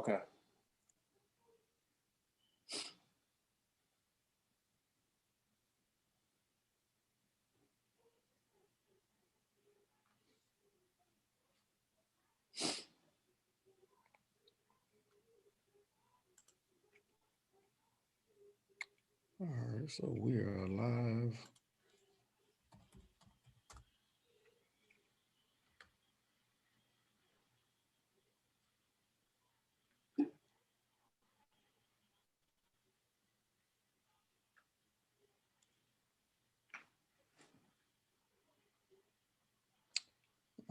Okay. All right, so we are live.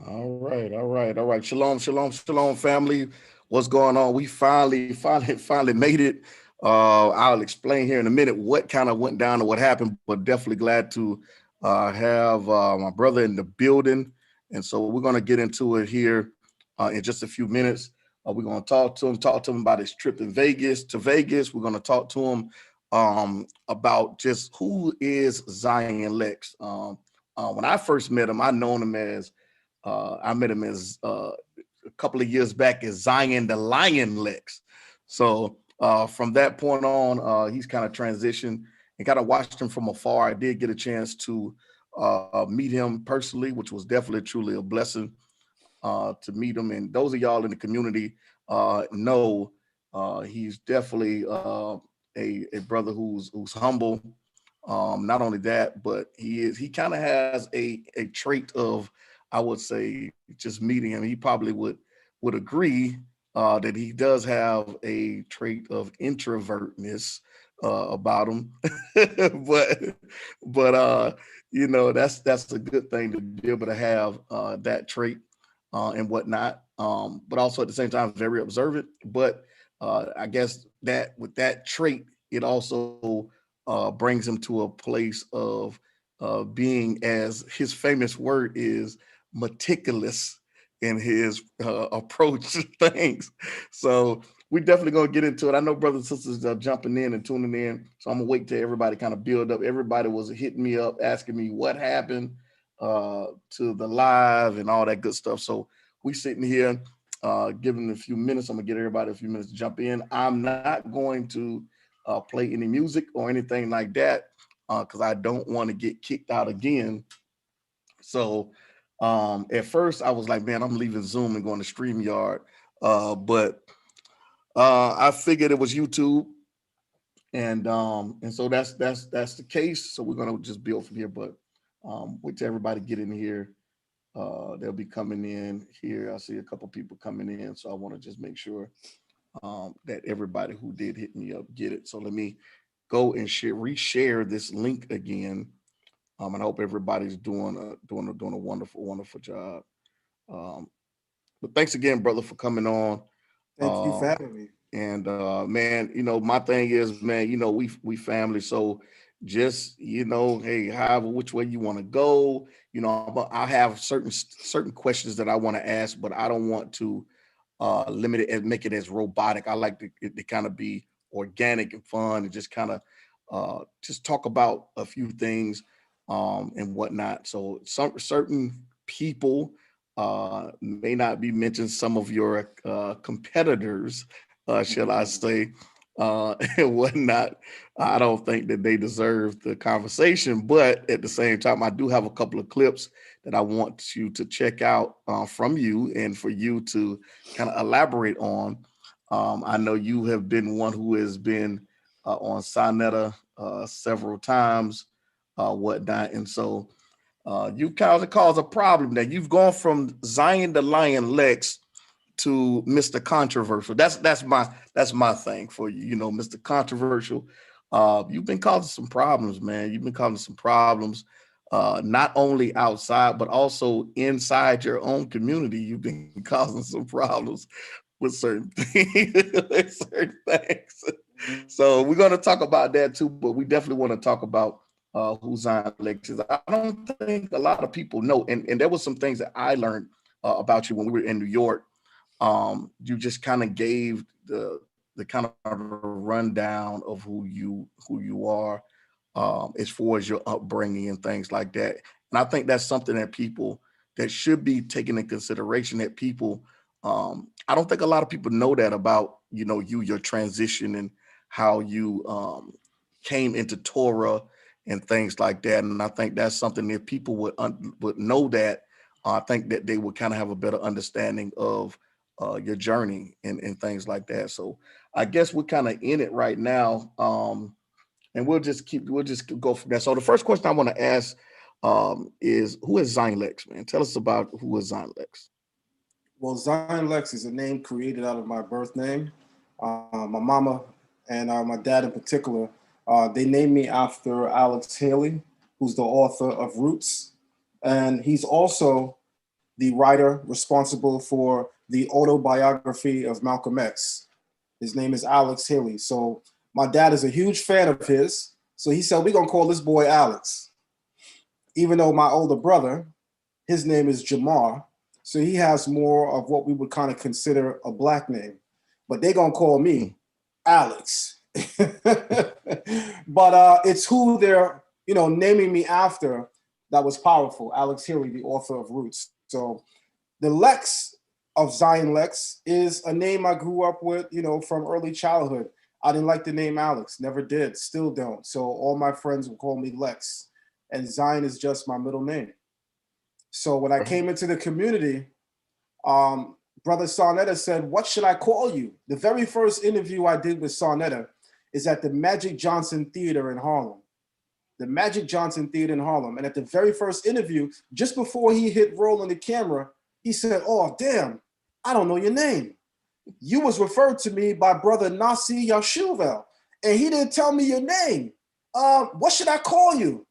All right. Shalom, shalom, shalom, family. What's going on? We finally made it. I'll explain here in a minute what kind of went down and what happened, but definitely glad to have my brother in the building. And so we're going to get into it here in just a few minutes. We're going to talk to him about his trip in Vegas to Vegas. We're going to talk to him about just who is Zion Lexx. When I first met him, I met him as a couple of years back as Zion the Lion Lexx. So from that point on, he's kind of transitioned and kind of watched him from afar. I did get a chance to meet him personally, which was definitely truly a blessing to meet him. And those of y'all in the community know he's definitely a brother who's humble. Not only that, but he kind of has a trait of, I would say, just meeting him, he probably would agree that he does have a trait of introvertness about him. but that's a good thing to be able to have that trait and whatnot. But also at the same time, very observant. But I guess that with that trait, it also brings him to a place of being, as his famous word is, meticulous in his approach to things. So we definitely gonna get into it. I know brothers and sisters are jumping in and tuning in, so I'm gonna wait till everybody kind of build up. Everybody was hitting me up, asking me what happened to the live and all that good stuff. So we sitting here, giving a few minutes. I'm gonna get everybody a few minutes to jump in. I'm not going to play any music or anything like that because I don't want to get kicked out again. So at first I was like, man, I'm leaving Zoom and going to StreamYard. But I figured it was YouTube. And so that's the case. So we're gonna just build from here. But wait till everybody get in here. They'll be coming in here. I see a couple people coming in. So I want to just make sure that everybody who did hit me up get it. So let me go and reshare this link again. And I hope everybody's doing a wonderful job. Um, but thanks again, brother, for coming on. Thank you for Uh, having me. and man, my thing is, man, we family, so just hey, however which way you want to go, I have certain questions that I want to ask, but I don't want to limit it and make it as robotic. I like it to kind of be organic and fun and just kind of just talk about a few things and whatnot. So some certain people may not be mentioned. Some of your competitors, shall I say, and whatnot. I don't think that they deserve the conversation, but at the same time, I do have a couple of clips that I want you to check out from you and for you to kind of elaborate on. I know you have been one who has been on Sinetta several times, whatnot, and so you cause a problem. That you've gone from Zion the Lion Lexx to Mr. Controversial. That's my thing for you. Mr. Controversial. You've been causing some problems, man. You've been causing some problems, not only outside but also inside your own community. You've been causing some problems with certain things. With certain things. So we're going to talk about that too, but we definitely want to talk about who Zion Lexx is. I don't think a lot of people know, and there was some things that I learned about you when we were in New York. You just kind of gave the kind of rundown of who you are, as far as your upbringing and things like that. And I think that's something that should be taken in consideration, that people I don't think a lot of people know that about, your transition and how you came into Torah and things like that. And I think that's something, if people would know that, I think that they would kind of have a better understanding of your journey and things like that. So I guess we're kind of in it right now. And we'll just go from there. So the first question I want to ask is, who is Zion Lexx, man? Tell us about who is Zion Lexx. Well, Zion Lexx is a name created out of my birth name. My mama and my dad in particular, they named me after Alex Haley, who's the author of Roots. And he's also the writer responsible for the autobiography of Malcolm X. His name is Alex Haley. So my dad is a huge fan of his. So he said, we're going to call this boy Alex. Even though my older brother, his name is Jamar. So he has more of what we would kind of consider a black name. But they're going to call me Alex. But it's who they're, naming me after that was powerful. Alex Haley, the author of Roots. So the Lexx of Zion Lexx is a name I grew up with, from early childhood. I didn't like the name Alex, never did, still don't. So all my friends would call me Lexx, and Zion is just my middle name. So when I came into the community, Brother Sarnetta said, what should I call you? The very first interview I did with Sarnetta is at the Magic Johnson Theater in Harlem. The Magic Johnson Theater in Harlem. And at the very first interview, just before he hit roll on the camera, he said, oh, damn, I don't know your name. You was referred to me by Brother Nasi Yashuvel, and he didn't tell me your name. What should I call you?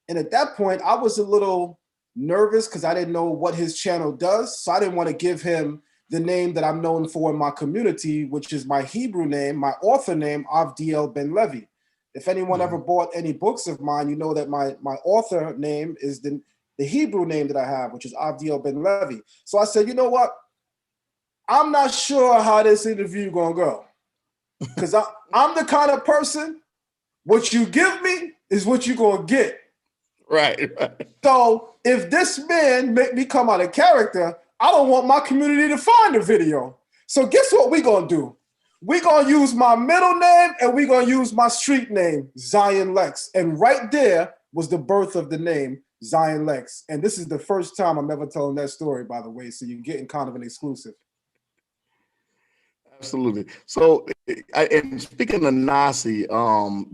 And at that point, I was a little nervous because I didn't know what his channel does. So I didn't want to give him the name that I'm known for in my community, which is my Hebrew name, my author name, Avdiel Ben Levi. If anyone ever bought any books of mine, you know that my author name is the Hebrew name that I have, which is Avdiel Ben Levi. So I said, you know what? I'm not sure how this interview gonna go. Because I'm the kind of person, what you give me is what you're gonna get. Right. So if this man make me come out of character, I don't want my community to find the video. So guess what we're gonna do? We're gonna use my middle name and we're gonna use my street name, Zion Lexx. And right there was the birth of the name, Zion Lexx. And this is the first time I'm ever telling that story, by the way. So you're getting kind of an exclusive. Absolutely. So, and speaking of Nasi,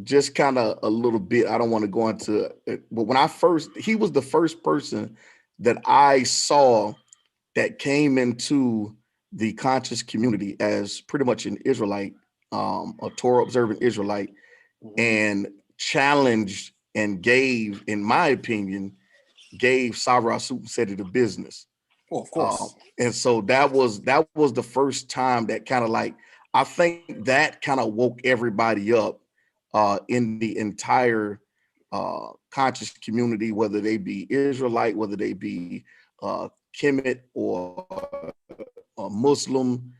just kind of a little bit, I don't want to go into it, but he was the first person that I saw that came into the conscious community as pretty much an Israelite, a Torah observant Israelite, and challenged and gave, in my opinion, Sarah Superset the business. Well, of course. And so that was the first time that kind of like, I think that kind of woke everybody up in the entire conscious community, whether they be Israelite, whether they be Kemet or Muslim.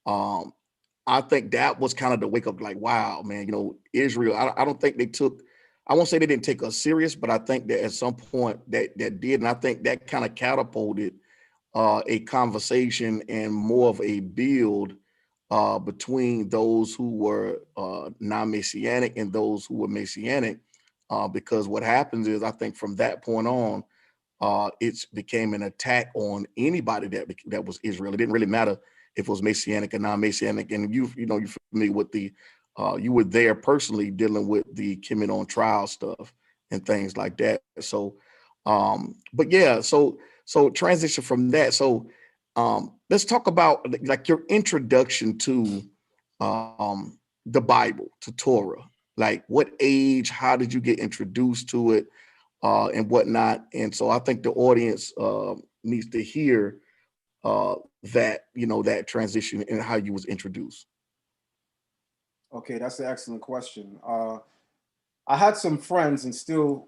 I think that was kind of the wake up, like, wow, man, Israel, I don't think I won't say they didn't take us serious, but I think that at some point that did. And I think that kind of catapulted a conversation and more of a build between those who were non-Messianic and those who were Messianic, because what happens is, I think from that point on, it became an attack on anybody that was Israel. It didn't really matter if it was Messianic or non-Messianic. And you're familiar with you were there personally dealing with the Kemet on trial stuff and things like that. So, but yeah, so transition from that. So let's talk about like your introduction to the Bible, to Torah. Like, what age, how did you get introduced to it, and whatnot? And so I think the audience needs to hear that, that transition and how you was introduced. Okay, that's an excellent question. I had some friends, and still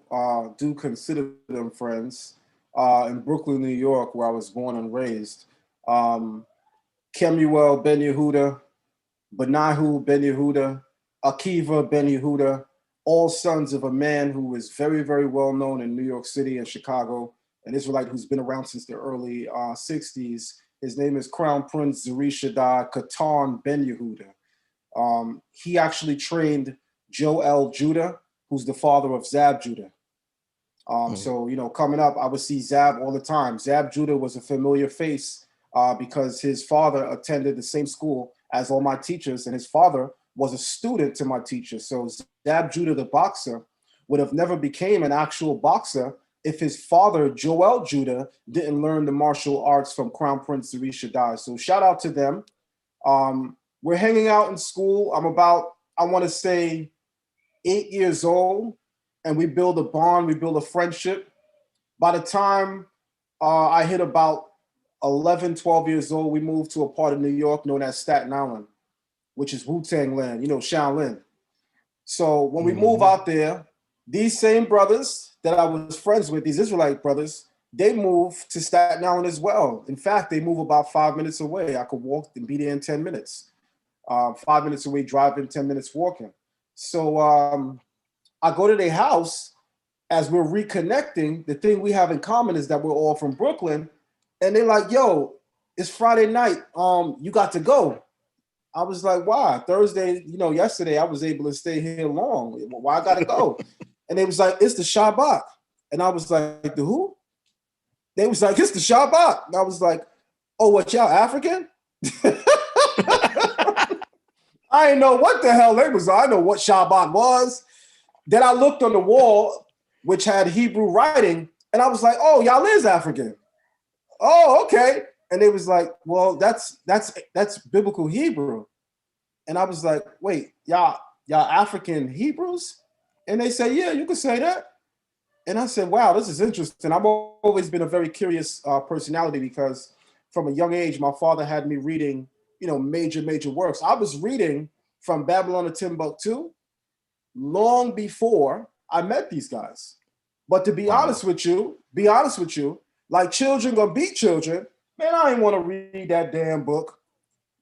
do consider them friends, in Brooklyn, New York, where I was born and raised. Kemuel Ben Yehuda, Benahu Ben Yehuda, Akiva Ben Yehuda, all sons of a man who is very, very well known in New York City and Chicago, an Israelite who's been around since the early 60s, His name is Crown Prince Zeresh Katan Ben Yehuda. He actually trained Joel Judah, who's the father of Zab Judah. So, coming up, I would see Zab all the time. Zab Judah was a familiar face because his father attended the same school as all my teachers, and his father was a student to my teacher. So Zab Judah, the boxer, would have never became an actual boxer if his father, Joel Judah, didn't learn the martial arts from Crown Prince Zeresh. So shout out to them. We're hanging out in school. I'm about, I want to say, 8 years old, and we build a bond, we build a friendship. By the time I hit about 11, 12 years old, we moved to a part of New York known as Staten Island, which is Wu-Tang land, Shaolin. So when we move out there, these same brothers that I was friends with, these Israelite brothers, they move to Staten Island as well. In fact, they move about 5 minutes away. I could walk and be there in 10 minutes. 5 minutes away driving, 10 minutes walking. So I go to their house. As we're reconnecting, the thing we have in common is that we're all from Brooklyn. And they're like, yo, it's Friday night. You got to go. I was like, why? Thursday, yesterday I was able to stay here long. Why I gotta go? And they was like, it's the Shabbat. And I was like, the who? They was like, it's the Shabbat. And I was like, oh, what, y'all African? I didn't know what the hell they was. I know what Shabbat was. Then I looked on the wall, which had Hebrew writing, and I was like, oh, y'all is African. Oh, okay. And they was like, well, that's biblical Hebrew. And I was like, wait, y'all African Hebrews? And they said, yeah, you could say that. And I said, wow, this is interesting. I've always been a very curious personality because from a young age, my father had me reading, major works. I was reading from Babylon to Timbuktu long before I met these guys. But to be honest with you, like children gonna be children, man, I ain't want to read that damn book.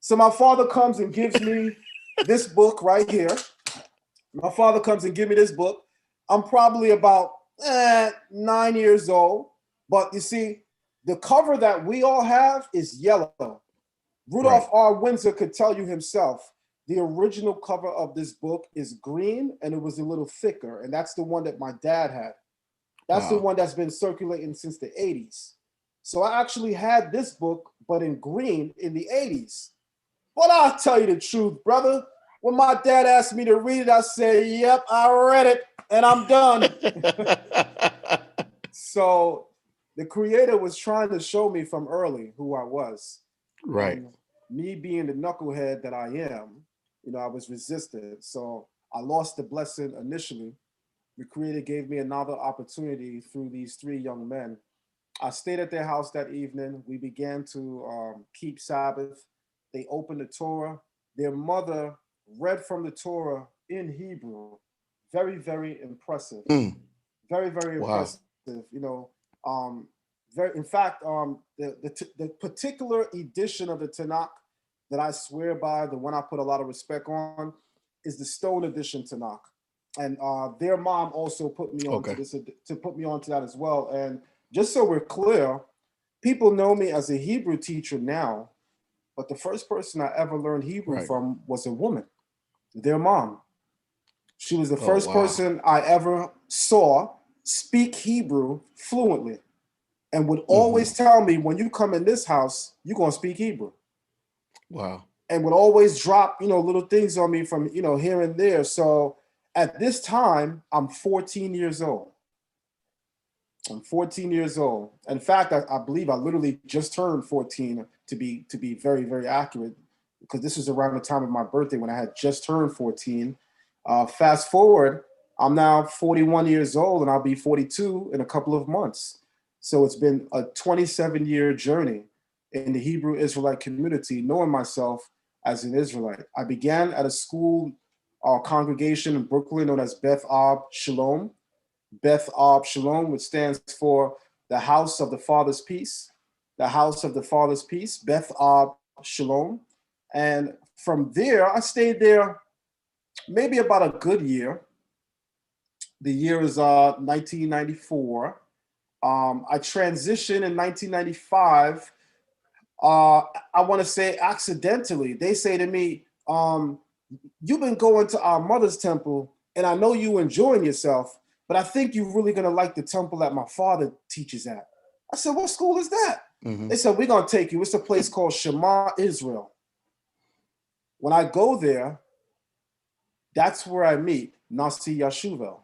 So my father comes and gives me this book right here. My father comes and gives me this book. I'm probably about 9 years old. But you see, the cover that we all have is yellow. Rudolph R. Windsor could tell you himself, the original cover of this book is green and it was a little thicker. And that's the one that my dad had. That's the one that's been circulating since the 80s. So I actually had this book, but in green in the 80s. But I'll tell you the truth, brother. When my dad asked me to read it, I said, yep, I read it and I'm done. So the creator was trying to show me from early who I was. Right. And me being the knucklehead that I am, I was resistant. So I lost the blessing initially. The creator gave me another opportunity through these three young men. I stayed at their house that evening. We began to keep Sabbath. They opened the Torah. Their mother read from the Torah in Hebrew. Very, very impressive. Very, very impressive. In fact, the particular edition of the Tanakh that I swear by, the one I put a lot of respect on, is the Stone Edition Tanakh. And their mom also put me on to put me onto that as well. And just so we're clear, people know me as a Hebrew teacher now, but the first person I ever learned Hebrew from was a woman, their mom. She was the first person I ever saw speak Hebrew fluently and would always tell me, when you come in this house, you're going to speak Hebrew. Wow. And would always drop, little things on me from, here and there. So at this time, I'm 14 years old. I'm 14 years old. In fact, I believe I literally just turned 14 to be very, very accurate, because this was around the time of my birthday when I had just turned 14. Fast forward, I'm now 41 years old and I'll be 42 in a couple of months. So it's been a 27-year journey in the Hebrew Israelite community, knowing myself as an Israelite. I began at a school congregation in Brooklyn known as Beth Ab Shalom. Beth Ab Shalom, which stands for the House of the Father's Peace. The House of the Father's Peace, Beth Ab Shalom. And from there, I stayed there maybe about a good year. The year is 1994. I transitioned in 1995 I want to say accidentally, they say to me, you've been going to our mother's temple, and I know you enjoying yourself, but I think you're really going to like the temple that my father teaches at. I said, what school is that? Mm-hmm. They said, we're going to take you. It's a place called Shema Israel. When I go there, that's where I meet Nasi Yashuvel.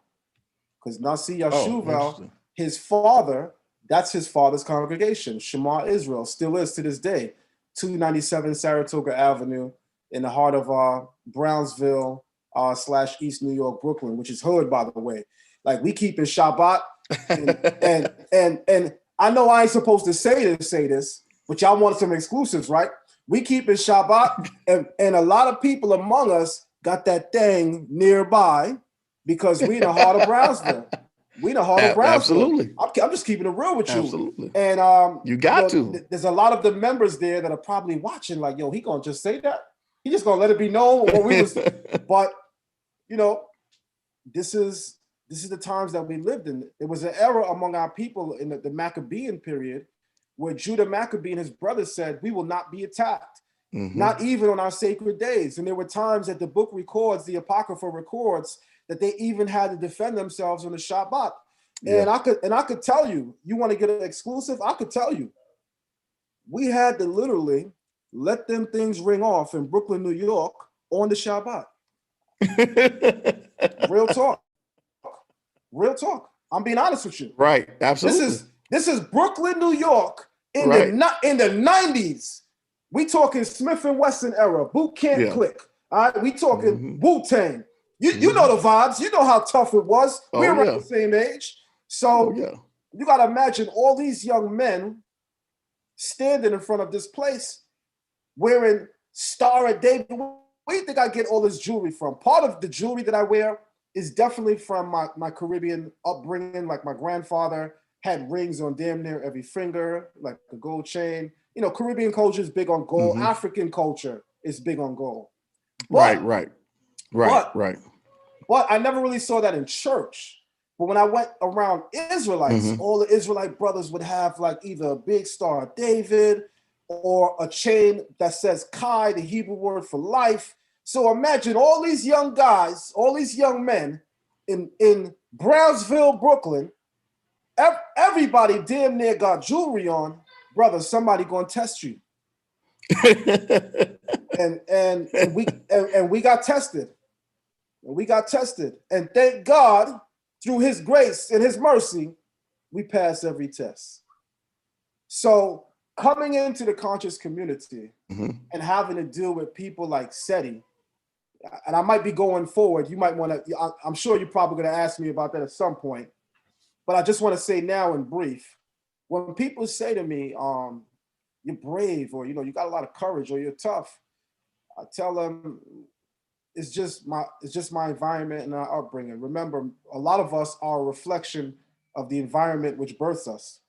Because Nasi Yashuvel, his father, that's his father's congregation, Shema Israel, still is to this day, 297 Saratoga Avenue in the heart of Brownsville / East New York, Brooklyn, which is hood, by the way. Like, we keep in Shabbat, and I know I ain't supposed to say this, but y'all want some exclusives, right? We keep in Shabbat, and a lot of people among us got that thing nearby because we in the heart of Brownsville. We in the heart of Brownsville. Absolutely. I'm just keeping it real with you. Absolutely. And you got to. There's a lot of the members there that are probably watching, like, yo, he gonna just say that? He just gonna let it be known what we was. But this is the times that we lived in. There was an era among our people in the Maccabean period where Judah Maccabee and his brothers said, we will not be attacked, not even on our sacred days. And there were times that the book records, the Apocrypha records, that they even had to defend themselves on the Shabbat. And I could tell you, you want to get an exclusive? I could tell you, we had to literally let them things ring off in Brooklyn, New York on the Shabbat. Real talk. Real talk. I'm being honest with you. Right. Absolutely. This is Brooklyn, New York in the 90s. We talking Smith and Wesson era, boot camp click. All right, we talking Wu-Tang. You know the vibes. You know how tough it was. We're around the same age. So you got to imagine all these young men standing in front of this place wearing Star of David. Where do you think I get all this jewelry from? Part of the jewelry that I wear is definitely from my Caribbean upbringing. Like, my grandfather had rings on damn near every finger, like a gold chain. Caribbean culture is big on gold. African culture is big on gold. But, right. But I never really saw that in church. But when I went around Israelites, all the Israelite brothers would have like either a big Star of David or a chain that says Kai, the Hebrew word for life. So imagine all these young guys, all these young men in Brownsville, Brooklyn. Everybody damn near got jewelry on. Brother, somebody gonna test you. and we got tested. And we got tested. And thank God, through his grace and his mercy, we passed every test. So coming into the conscious community and having to deal with people like SETI, and I might be going forward, you might want to, I'm sure you're probably going to ask me about that at some point, but I just want to say now in brief, when people say to me, you're brave, or, you got a lot of courage, or you're tough, I tell them, it's just my environment and our upbringing. Remember, a lot of us are a reflection of the environment which births us.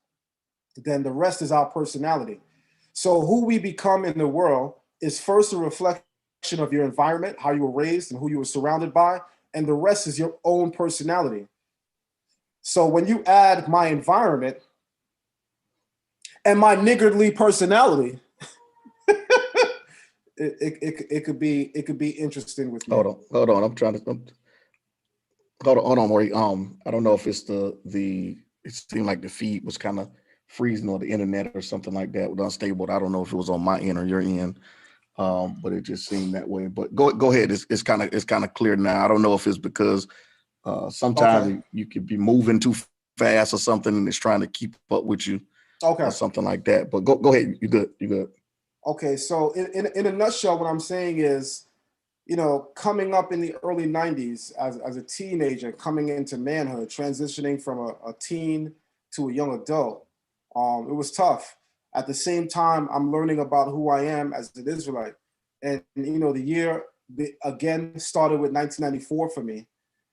Then the rest is our personality. So who we become in the world is first a reflection of your environment, how you were raised and who you were surrounded by, and the rest is your own personality. So when you add my environment and my niggardly personality, it could be interesting with me. Hold on. I'm trying to hold on, Moreh. I don't know if it's it seemed like the feed was kind of freezing, or the internet or something like that was unstable. I don't know if it was on my end or your end. But it just seemed that way. But go ahead. It's kind of clear now. I don't know if it's because sometimes you could be moving too fast or something, and it's trying to keep up with you. Or something like that. But go ahead. You good. Okay, so in a nutshell, what I'm saying is, coming up in the early 90s as a teenager, coming into manhood, transitioning from a teen to a young adult, it was tough. At the same time, I'm learning about who I am as an Israelite. And, the year again started with 1994 for me.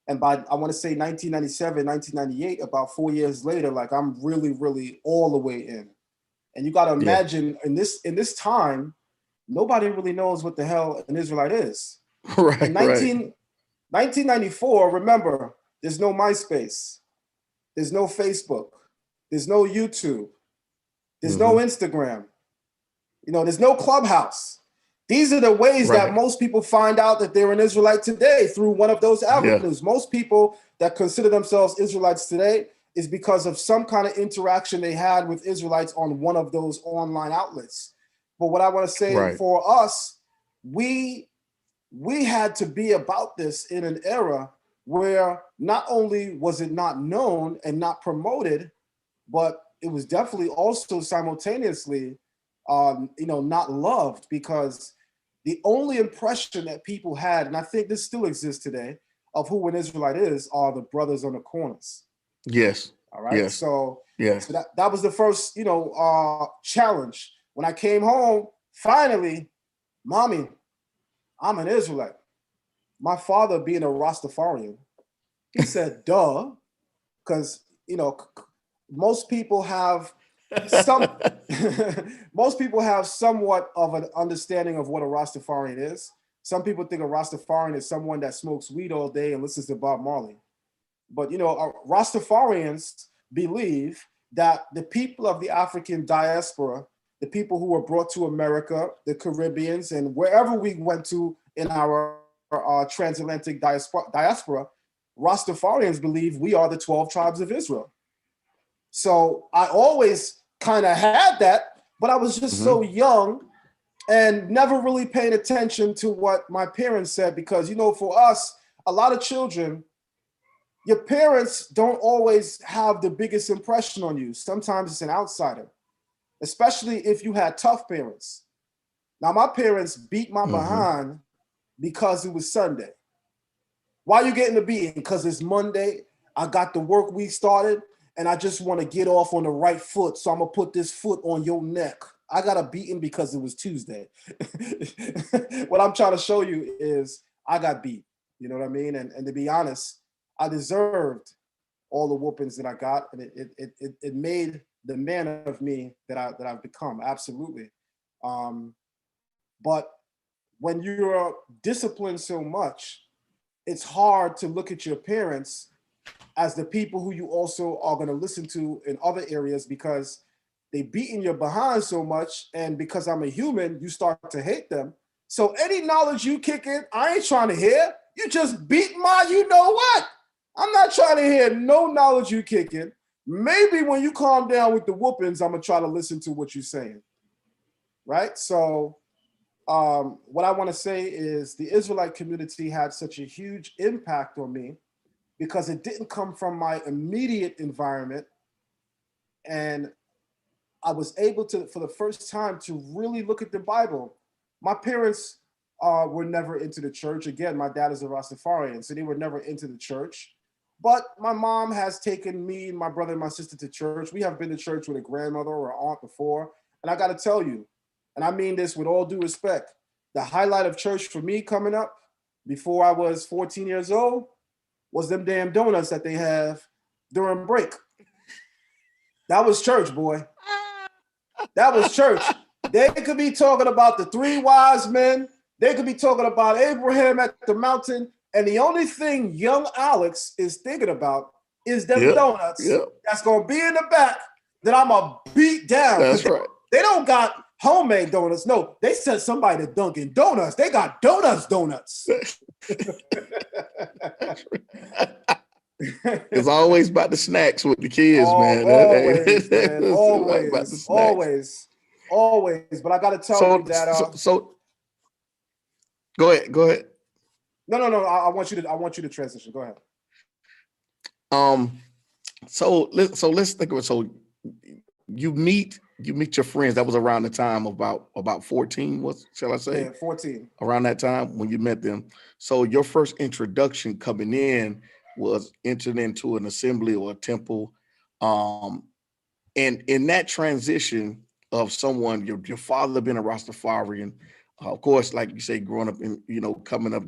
And by, I want to say 1997, 1998, about 4 years later, like, I'm really, really all the way in. And you got to imagine in this time, nobody really knows what the hell an Israelite is. Right. In 1994, remember, there's no MySpace. There's no Facebook. There's no YouTube. There's no Instagram. There's no Clubhouse. These are the ways that Right. most people find out that they're an Israelite today, through one of those Yeah. avenues. Most people that consider themselves Israelites today is because of some kind of interaction they had with Israelites on one of those online outlets. But what I want to say, Right. for us, we had to be about this in an era where not only was it not known and not promoted, but it was definitely also simultaneously, not loved, because the only impression that people had, and I think this still exists today, of who an Israelite is, are the brothers on the corners. Yes. All right. Yes. So Yes. that was the first, challenge. When I came home, finally, Mommy, I'm an Israelite. My father, being a Rastafarian, he said, duh, because, most people have some most people have somewhat of an understanding of what a Rastafarian is. Some people think a Rastafarian is someone that smokes weed all day and listens to Bob Marley. But Rastafarians believe that the people of the African diaspora, the people who were brought to America, the Caribbeans, and wherever we went to in our transatlantic diaspora, Rastafarians believe we are the 12 tribes of Israel. So I always kind of had that, but I was just so young and never really paying attention to what my parents said, because, for us, a lot of children, your parents don't always have the biggest impression on you. Sometimes it's an outsider, especially if you had tough parents. Now, my parents beat my behind because it was Sunday. Why are you getting the beating? Because it's Monday. I got the work week started, and I just want to get off on the right foot. So I'm going to put this foot on your neck. I got a beating because it was Tuesday. What I'm trying to show you is I got beat. You know what I mean? And to be honest, I deserved all the whoopings that I got, and it made the man of me that I've become. Absolutely. But when you're disciplined so much, it's hard to look at your parents as the people who you also are going to listen to in other areas, because they beating your behind so much. And because I'm a human, you start to hate them. So any knowledge you kick in, I ain't trying to hear. You just beat my, you know what? I'm not trying to hear no knowledge you kick in. Maybe when you calm down with the whoopings, I'm going to try to listen to what you're saying. Right? So what I want to say is the Israelite community had such a huge impact on me because it didn't come from my immediate environment. And I was able to, for the first time, to really look at the Bible. My parents were never into the church. Again, my dad is a Rastafarian, so they were never into the church. But my mom has taken me, my brother, and my sister to church. We have been to church with a grandmother or aunt before. And I got to tell you, and I mean this with all due respect, the highlight of church for me coming up before I was 14 years old was them damn donuts that they have during break. That was church, boy. That was church. They could be talking about the three wise men. They could be talking about Abraham at the mountain. And the only thing young Alex is thinking about is them donuts that's going to be in the back that I'm going to beat down. That's right. They don't got homemade donuts. No, they sent somebody to Dunkin' Donuts. They got donuts. It's always about the snacks with the kids, man. Always, man. Always. But I got to tell you that. So go ahead. No. I want you to transition. Go ahead. So let's think of it. So you meet your friends. That was around the time of about 14. What shall I say? Yeah, 14. Around that time when you met them. So your first introduction coming in was entering into an assembly or a temple. And in that transition of someone, your father being a Rastafarian, of course, like you say, growing up and coming up,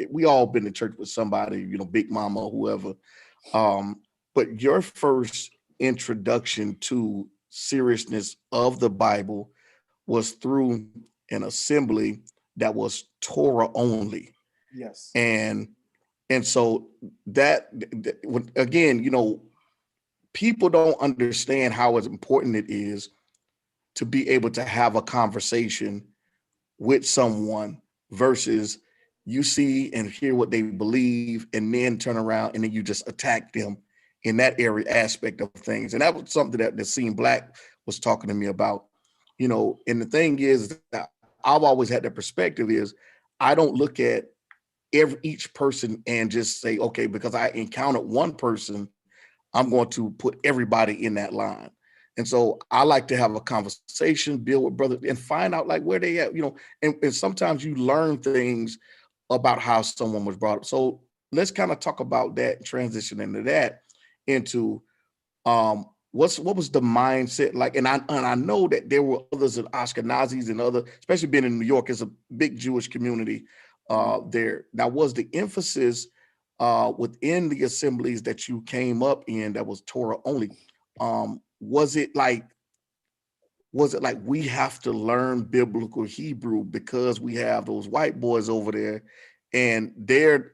we all been to church with somebody, Big Mama or whoever. But your first introduction to seriousness of the Bible was through an assembly that was Torah only. Yes. And so that again, people don't understand how important it is to be able to have a conversation with someone versus you see and hear what they believe and then turn around and then you just attack them in that area aspect of things. And that was something that the Scene Black was talking to me about, and the thing is that I've always had the perspective is I don't look at each person and just say, okay, because I encountered one person, I'm going to put everybody in that line. And so I like to have a conversation, build with brothers, and find out like where they at, and sometimes you learn things about how someone was brought up. So let's kind of talk about that, transition into that, into what was the mindset like? And I know that there were others of Ashkenazis and other, especially being in New York, is a big Jewish community there. Now, was the emphasis within the assemblies that you came up in that was Torah only? Was it like we have to learn biblical Hebrew because we have those white boys over there and they're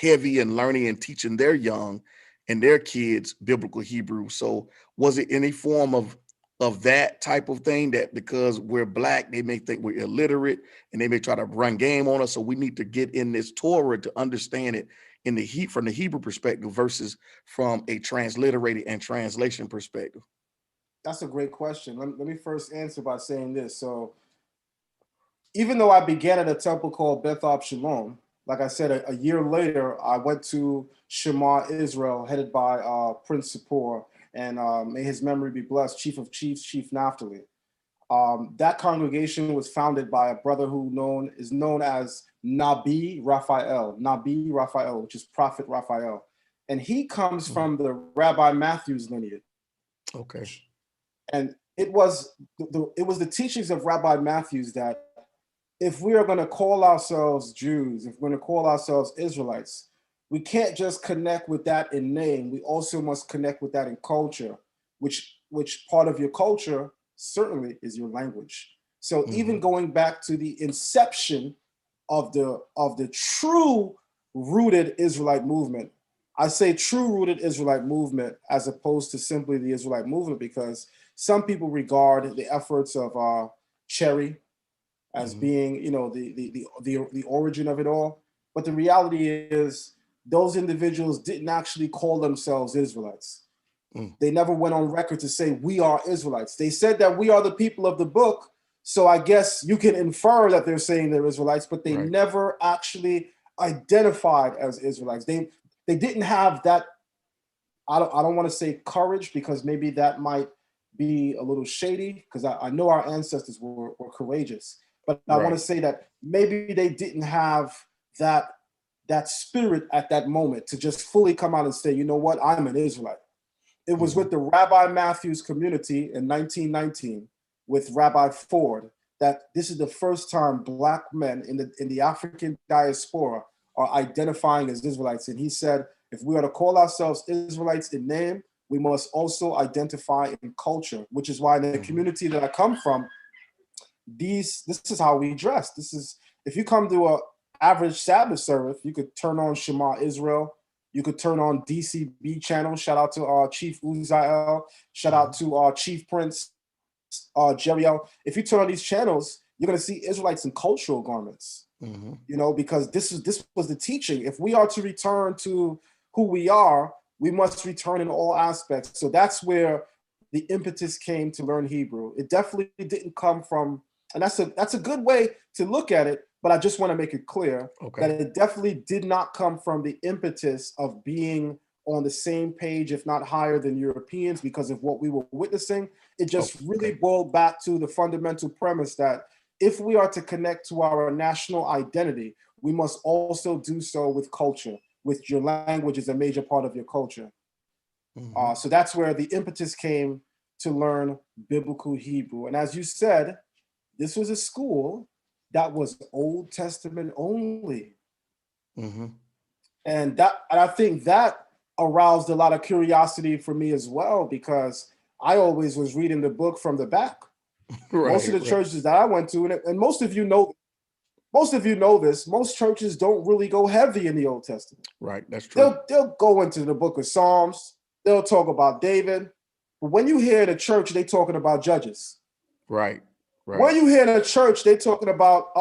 heavy in learning and teaching their young and their kids biblical Hebrew? So was it any form of that type of thing, that because we're Black, they may think we're illiterate and they may try to run game on us? So we need to get in this Torah to understand it from the Hebrew perspective versus from a transliterated and translation perspective. That's a great question. Let me first answer by saying this. So even though I began at a temple called Beth Shalom, like I said, a year later, I went to Shema Israel, headed by Prince Sapor, and may his memory be blessed, Chief of Chiefs, Chief Naphtali. That congregation was founded by a brother who is known as Nabi Raphael, which is Prophet Raphael. And he comes from the Rabbi Matthew's lineage. Okay. And it was the teachings of Rabbi Matthews that if we are going to call ourselves Jews, if we're going to call ourselves Israelites, we can't just connect with that in name. We also must connect with that in culture, which part of your culture certainly is your language. So even going back to the inception of the true rooted Israelite movement, I say true rooted Israelite movement as opposed to simply the Israelite movement, because some people regard the efforts of Cherry as being, the origin of it all. But the reality is those individuals didn't actually call themselves Israelites. They never went on record to say we are Israelites. They said that we are the people of the book. So I guess you can infer that they're saying they're Israelites, but they never actually identified as Israelites. They didn't have that. I don't want to say courage, because maybe that might be a little shady, because I know our ancestors were courageous. But I want to say that maybe they didn't have that spirit at that moment to just fully come out and say, you know what, I'm an Israelite. It was with the Rabbi Matthews community in 1919 with Rabbi Ford that this is the first time Black men in the African diaspora are identifying as Israelites. And he said, if we are to call ourselves Israelites in name, we must also identify in culture, which is why in the community that I come from, this is how we dress. This is, if you come to a average Sabbath service, you could turn on Shema Israel. You could turn on DCB channel. Shout out to Chief Uziel. Shout out to Chief Prince Jeriel. If you turn on these channels, you're going to see Israelites in cultural garments. Because this was the teaching. If we are to return to who we are, we must return in all aspects. So that's where the impetus came to learn Hebrew. It definitely didn't come from, and that's a good way to look at it. But I just want to make it clear that it definitely did not come from the impetus of being on the same page, if not higher than Europeans, because of what we were witnessing. It just really boiled back to the fundamental premise that if we are to connect to our national identity, we must also do so with culture, with your language is a major part of your culture. So that's where the impetus came to learn biblical Hebrew. And as you said, this was a school that was Old Testament only. And I think that aroused a lot of curiosity for me as well, because I always was reading the book from the back. Most of the churches that I went to, and most of you know this, most churches don't really go heavy in the Old Testament. Right, that's true. They'll go into the book of Psalms. They'll talk about David. But when you hear the church, they talking about judges. Right. When you hear the church, they talking about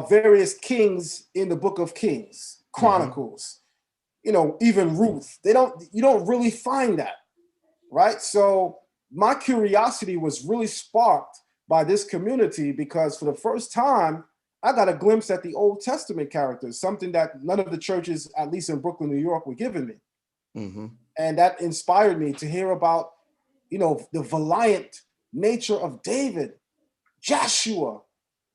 various kings in the book of Kings, Chronicles, even Ruth. You don't really find that, right? So my curiosity was really sparked by this community because for the first time, I got a glimpse at the Old Testament characters, something that none of the churches, at least in Brooklyn, New York, were giving me. And that inspired me to hear about, the valiant nature of David, Joshua.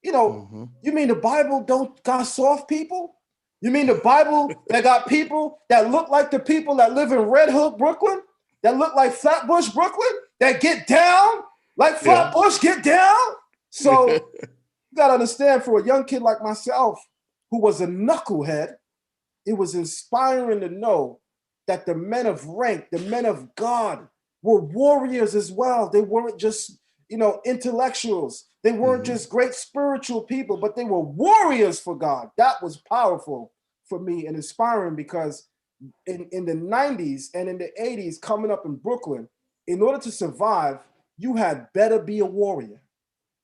You mean the Bible don't got soft people? You mean the Bible that got people that look like the people that live in Red Hook, Brooklyn, that look like Flatbush, Brooklyn, that get down like Flatbush get down? So you got to understand, for a young kid like myself, who was a knucklehead, it was inspiring to know that the men of rank, the men of God, were warriors as well. They weren't just, intellectuals. They weren't just great spiritual people, but they were warriors for God. That was powerful for me and inspiring because in the 90s and in the 80s, coming up in Brooklyn, in order to survive, you had better be a warrior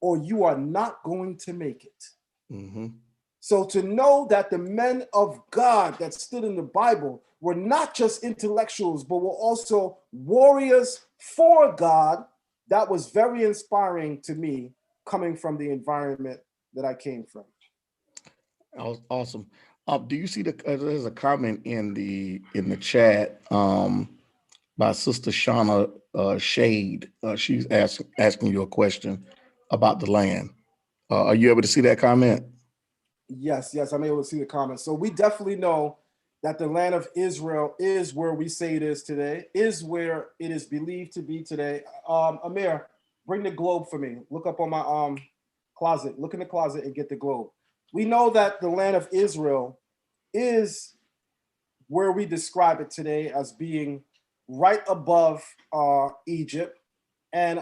or you are not going to make it. So to know that the men of God that stood in the Bible were not just intellectuals, but were also warriors for God, that was very inspiring to me coming from the environment that I came from. Awesome. Do you see there's a comment in the chat by Sister Shauna Shade. She's asking you a question about the land. Are you able to see that comment? Yes, I'm able to see the comments. So we definitely know that the land of Israel is where we say it is today, is where it is believed to be today. Amir, bring the globe for me. Look up on my closet. Look in the closet and get the globe. We know that the land of Israel is where we describe it today as being right above Egypt and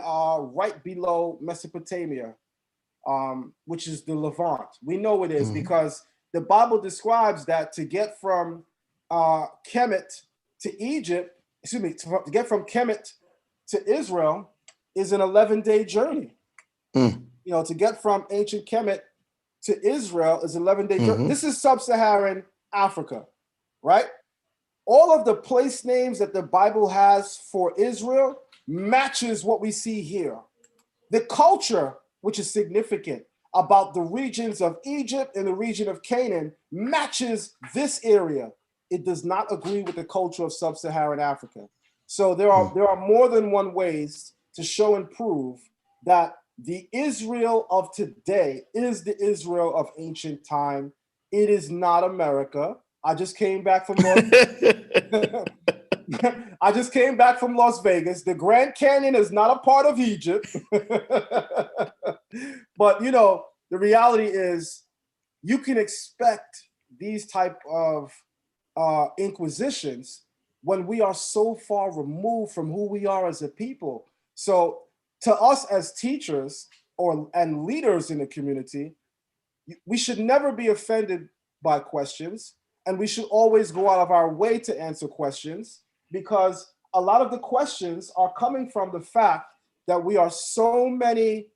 right below Mesopotamia, which is the Levant. We know it is because the Bible describes that to get from Kemet to Egypt, to get from Kemet to Israel is an 11-day journey. To get from ancient Kemet to Israel is 11-day journey. This is sub-Saharan Africa, right? All of the place names that the Bible has for Israel matches what we see here. The culture, which is significant about the regions of Egypt and the region of Canaan, matches this area. It does not agree with the culture of sub-Saharan Africa. So there are more than one ways to show and prove that the Israel of today is the Israel of ancient time. It is not America. I just came back from Las Vegas. The Grand Canyon is not a part of Egypt. But the reality is you can expect these type of inquisitions when we are so far removed from who we are as a people. So to us as teachers and leaders in the community, we should never be offended by questions, and we should always go out of our way to answer questions, because a lot of the questions are coming from the fact that we are so many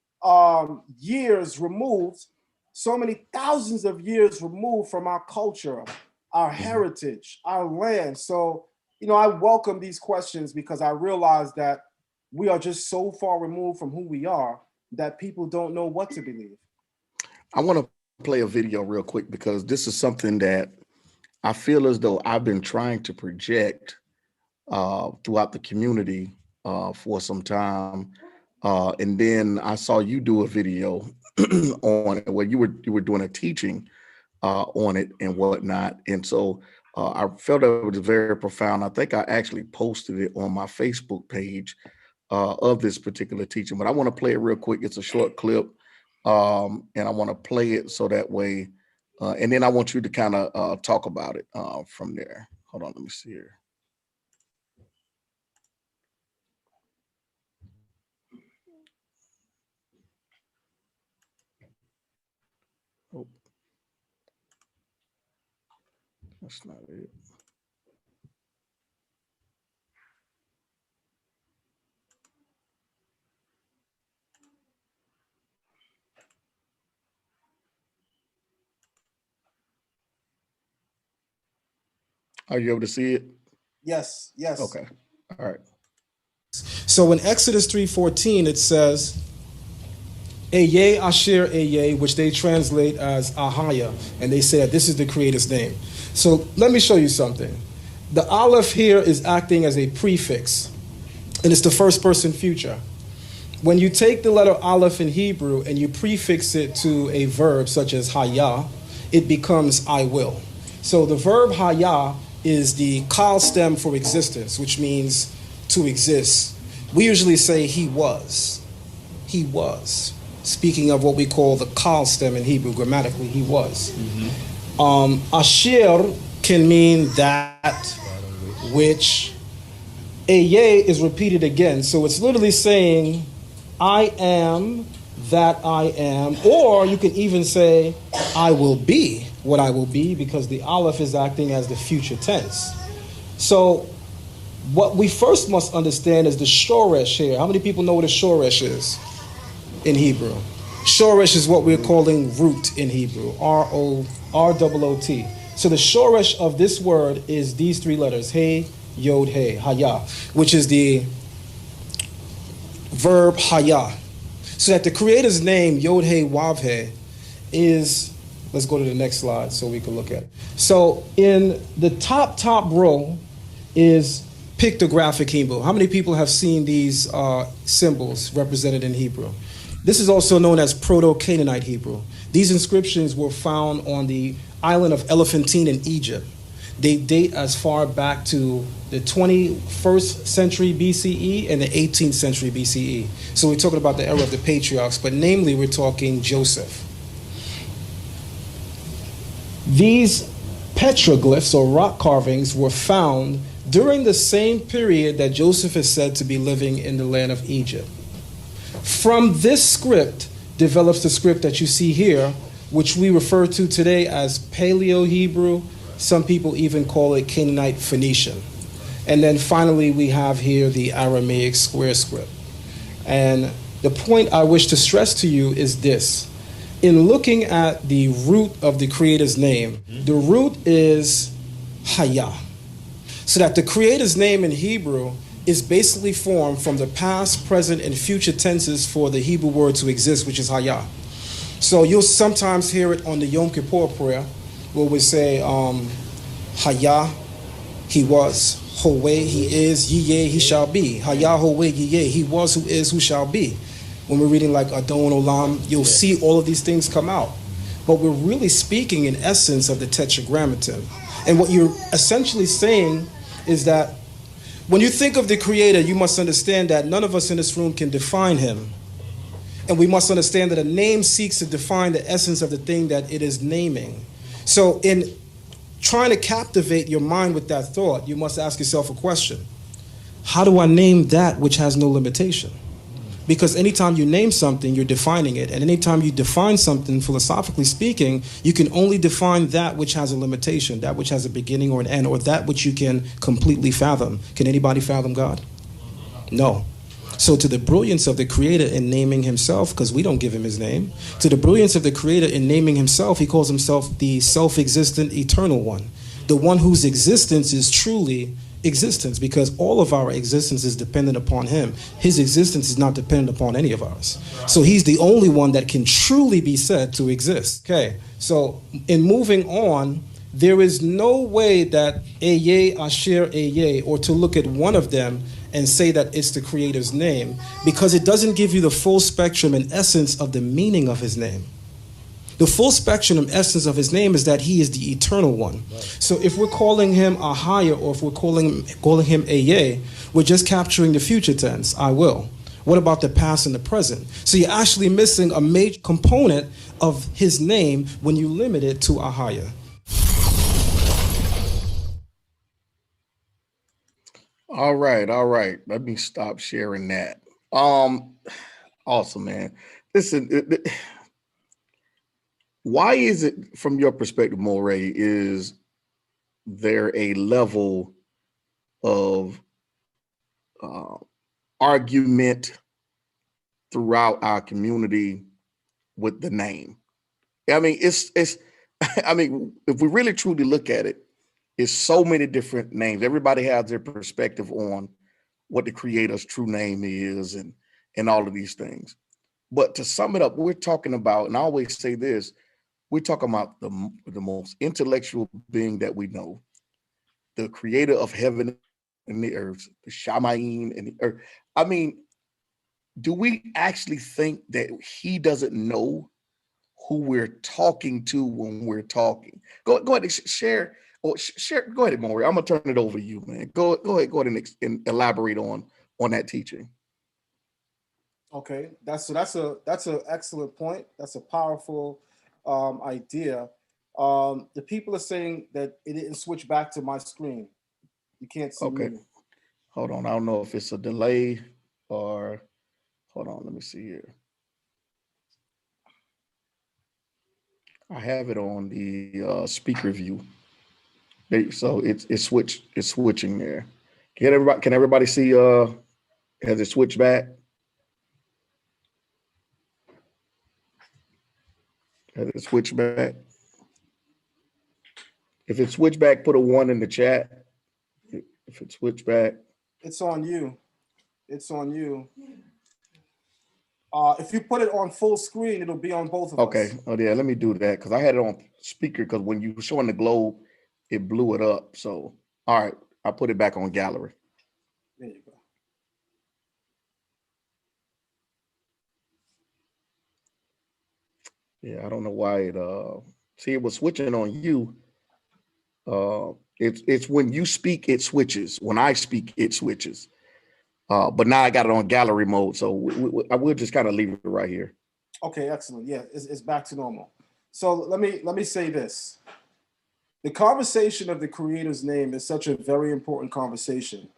years removed, so many thousands of years removed from our culture, our heritage, our land. So, I welcome these questions because I realize that we are just so far removed from who we are that people don't know what to believe. I want to play a video real quick because this is something that I feel as though I've been trying to project throughout the community for some time. And then I saw you do a video on it where you were doing a teaching on it and whatnot. And so I felt it was very profound. I think I actually posted it on my Facebook page of this particular teaching, but I want to play it real quick. It's a short clip. And I want to play it so that way, and then I want you to kind of talk about it from there. Hold on, let me see here. Oh, that's not it. Are you able to see it? Yes, yes. Okay. All right. So in Exodus 3:14, it says, Eye Asher Eye, which they translate as Ahaya, and they say that this is the Creator's name. So let me show you something. The Aleph here is acting as a prefix, and it's the first person future. When you take the letter Aleph in Hebrew and you prefix it to a verb such as Haya, it becomes I will. So the verb Haya is the Kal stem for existence, which means to exist. We usually say he was. He was. Speaking of what we call the Kal stem in Hebrew, grammatically, he was. Asher can mean that which. Eye is repeated again. So it's literally saying, I am that I am. Or you can even say, I will be what I will be, because the Aleph is acting as the future tense. So what we first must understand is the shoresh here. How many people know what a shoresh is in Hebrew? Shoresh is what we're calling root in Hebrew, R-O-T. So the shoresh of this word is these three letters, Hey, Yod, Hey, Haya, which is the verb Haya. So that the Creator's name, Yod, Hey, Wav, Hey, is, let's go to the next slide so we can look at it. So in the top row is pictographic Hebrew. How many people have seen these symbols represented in Hebrew? This is also known as Proto-Canaanite Hebrew. These inscriptions were found on the island of Elephantine in Egypt. They date as far back to the 21st century BCE and the 18th century BCE. So we're talking about the era of the patriarchs, but namely we're talking Joseph. These petroglyphs or rock carvings were found during the same period that Joseph is said to be living in the land of Egypt. From this script develops the script that you see here, which we refer to today as Paleo-Hebrew. Some people even call it Canaanite Phoenician. And then finally we have here the Aramaic square script. And the point I wish to stress to you is this. In looking at the root of the Creator's name, the root is Haya. So that the Creator's name in Hebrew is basically formed from the past, present, and future tenses for the Hebrew word to exist, which is Haya. So you'll sometimes hear it on the Yom Kippur prayer, where we say, Haya, he was, Howe, he is, Yeh, he shall be. Haya, Howe, Yeh, he was, who is, who shall be. When we're reading like Adon Olam, you'll see all of these things come out. But we're really speaking in essence of the Tetragrammaton. And what you're essentially saying is that when you think of the Creator, you must understand that none of us in this room can define him. And we must understand that a name seeks to define the essence of the thing that it is naming. So in trying to captivate your mind with that thought, you must ask yourself a question. How do I name that which has no limitation? Because anytime you name something, you're defining it. And anytime you define something, philosophically speaking, you can only define that which has a limitation, that which has a beginning or an end, or that which you can completely fathom. Can anybody fathom God? No. So to the brilliance of the Creator in naming himself, because we don't give him his name, to the brilliance of the Creator in naming himself, he calls himself the self-existent eternal one, the one whose existence is truly existence, because all of our existence is dependent upon him. His existence is not dependent upon any of ours. So he's the only one that can truly be said to exist. Okay, so in moving on, there is no way that Eye, Asher, Eye, or to look at one of them and say that it's the Creator's name, because it doesn't give you the full spectrum and essence of the meaning of his name. The full spectrum and essence of his name is that he is the eternal one. Right. So if we're calling him Ahaya, or if we're calling him Eye, we're just capturing the future tense, I will. What about the past and the present? So you're actually missing a major component of his name when you limit it to Ahaya. All right. Let me stop sharing that. Awesome, man. Listen, why is it, from your perspective, Moreh, is there a level of argument throughout our community with the name? I mean, it's I mean, if we really truly look at it, it's so many different names. Everybody has their perspective on what the creator's true name is and all of these things. But to sum it up, we're talking about, and I always say this, we're talking about the most intellectual being that we know, the creator of heaven and the earth, the Shamayim and the earth. I mean, do we actually think that he doesn't know who we're talking to when we're talking? Go ahead and share, or share. Go ahead, Moreh. I'm gonna turn it over to you, man. Go ahead and elaborate on that teaching. Okay, that's an excellent point. That's a powerful idea. The people are saying that it didn't switch back to my screen. You can't see Okay, me. hold on. I don't know if it's a delay or hold on. Let me see here. I have it on the speaker view. So it's switching there. Can everybody see has it switched back? Has it switched back? If it switched back, put a 1 in the chat. If it switched back. It's on you. It's on you. If you put it on full screen, it'll be on both of us. Okay. Oh yeah, let me do that because I had it on speaker because when you were showing the globe, it blew it up. So all right, I put it back on gallery. There you go. Yeah, I don't know why it see it was switching on you. It's when you speak, it switches. When I speak, it switches. But now I got it on gallery mode, so I will just kind of leave it right here. Okay, excellent. Yeah, it's back to normal. So let me say this. The conversation of the Creator's name is such a very important conversation.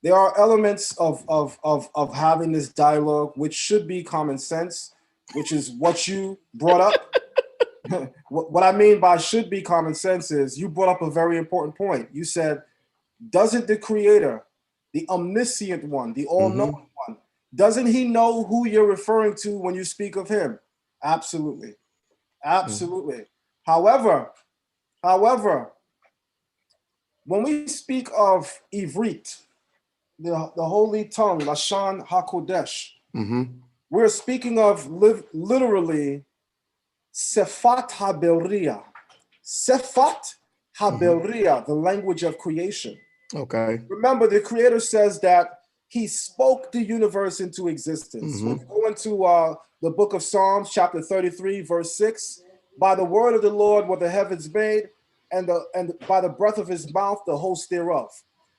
There are elements of having this dialogue which should be common sense, which is what you brought up. What I mean by should be common sense is you brought up a very important point. You said, doesn't the Creator, the omniscient one, the all-knowing one, doesn't he know who you're referring to when you speak of him? Absolutely. Absolutely. However, when we speak of Ivrit, the holy tongue, Lashon HaKodesh, we're speaking of literally Sefat HaBeria. Sefat HaBeria, the language of creation. Okay. Remember, the Creator says that he spoke the universe into existence. When you go into the book of Psalms, chapter 33, verse 6, by the word of the Lord were the heavens made, and by the breath of his mouth, the host thereof.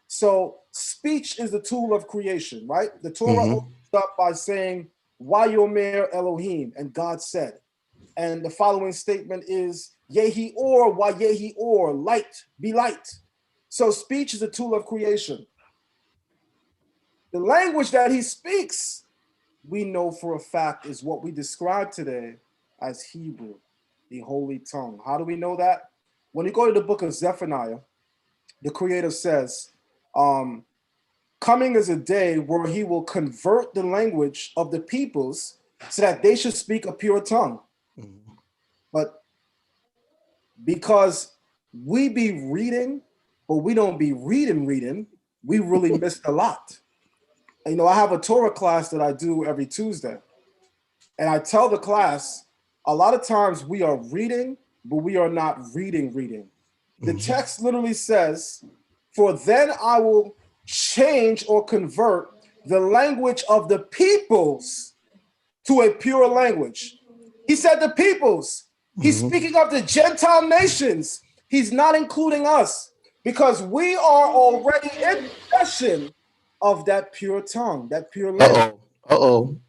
So speech is the tool of creation, right? The Torah opens up by saying, Wayomer Elohim, and God said. And the following statement is, Yehi or, Wayehi or, light, be light. So speech is a tool of creation. The language that he speaks, we know for a fact is what we describe today as Hebrew, the holy tongue. How do we know that? When you go to the book of Zephaniah, the Creator says, coming is a day where he will convert the language of the peoples so that they should speak a pure tongue. But because we be reading, but we don't be reading, we really missed a lot. You know, I have a Torah class that I do every Tuesday. And I tell the class, a lot of times we are reading, but we are not reading. The text literally says, for then I will change or convert the language of the peoples to a pure language. He said the peoples. He's speaking of the Gentile nations. He's not including us because we are already in possession of that pure tongue, that pure language.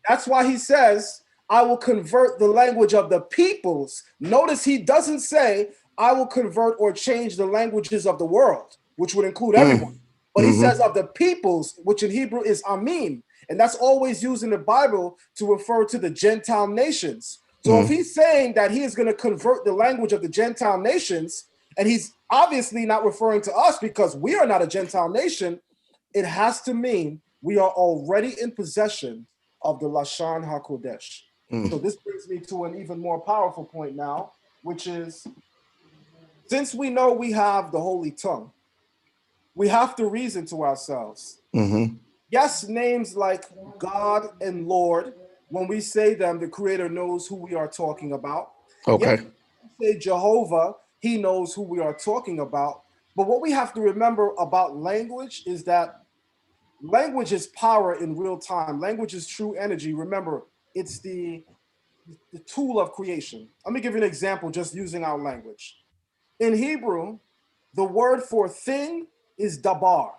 That's why he says, I will convert the language of the peoples. Notice he doesn't say, I will convert or change the languages of the world, which would include everyone. But he says of the peoples, which in Hebrew is Amim. And that's always used in the Bible to refer to the Gentile nations. So if he's saying that he is going to convert the language of the Gentile nations, and he's obviously not referring to us because we are not a Gentile nation, it has to mean we are already in possession of the Lashon HaKodesh. So this brings me to an even more powerful point now, which is, since we know we have the holy tongue, we have to reason to ourselves. Yes, names like God and Lord, when we say them, the Creator knows who we are talking about. Okay. Yes, when we say Jehovah, he knows who we are talking about. But what we have to remember about language is that language is power in real time. Language is true energy. Remember, it's the tool of creation. Let me give you an example just using our language. In Hebrew, the word for thing is dabar.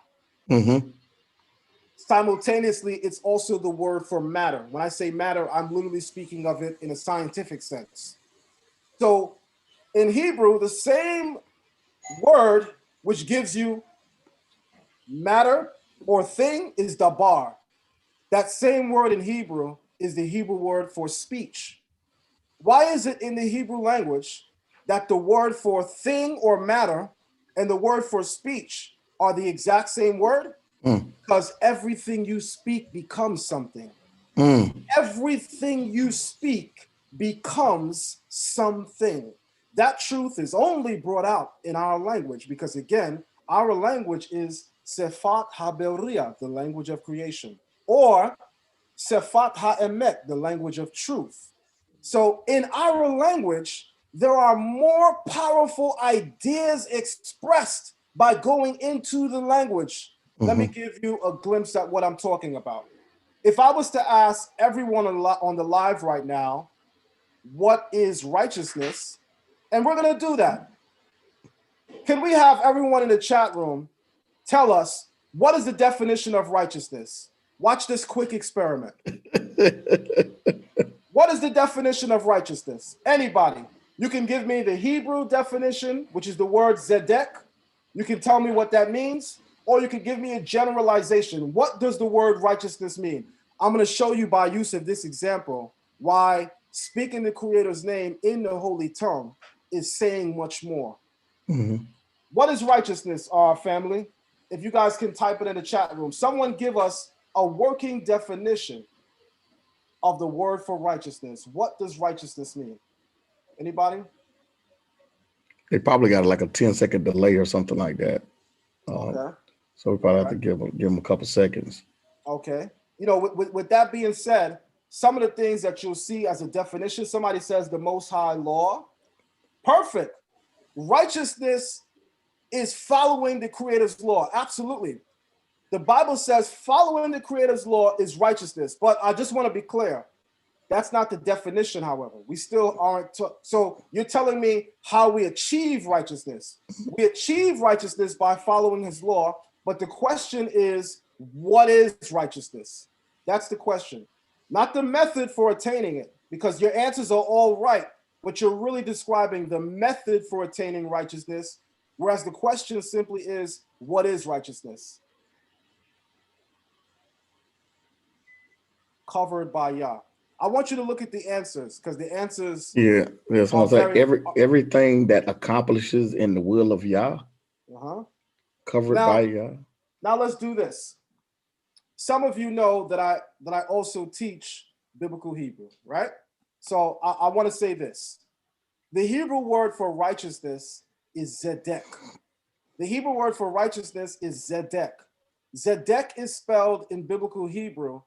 Simultaneously, it's also the word for matter. When I say matter, I'm literally speaking of it in a scientific sense. So in Hebrew, the same word which gives you matter or thing is dabar. That same word in Hebrew is the Hebrew word for speech. Why is it in the Hebrew language that the word for thing or matter and the word for speech are the exact same word? Because everything you speak becomes something. Everything you speak becomes something. That truth is only brought out in our language because, again, our language is Sefat HaBeria, the language of creation, or Sefat HaEmet, the language of truth. So in our language, there are more powerful ideas expressed by going into the language. Let me give you a glimpse at what I'm talking about. If I was to ask everyone on the live right now, what is righteousness? And we're going to do that. Can we have everyone in the chat room tell us what is the definition of righteousness? Watch this quick experiment. What is the definition of righteousness? Anybody? You can give me the Hebrew definition, which is the word zedek. You can tell me what that means, or you can give me a generalization. What does the word righteousness mean? I'm going to show you by use of this example why speaking the Creator's name in the Holy Tongue is saying much more. What is righteousness, our family? If you guys can type it in the chat room. Someone give us a working definition of the word for righteousness. What does righteousness mean? Anybody? They probably got like a 10-second delay or something like that. Okay. So we probably have to give them a couple seconds. Okay. You know, with that being said, some of the things that you'll see as a definition, somebody says the Most High law. Perfect. Righteousness is following the Creator's law. Absolutely. The Bible says following the Creator's law is righteousness. But I just want to be clear. That's not the definition, however. We still aren't. So you're telling me how we achieve righteousness. We achieve righteousness by following his law. But the question is, what is righteousness? That's the question. Not the method for attaining it, because your answers are all right, but you're really describing the method for attaining righteousness, whereas the question simply is, what is righteousness? Covered by Yah. I want you to look at the answers, because the answers. Yeah, that's what I'm saying. Everything that accomplishes in the will of Yah, covered by Yah. Now let's do this. Some of you know that I also teach biblical Hebrew, right? So I want to say this. The Hebrew word for righteousness is zedek. The Hebrew word for righteousness is zedek. Zedek is spelled in biblical Hebrew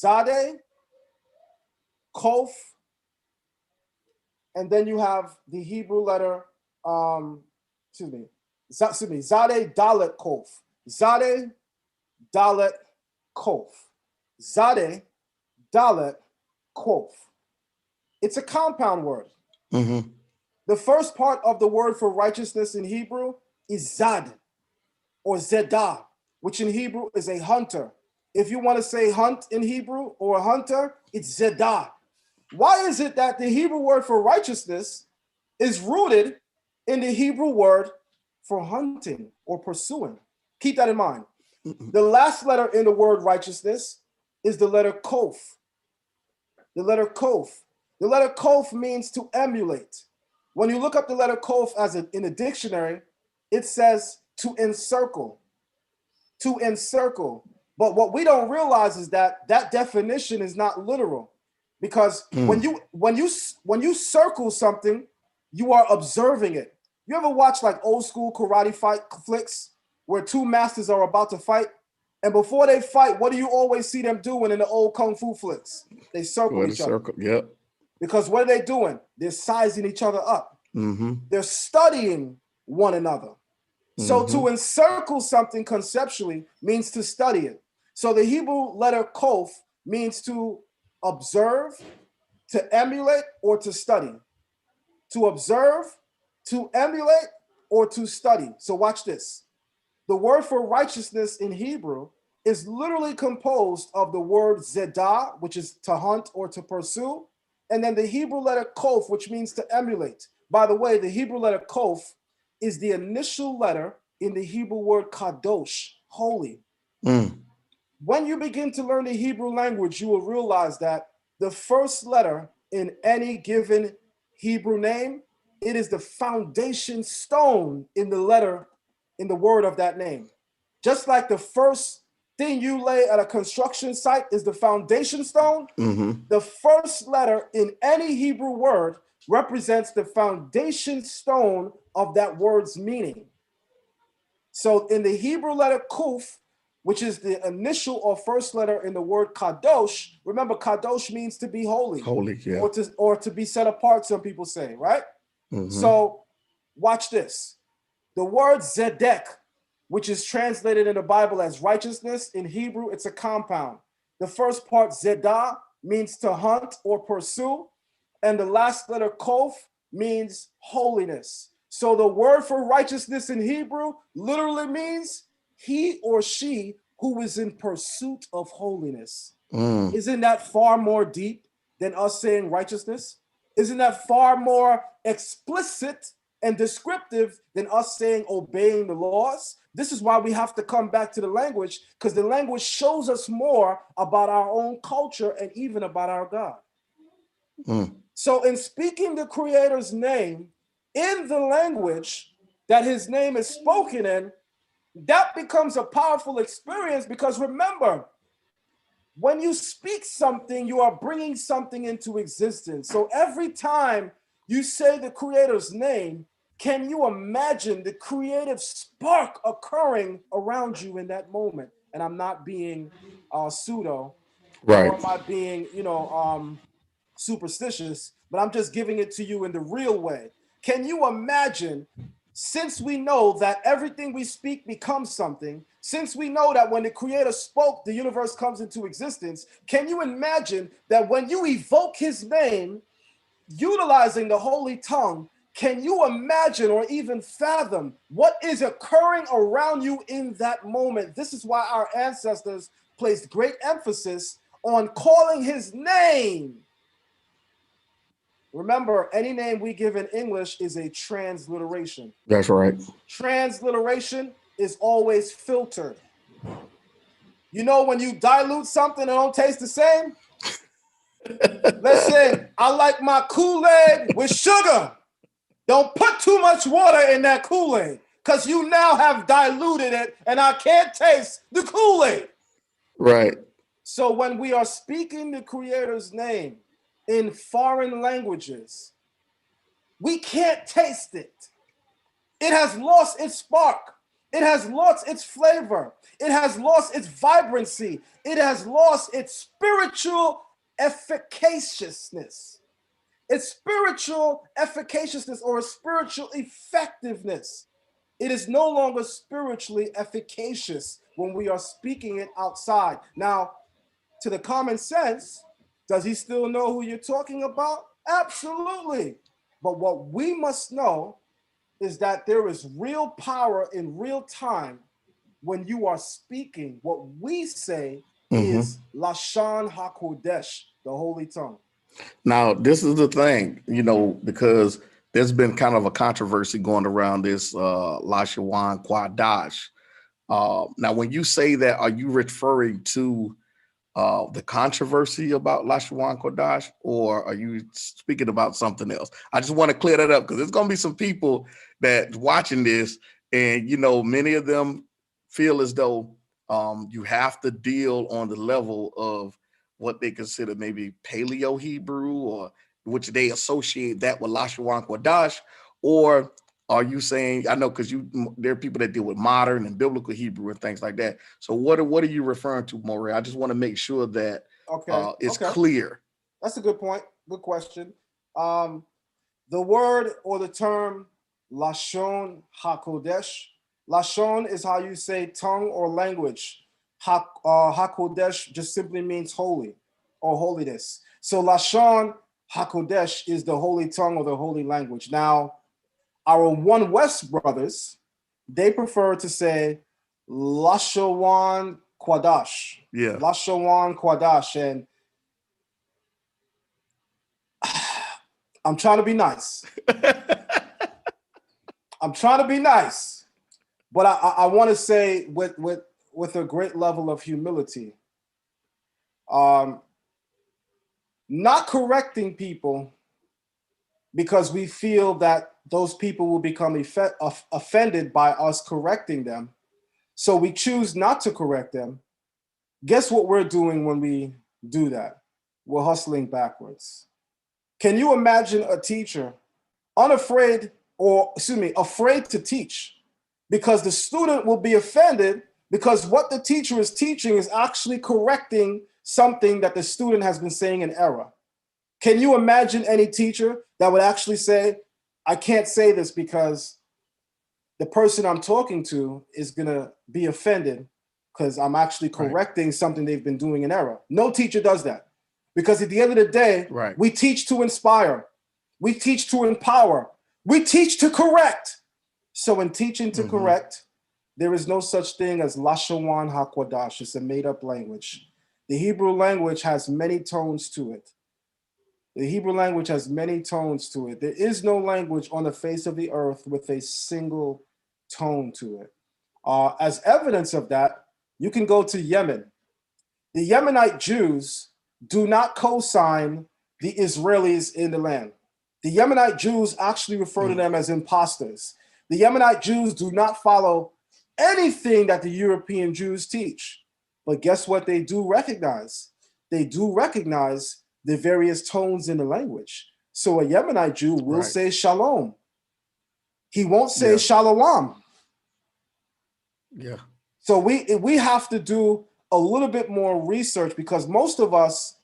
Zadeh, Kof, and then you have the Hebrew letter, Zadeh, Dalet, Kof. Zadeh, Dalet, Kof. Zadeh, Dalet, Kof. It's a compound word. The first part of the word for righteousness in Hebrew is Zad or Zedah, which in Hebrew is a hunter. If you want to say hunt in Hebrew or a hunter, it's Zedah. Why is it that the Hebrew word for righteousness is rooted in the Hebrew word for hunting or pursuing? Keep that in mind. The last letter in the word righteousness is the letter Kof. The letter Kof. The letter Kof means to emulate. When you look up the letter Kof in a dictionary, it says to encircle. To encircle. But what we don't realize is that that definition is not literal, because when you circle something, you are observing it. You ever watch like old school karate fight flicks where two masters are about to fight. And before they fight, what do you always see them doing in the old Kung Fu flicks? They circle each other. Yep. Because what are they doing? They're sizing each other up. Mm-hmm. They're studying one another. So to encircle something conceptually means to study it. So the Hebrew letter kof means to observe, to emulate, or to study. To observe, to emulate, or to study. So watch this. The word for righteousness in Hebrew is literally composed of the word zedah, which is to hunt or to pursue, and then the Hebrew letter kof, which means to emulate. By the way, the Hebrew letter kof is the initial letter in the Hebrew word kadosh, holy. When you begin to learn the Hebrew language, you will realize that the first letter in any given Hebrew name, it is the foundation stone in the letter, in the word of that name. Just like the first thing you lay at a construction site is the foundation stone, the first letter in any Hebrew word represents the foundation stone of that word's meaning. So in the Hebrew letter kuf, which is the initial or first letter in the word kadosh, remember kadosh means to be holy. Holy, yeah. Or to be set apart, some people say, right? So watch this. The word zedek, which is translated in the Bible as righteousness, in Hebrew, it's a compound. The first part, zedah, means to hunt or pursue. And the last letter, kof, means holiness. So the word for righteousness in Hebrew literally means he or she who is in pursuit of holiness. Isn't that far more deep than us saying righteousness? Isn't that far more explicit and descriptive than us saying obeying the laws? This is why we have to come back to the language, because the language shows us more about our own culture and even about our God. So in speaking the Creator's name in the language that his name is spoken in, that becomes a powerful experience, because remember, when you speak something, you are bringing something into existence. So every time you say the Creator's name, can you imagine the creative spark occurring around you in that moment? And I'm not being pseudo, right? Or am I being, superstitious? But I'm just giving it to you in the real way. Can you imagine? Since we know that everything we speak becomes something, since we know that when the Creator spoke, the universe comes into existence, can you imagine that when you evoke his name, utilizing the holy tongue, can you imagine or even fathom what is occurring around you in that moment? This is why our ancestors placed great emphasis on calling his name. Remember, any name we give in English is a transliteration. That's right. Transliteration is always filtered. You know, when you dilute something, it don't taste the same. Listen, I like my Kool-Aid with sugar. Don't put too much water in that Kool-Aid, because you now have diluted it and I can't taste the Kool-Aid. Right. So when we are speaking the Creator's name in foreign languages, we can't taste it. It has lost its spark. It has lost its flavor. It has lost its vibrancy. It has lost its spiritual efficaciousness. Its spiritual efficaciousness or spiritual effectiveness. It is no longer spiritually efficacious when we are speaking it outside. Now, to the common sense, does he still know who you're talking about? Absolutely. But what we must know is that there is real power in real time when you are speaking. What we say is Lashon HaKodesh, the holy tongue. Now, this is the thing, because there's been kind of a controversy going around this Lashon Kwadash. Now, when you say that, are you referring to the controversy about Lashon Kodash, or are you speaking about something else? I just want to clear that up, because there's going to be some people that watching this, and many of them feel as though you have to deal on the level of what they consider maybe Paleo Hebrew, or which they associate that with Lashon Kodash, or are you saying, I know because there are people that deal with modern and biblical Hebrew and things like that. So what are you referring to, Moreh? I just want to make sure that it's clear. That's a good point. Good question. The word or the term Lashon HaKodesh. Lashon is how you say tongue or language. HaKodesh just simply means holy or holiness. So Lashon HaKodesh is the holy tongue or the holy language. Now, our One West brothers, they prefer to say Lashawan Kwadash. Yeah. Lashawan Kwadash. And I'm trying to be nice. I'm trying to be nice. But I want to say with a great level of humility, not correcting people because we feel that those people will become offended by us correcting them. So we choose not to correct them. Guess what we're doing when we do that? We're hustling backwards. Can you imagine a teacher afraid to teach because the student will be offended because what the teacher is teaching is actually correcting something that the student has been saying in error? Can you imagine any teacher that would actually say, I can't say this because the person I'm talking to is going to be offended because I'm actually correcting something they've been doing in error? No teacher does that, because at the end of the day, we teach to inspire. We teach to empower. We teach to correct. So in teaching to correct, there is no such thing as Lashawan HaKodash. It's a made-up language. The Hebrew language has many tones to it. The Hebrew language has many tones to it. There is no language on the face of the earth with a single tone to it. As evidence of that, you can go to Yemen. The Yemenite Jews do not co-sign the Israelis in the land. The Yemenite Jews actually refer to them as imposters. The Yemenite Jews do not follow anything that the European Jews teach. But guess what they do recognize? They do recognize the various tones in the language. So a Yemenite Jew will say shalom. He won't say shalom. Yeah. So we have to do a little bit more research, because most of us,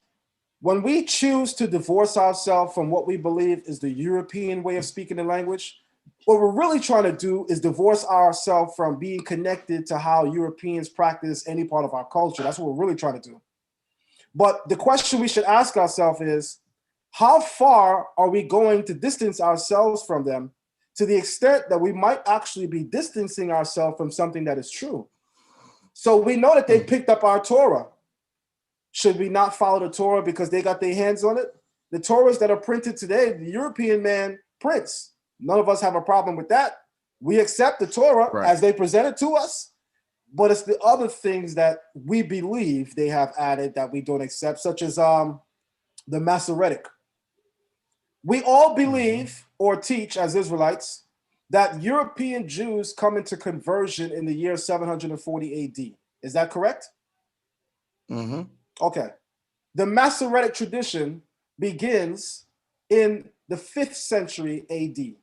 when we choose to divorce ourselves from what we believe is the European way of speaking the language, what we're really trying to do is divorce ourselves from being connected to how Europeans practice any part of our culture. That's what we're really trying to do. But the question we should ask ourselves is, how far are we going to distance ourselves from them, to the extent that we might actually be distancing ourselves from something that is true? So we know that they picked up our Torah. Should we not follow the Torah because they got their hands on it? The Torahs that are printed today, the European man prints. None of us have a problem with that. We accept the Torah as they present it to us. But it's the other things that we believe they have added that we don't accept, such as the Masoretic. We all believe or teach as Israelites that European Jews come into conversion in the year 740 AD. Is that correct? Okay. The Masoretic tradition begins in the 5th century AD,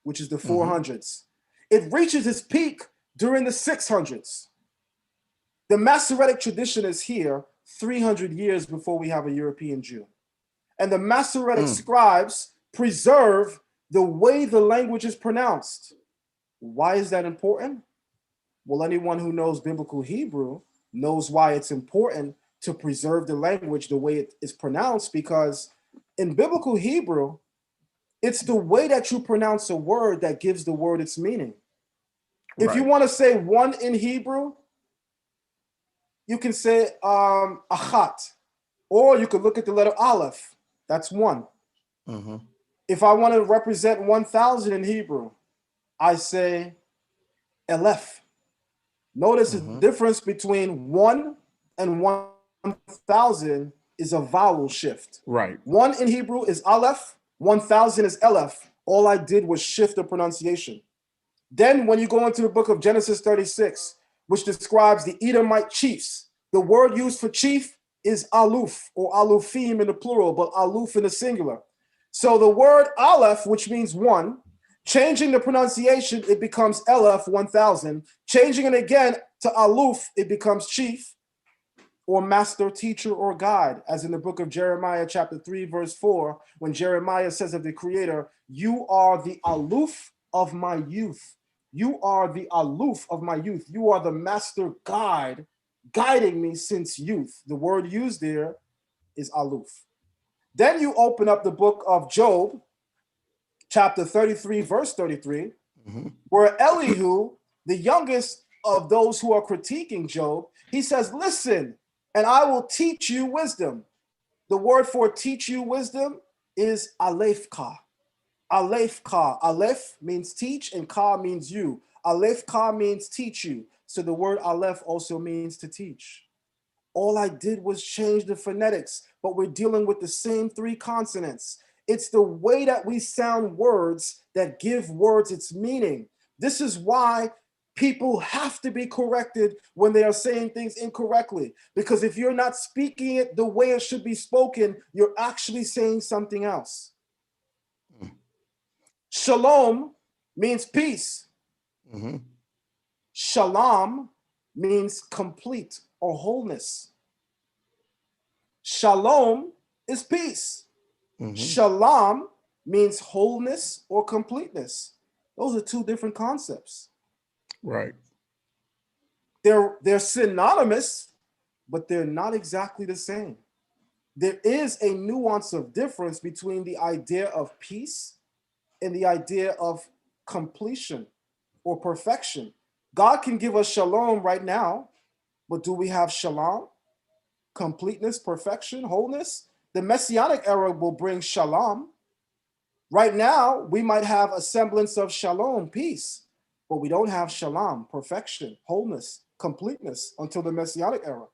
which is the 400s. It reaches its peak during the 600s. The Masoretic tradition is here 300 years before we have a European Jew. And the Masoretic scribes preserve the way the language is pronounced. Why is that important? Well, anyone who knows biblical Hebrew knows why it's important to preserve the language the way it is pronounced, because in biblical Hebrew, it's the way that you pronounce a word that gives the word its meaning. If you want to say one in Hebrew, you can say achat, or you could look at the letter aleph. That's one. If I want to represent 1,000 in Hebrew, I say elef. Notice the difference between 1 and 1,000 is a vowel shift. 1 in Hebrew is aleph, 1,000 is elef. All I did was shift the pronunciation. Then when you go into the book of Genesis 36, which describes the Edomite chiefs, the word used for chief is aluf, or alufim in the plural, but aluf in the singular. So the word aleph, which means 1, Changing the pronunciation, it becomes Elef 1000. Changing it again to Aluf, it becomes chief or master, teacher, or guide, as in the book of Jeremiah, chapter 3, verse 4, when Jeremiah says of the Creator, you are the Aluf of my youth. You are the Aluf of my youth. You are the master guide, guiding me since youth. The word used there is Aluf. Then you open up the book of Job, chapter 33, verse 33, where Elihu, the youngest of those who are critiquing Job, he says, listen, and I will teach you wisdom. The word for teach you wisdom is Aleph Ka. Aleph Ka. Aleph means teach and Ka means you. Aleph Ka means teach you. So the word Aleph also means to teach. All I did was change the phonetics, but we're dealing with the same three consonants. It's the way that we sound words that give words its meaning. This is why people have to be corrected when they are saying things incorrectly. Because if you're not speaking it the way it should be spoken, you're actually saying something else. Shalom means peace. Shalom means complete or wholeness. Shalom is peace. Shalom means wholeness or completeness. Those are two different concepts. Right. They're synonymous, but they're not exactly the same. There is a nuance of difference between the idea of peace and the idea of completion or perfection. God can give us shalom right now, but do we have shalom? Completeness, perfection, wholeness? The Messianic era will bring shalom. Right now, we might have a semblance of shalom, peace, but we don't have shalom, perfection, wholeness, completeness until the Messianic era.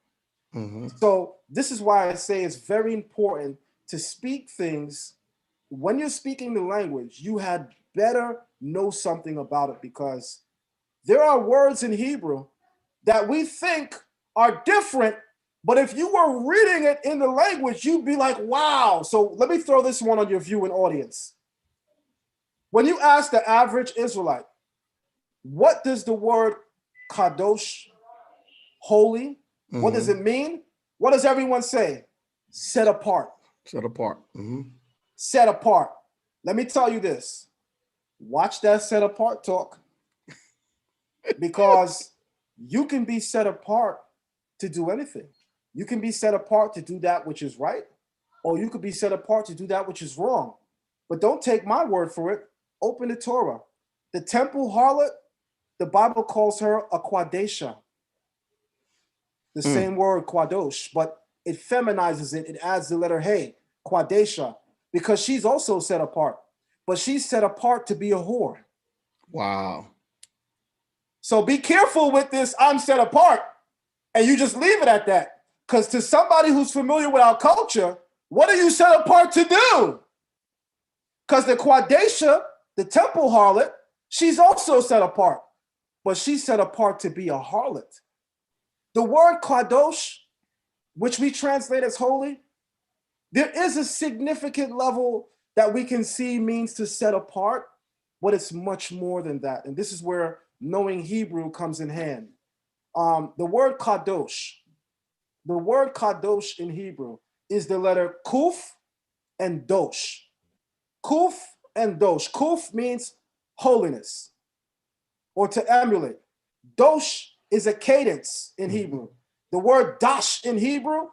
So this is why I say it's very important to speak things. When you're speaking the language, you had better know something about it, because there are words in Hebrew that we think are different, but if you were reading it in the language, you'd be like, wow. So let me throw this one on your viewing audience. When you ask the average Israelite, what does the word kadosh, holy, what does it mean? What does everyone say? Set apart. Set apart. Set apart. Let me tell you this. Watch that set apart talk, because you can be set apart to do anything. You can be set apart to do that which is right, or you could be set apart to do that which is wrong. But don't take my word for it. Open the Torah. The temple harlot, the Bible calls her a quadesha. The same word, quadosh, but it feminizes it. It adds the letter hey, quadesha, because she's also set apart. But she's set apart to be a whore. Wow. So be careful with this, I'm set apart, and you just leave it at that. Because to somebody who's familiar with our culture, what are you set apart to do? Because the quadesha, the temple harlot, she's also set apart, but she's set apart to be a harlot. The word kadosh, which we translate as holy, there is a significant level that we can see means to set apart, but it's much more than that. And this is where knowing Hebrew comes in hand. The word kadosh in Hebrew is the letter kuf and dosh. Kuf and dosh. Kuf means holiness or to emulate. Dosh is a cadence in Hebrew. The word dash in Hebrew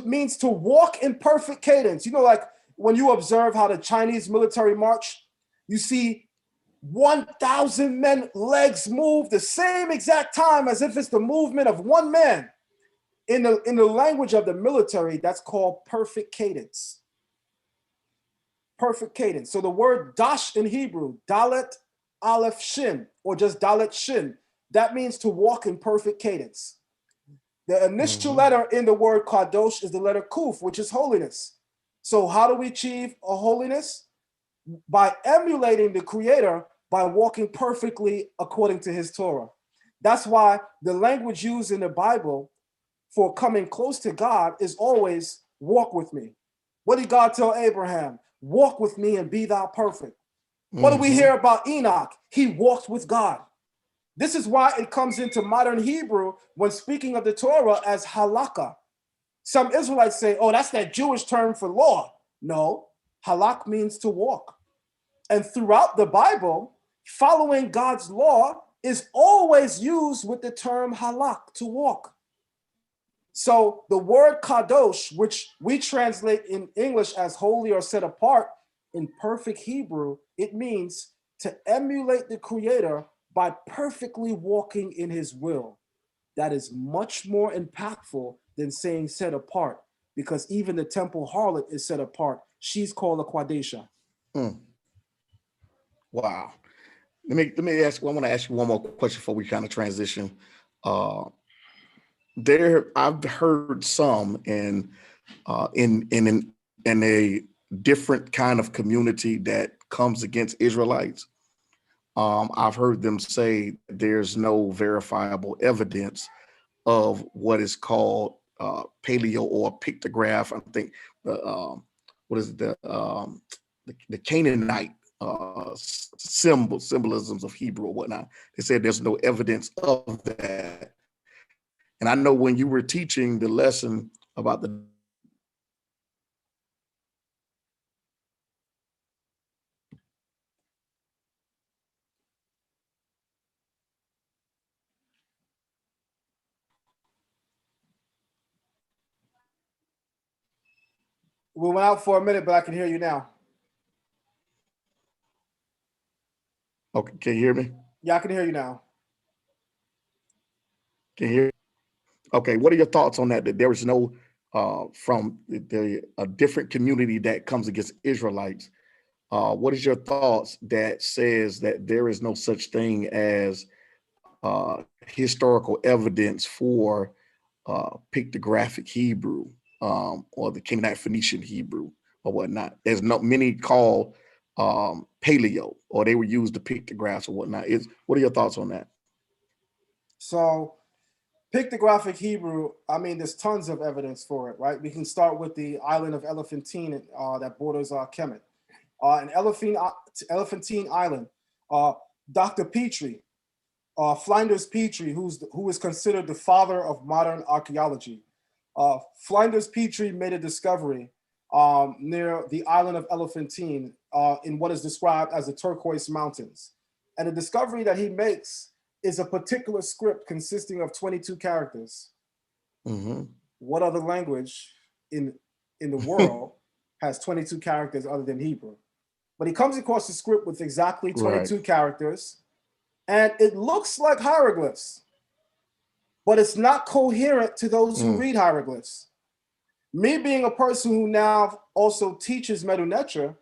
means to walk in perfect cadence. You know, like when you observe how the Chinese military march, you see 1,000 men legs move the same exact time as if it's the movement of one man. In the language of the military, that's called perfect cadence. Perfect cadence. So the word dash in Hebrew, dalet aleph shin, or just dalet shin, that means to walk in perfect cadence. The initial letter in the word kadosh is the letter kuf, which is holiness. So how do we achieve a holiness? By emulating the Creator, by walking perfectly according to his Torah. That's why the language used in the Bible for coming close to God is always walk with me. What did God tell Abraham? Walk with me and be thou perfect. What do we Mm-hmm. hear about Enoch? He walked with God. This is why it comes into modern Hebrew when speaking of the Torah as halakha. Some Israelites say, oh, that's that Jewish term for law. No, halak means to walk. And throughout the Bible, following God's law is always used with the term halak, to walk. So the word kadosh, which we translate in English as holy or set apart, in perfect Hebrew, it means to emulate the Creator by perfectly walking in his will. That is much more impactful than saying set apart, because even the temple harlot is set apart. She's called a Quadesha. Mm. Wow. Let me ask. I want to ask you one more question before we kind of transition. Uh, I've heard some in a different kind of community that comes against Israelites. I've heard them say there's no verifiable evidence of what is called paleo or pictograph. I think the what is it, the Canaanite symbolisms of Hebrew or whatnot. They said there's no evidence of that. And I know when you were teaching the lesson about the We went out for a minute, but I can hear you now. okay, can you hear me? Yeah, I can hear you now. Can you hear? Okay, what are your thoughts on that? That there is no from a different community that comes against Israelites. What is your thoughts that says that there is no such thing as historical evidence for pictographic Hebrew or the Canaanite Phoenician Hebrew or whatnot? There's not many call paleo, or they would use the pictographs or whatnot. What are your thoughts on that? So pictographic Hebrew, I mean, there's tons of evidence for it, right? We can start with the island of Elephantine that borders Kemet. In Elephantine Island, Dr. Petrie, Flinders Petrie, who is considered the father of modern archaeology. Flinders Petrie made a discovery near the island of Elephantine in what is described as the Turquoise Mountains. And the discovery that he makes is a particular script consisting of 22 characters. Mm-hmm. What other language in the world has 22 characters other than Hebrew? But he comes across a script with exactly 22 Right. characters, and it looks like hieroglyphs, but it's not coherent to those who read hieroglyphs. Me being a person who now also teaches Medunetra,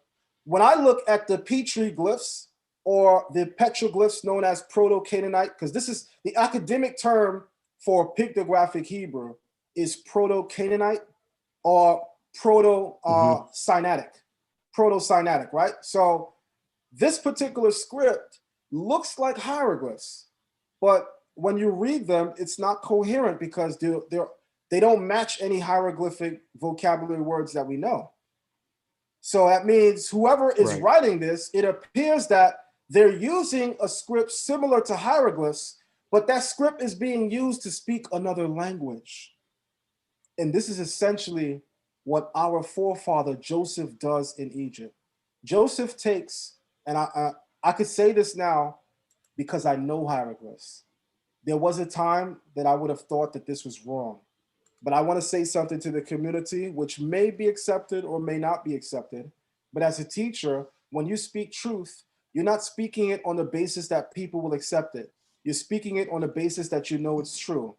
when I look at the Petrie glyphs or the petroglyphs known as Proto-Canaanite, because this is the academic term for pictographic Hebrew, is Proto-Canaanite or Proto-Sinaitic. Proto-Sinaitic, right? So this particular script looks like hieroglyphs, but when you read them, it's not coherent because they don't match any hieroglyphic vocabulary words that we know. So that means whoever is Right. writing this, it appears that they're using a script similar to hieroglyphs, but that script is being used to speak another language. And this is essentially what our forefather Joseph does in Egypt. Joseph takes, and I could say this now because I know hieroglyphs. There was a time that I would have thought that this was wrong. But I want to say something to the community, which may be accepted or may not be accepted. But as a teacher, when you speak truth, you're not speaking it on the basis that people will accept it. You're speaking it on the basis that you know it's true.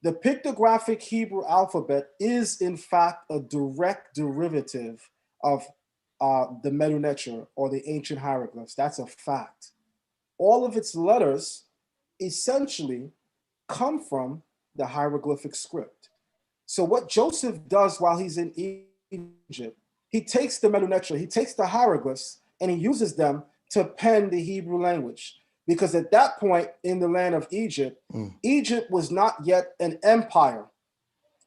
The pictographic Hebrew alphabet is, in fact, a direct derivative of the Medunetra or the ancient hieroglyphs. That's a fact. All of its letters essentially come from the hieroglyphic script. So what Joseph does while he's in Egypt, he takes the Medunetra, he takes the hieroglyphs, and he uses them to pen the Hebrew language. Because at that point in the land of Egypt, Egypt was not yet an empire.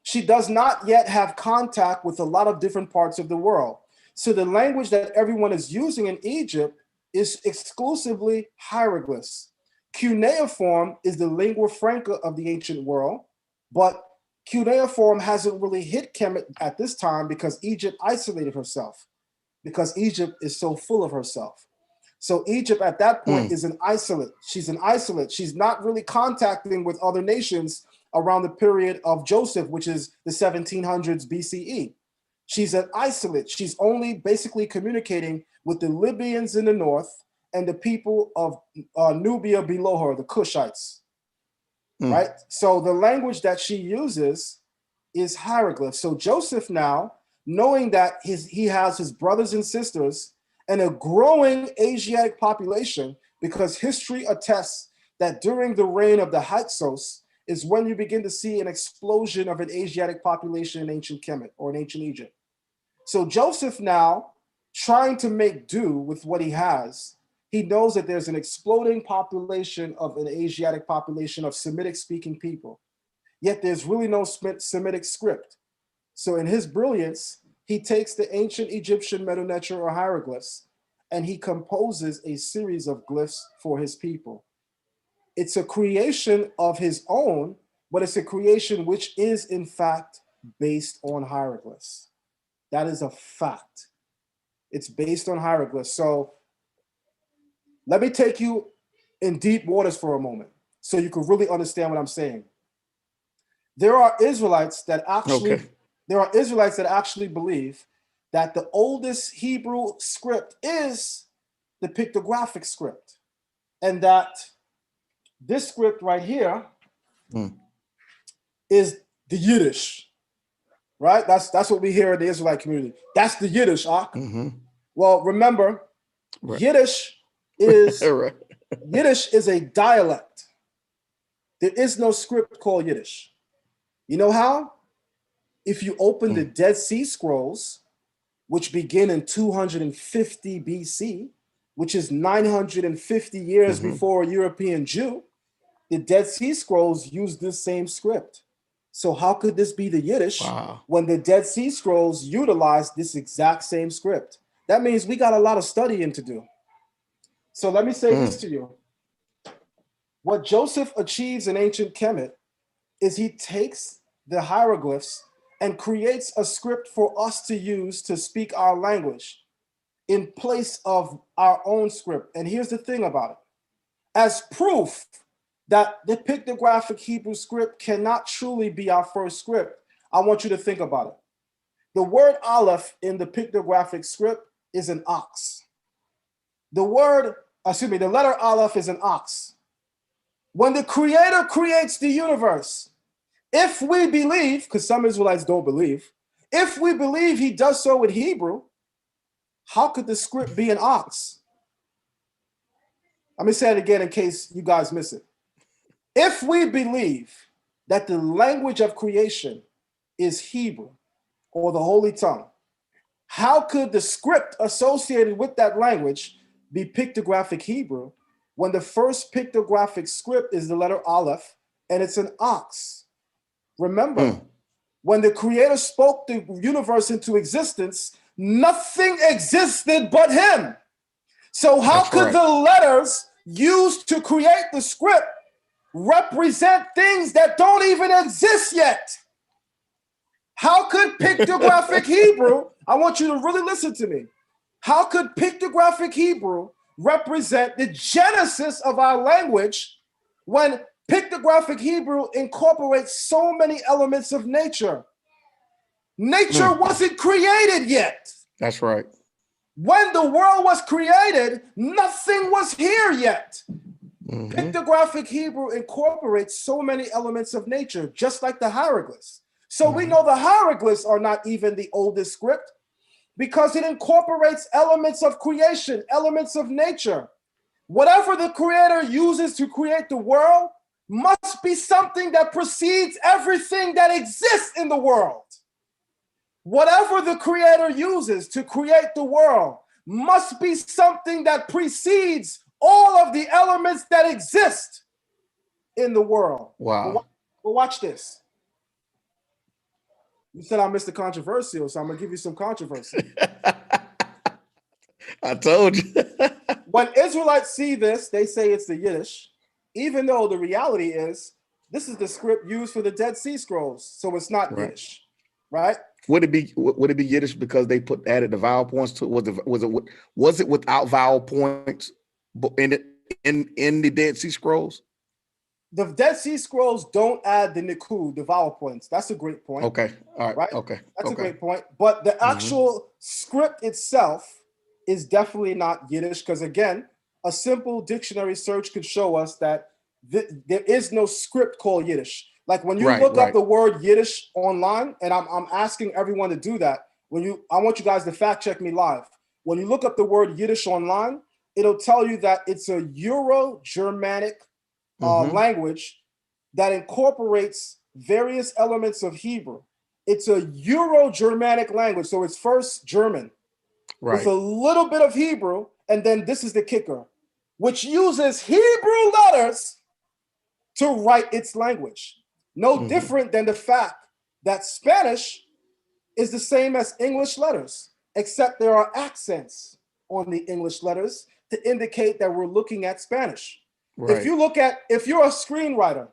She does not yet have contact with a lot of different parts of the world. So the language that everyone is using in Egypt is exclusively hieroglyphs. Cuneiform is the lingua franca of the ancient world, but cuneiform hasn't really hit Kemet at this time because Egypt isolated herself, because Egypt is so full of herself. So Egypt at that point is an isolate. She's an isolate. She's not really contacting with other nations around the period of Joseph, which is the 1700s BCE. She's an isolate. She's only basically communicating with the Libyans in the north and the people of Nubia below her, the Cushites, right? So the language that she uses is hieroglyphs. So Joseph now, knowing that he has his brothers and sisters and a growing Asiatic population, because history attests that during the reign of the Hyksos is when you begin to see an explosion of an Asiatic population in ancient Kemet or in ancient Egypt. So Joseph now, trying to make do with what he has, he knows that there's an exploding population of an Asiatic population of Semitic-speaking people. Yet there's really no Semitic script. So in his brilliance, he takes the ancient Egyptian Meta-Neter or hieroglyphs, and he composes a series of glyphs for his people. It's a creation of his own, but it's a creation which is in fact based on hieroglyphs. That is a fact. It's based on hieroglyphs. So let me take you in deep waters for a moment so you can really understand what I'm saying. There are Israelites that actually believe that the oldest Hebrew script is the pictographic script, and that this script right here is the Yiddish, right? That's what we hear in the Israelite community. That's the Yiddish, Ak. Well, remember, Yiddish is Yiddish is a dialect. There is no script called Yiddish. You know how? If you open the Dead Sea Scrolls, which begin in 250 BC, which is 950 years before a European Jew, the Dead Sea Scrolls use this same script. So how could this be the Yiddish when the Dead Sea Scrolls utilize this exact same script? That means we got a lot of studying to do. So let me say this to you. What Joseph achieves in ancient Kemet is he takes the hieroglyphs and creates a script for us to use to speak our language in place of our own script. And here's the thing about it. As proof that the pictographic Hebrew script cannot truly be our first script, I want you to think about it. The word Aleph in the pictographic script is an ox. The letter Aleph is an ox. When the Creator creates the universe, if we believe, because some Israelites don't believe, if we believe he does so with Hebrew, how could the script be an ox? Let me say it again in case you guys miss it. If we believe that the language of creation is Hebrew or the Holy Tongue, how could the script associated with that language be pictographic Hebrew when the first pictographic script is the letter Aleph and it's an ox? Remember, when the Creator spoke the universe into existence, nothing existed but him. So how could the letters used to create the script represent things that don't even exist yet? How could pictographic Hebrew, I want you to really listen to me. How could pictographic Hebrew represent the genesis of our language when pictographic Hebrew incorporates so many elements of nature? Nature wasn't created yet. That's right. When the world was created, nothing was here yet. Pictographic Hebrew incorporates so many elements of nature, just like the hieroglyphs. So we know the hieroglyphs are not even the oldest script because it incorporates elements of creation, elements of nature. Whatever the Creator uses to create the world must be something that precedes everything that exists in the world. Whatever the Creator uses to create the world must be something that precedes all of the elements that exist in the world. Wow. Well, watch this. You said I'm Mr. Controversial, so I'm going to give you some controversy. I told you. When Israelites see this, they say it's the Yiddish, even though the reality is this is the script used for the Dead Sea Scrolls, so it's not Right. Yiddish, right? Would it be Yiddish because they added the vowel points to it? Was it without vowel points in the Dead Sea Scrolls? The Dead Sea Scrolls don't add the nikud, the vowel points. That's a great point. Okay. All right. Right? Okay. That's a great point. But the actual script itself is definitely not Yiddish because, again, a simple dictionary search could show us that there is no script called Yiddish. Like when you look up the word Yiddish online, and I'm asking everyone to do that. I want you guys to fact check me live. When you look up the word Yiddish online, it'll tell you that it's a Euro-Germanic language that incorporates various elements of Hebrew. It's a Euro-Germanic language, so it's first German with a little bit of Hebrew, and then this is the kicker, which uses Hebrew letters to write its language. No different than the fact that Spanish is the same as English letters, except there are accents on the English letters to indicate that we're looking at Spanish. Right. If you're a screenwriter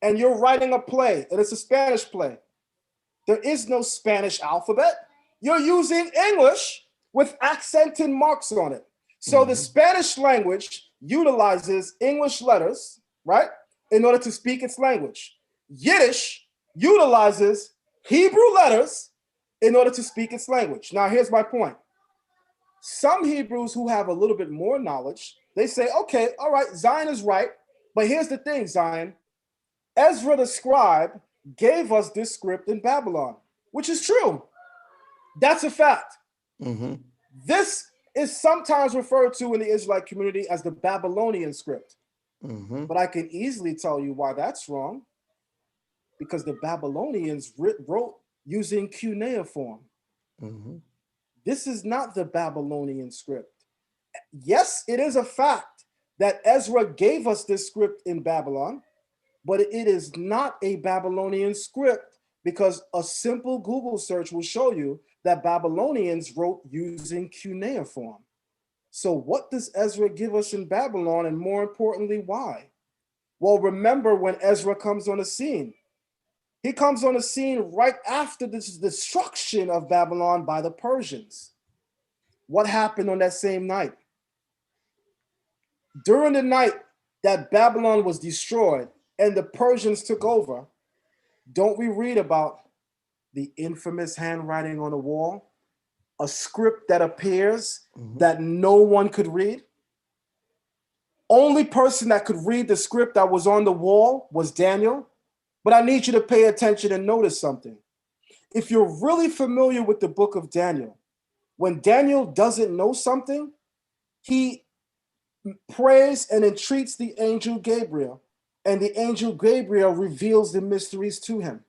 and you're writing a play and it's a Spanish play, there is no Spanish alphabet. You're using English with accented marks on it. So the Spanish language utilizes English letters, right, in order to speak its language. Yiddish utilizes Hebrew letters in order to speak its language. Now, here's my point. Some Hebrews who have a little bit more knowledge, they say, okay, all right, Zion is right. But here's the thing, Zion. Ezra the scribe gave us this script in Babylon, which is true. That's a fact. This is sometimes referred to in the Israelite community as the Babylonian script. But I can easily tell you why that's wrong. Because the Babylonians wrote using cuneiform. This is not the Babylonian script. Yes, it is a fact that Ezra gave us this script in Babylon, but it is not a Babylonian script because a simple Google search will show you that Babylonians wrote using cuneiform. So what does Ezra give us in Babylon, and more importantly, why? Well, remember when Ezra comes on the scene. He comes on the scene right after this destruction of Babylon by the Persians. What happened on that same night? During the night that Babylon was destroyed and the Persians took over, don't we read about the infamous handwriting on the wall? A script that appears that no one could read? Only person that could read the script that was on the wall was Daniel. But I need you to pay attention and notice something. If you're really familiar with the book of Daniel, when Daniel doesn't know something, he prays and entreats the angel Gabriel, and the angel Gabriel reveals the mysteries to him.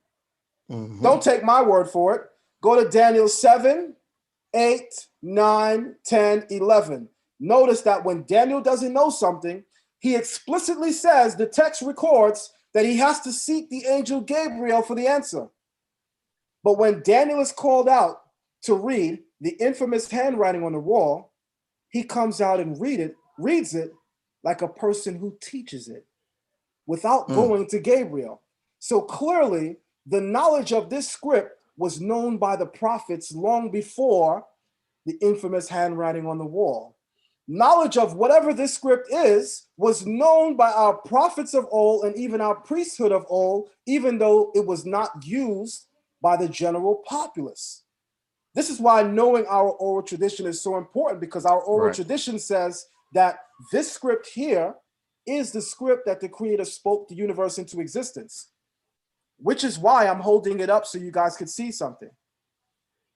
Don't take my word for it. Go to Daniel 7, 8, 9, 10, 11. Notice that when Daniel doesn't know something, he explicitly says, the text records that he has to seek the angel Gabriel for the answer. But when Daniel is called out to read the infamous handwriting on the wall, he comes out and reads it like a person who teaches it without going to Gabriel. So clearly, the knowledge of this script was known by the prophets long before the infamous handwriting on the wall. Knowledge of whatever this script is was known by our prophets of old and even our priesthood of old, even though it was not used by the general populace. This is why knowing our oral tradition is so important, because our oral tradition says that this script here is the script that the Creator spoke the universe into existence, which is why I'm holding it up so you guys could see something.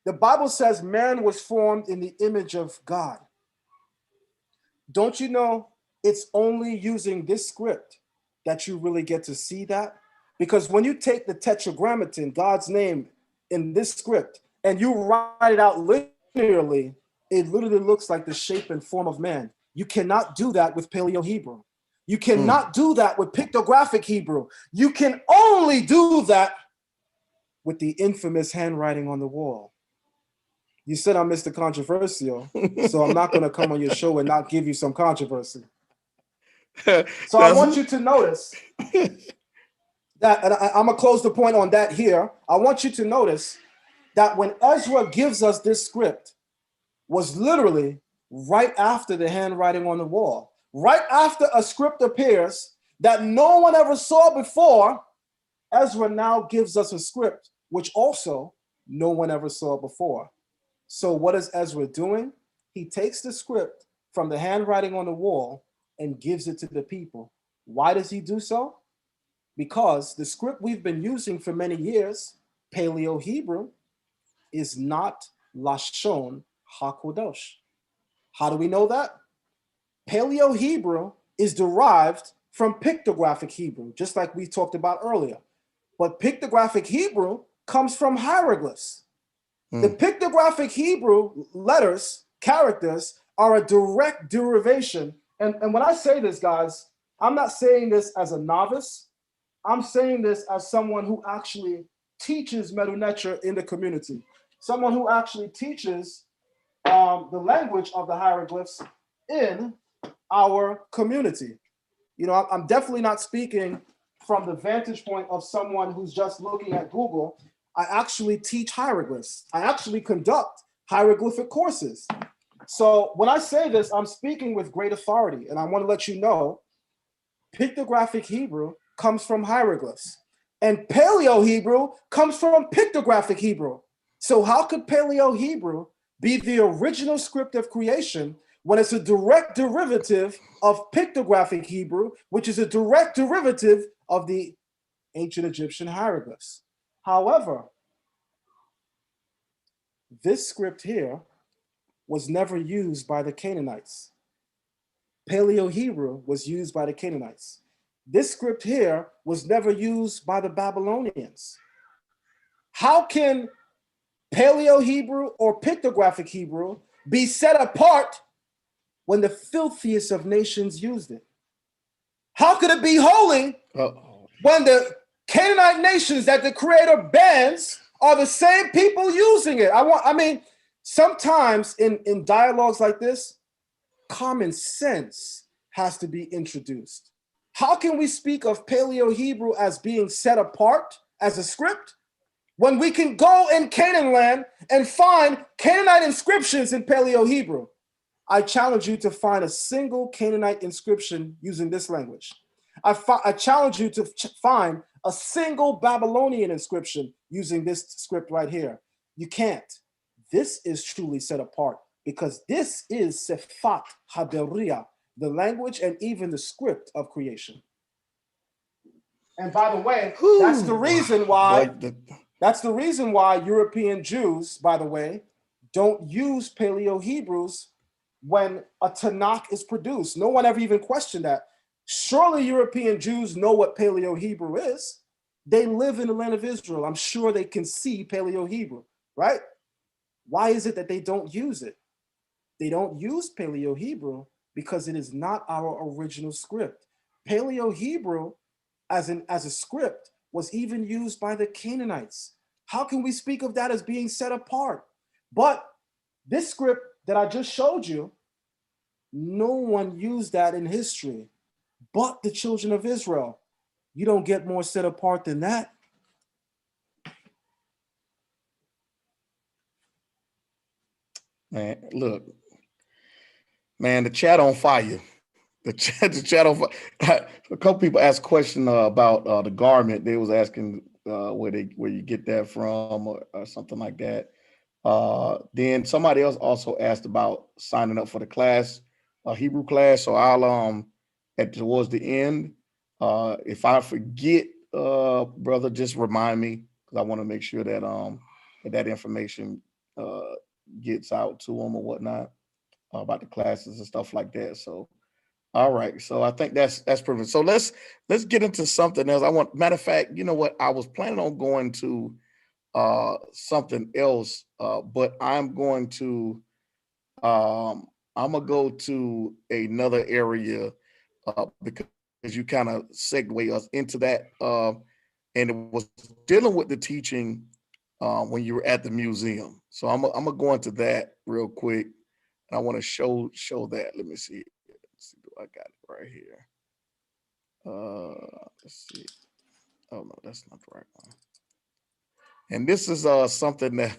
The Bible says man was formed in the image of God. Don't you know it's only using this script that you really get to see that? Because when you take the tetragrammaton, God's name in this script, and you write it out linearly, it literally looks like the shape and form of man. You cannot do that with Paleo-Hebrew. You cannot do that with pictographic Hebrew. You can only do that with the infamous handwriting on the wall. You said I'm Mr. Controversial, so I'm not going to come on your show and not give you some controversy. So I want you to notice that, and I'm going to close the point on that here. I want you to notice that when Ezra gives us this script was literally right after the handwriting on the wall. Right after a script appears that no one ever saw before, Ezra now gives us a script which also no one ever saw before. So what is Ezra doing? He takes the script from the handwriting on the wall and gives it to the people. Why does he do so? Because the script we've been using for many years, Paleo-Hebrew, is not Lashon HaKodesh. How do we know that? Paleo-Hebrew is derived from pictographic Hebrew, just like we talked about earlier. But pictographic Hebrew comes from hieroglyphs. The pictographic Hebrew letters, characters, are a direct derivation. And when I say this, guys, I'm not saying this as a novice. I'm saying this as someone who actually teaches Medu Neter in the community, someone who actually teaches the language of the hieroglyphs in our community. You know, I'm definitely not speaking from the vantage point of someone who's just looking at Google. I actually teach hieroglyphs. I actually conduct hieroglyphic courses. So when I say this, I'm speaking with great authority, and I want to let you know, pictographic Hebrew comes from hieroglyphs, and Paleo-Hebrew comes from pictographic Hebrew. So how could Paleo-Hebrew be the original script of creation when it's a direct derivative of pictographic Hebrew, which is a direct derivative of the ancient Egyptian hieroglyphs? However, this script here was never used by the Canaanites. Paleo-Hebrew was used by the Canaanites. This script here was never used by the Babylonians. How can Paleo-Hebrew or pictographic Hebrew be set apart when the filthiest of nations used it? How could it be holy when the Canaanite nations that the Creator bans are the same people using it? I mean, sometimes in dialogues like this, common sense has to be introduced. How can we speak of Paleo-Hebrew as being set apart as a script when we can go in Canaan land and find Canaanite inscriptions in Paleo-Hebrew? I challenge you to find a single Canaanite inscription using this language. I challenge you to find a single Babylonian inscription using this script right here. You can't. This is truly set apart because this is Sefat HaBeria, the language and even the script of creation. And by the way, that's the reason why European Jews, by the way, don't use Paleo-Hebrews when a Tanakh is produced. No one ever even questioned that. Surely European Jews know what Paleo-Hebrew is. They live in the land of Israel. I'm sure they can see Paleo-Hebrew, right? Why is it that they don't use it? They don't use Paleo-Hebrew because it is not our original script. Paleo-Hebrew as a script was even used by the Canaanites. How can we speak of that as being set apart? But this script that I just showed you, no one used that in history but the children of Israel. You don't get more set apart than that. Man, look, man, the chat on fire. The chat on fire. A couple people asked a question about the garment. They was asking where you get that from or something like that. Then somebody else also asked about signing up for the class, Hebrew class. So I'll towards the end, if I forget, brother, just remind me because I want to make sure that that information gets out to them or whatnot about the classes and stuff like that. So, all right. So I think that's pretty much. So let's get into something else. Matter of fact, you know what? I was planning on going to something else, but I'm going to go to another area because you kind of segue us into that, and it was dealing with the teaching when you were at the museum. So I'm gonna go into that real quick. And I want to show that. Let me see. Let's see, do I got it right here? Let's see. Oh no, that's not the right one. And this is something that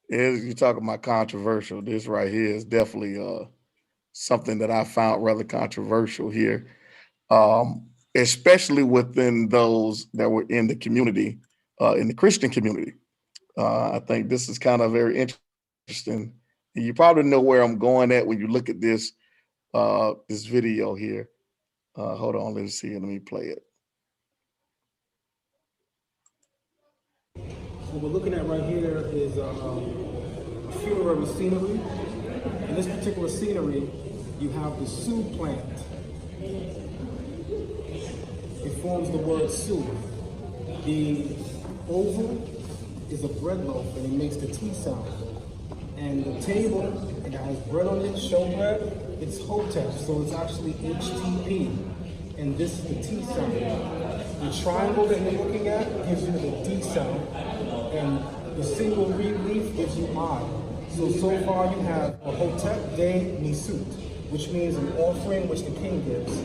is, you talking about controversial. This right here is definitely something that I found rather controversial here, especially within those that were in the community, in the Christian community. I think this is kind of very interesting. And you probably know where I'm going at when you look at this this video here. Hold on, let's see. Let me play it. What we're looking at right here is a funerary scenery. In this particular scenery, you have the Su plant. It forms the word Su. The oval is a bread loaf, and it makes the T sound. And the table, it has bread on it, showbread, it's Hotep, so it's actually HTP. And this is the T sound. The triangle that you're looking at gives you the D sound, and the single reed leaf gives you I. So far you have a Hotep De Nisut, which means an offering which the king gives.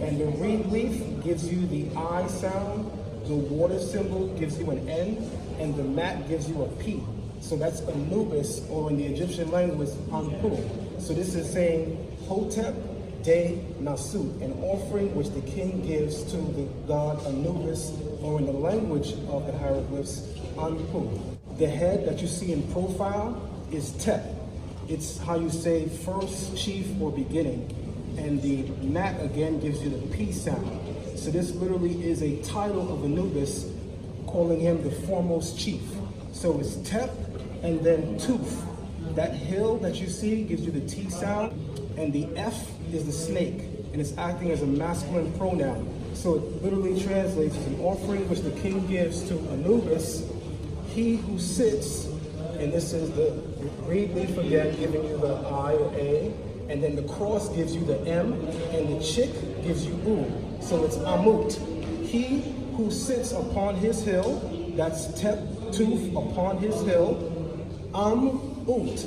And the reed leaf gives you the I sound, the water symbol gives you an N, and the mat gives you a P. So that's Anubis, or in the Egyptian language, Anpu. So this is saying Hotep De Nasut, an offering which the king gives to the god Anubis, or in the language of the hieroglyphs, Anpu. The head that you see in profile is Tep. It's how you say first, chief, or beginning. And the mat again gives you the P sound. So this literally is a title of Anubis, calling him the foremost chief. So it's Tep and then Tooth. That hill that you see gives you the T sound, and the F is the snake, and it's acting as a masculine pronoun. So it literally translates as an offering which the king gives to Anubis, he who sits, and this is the reed leaf again, giving you the I or A, and then the cross gives you the M, and the chick gives you U. So it's Amut. He who sits upon his hill, that's Tep Tooth, upon his hill, Amut,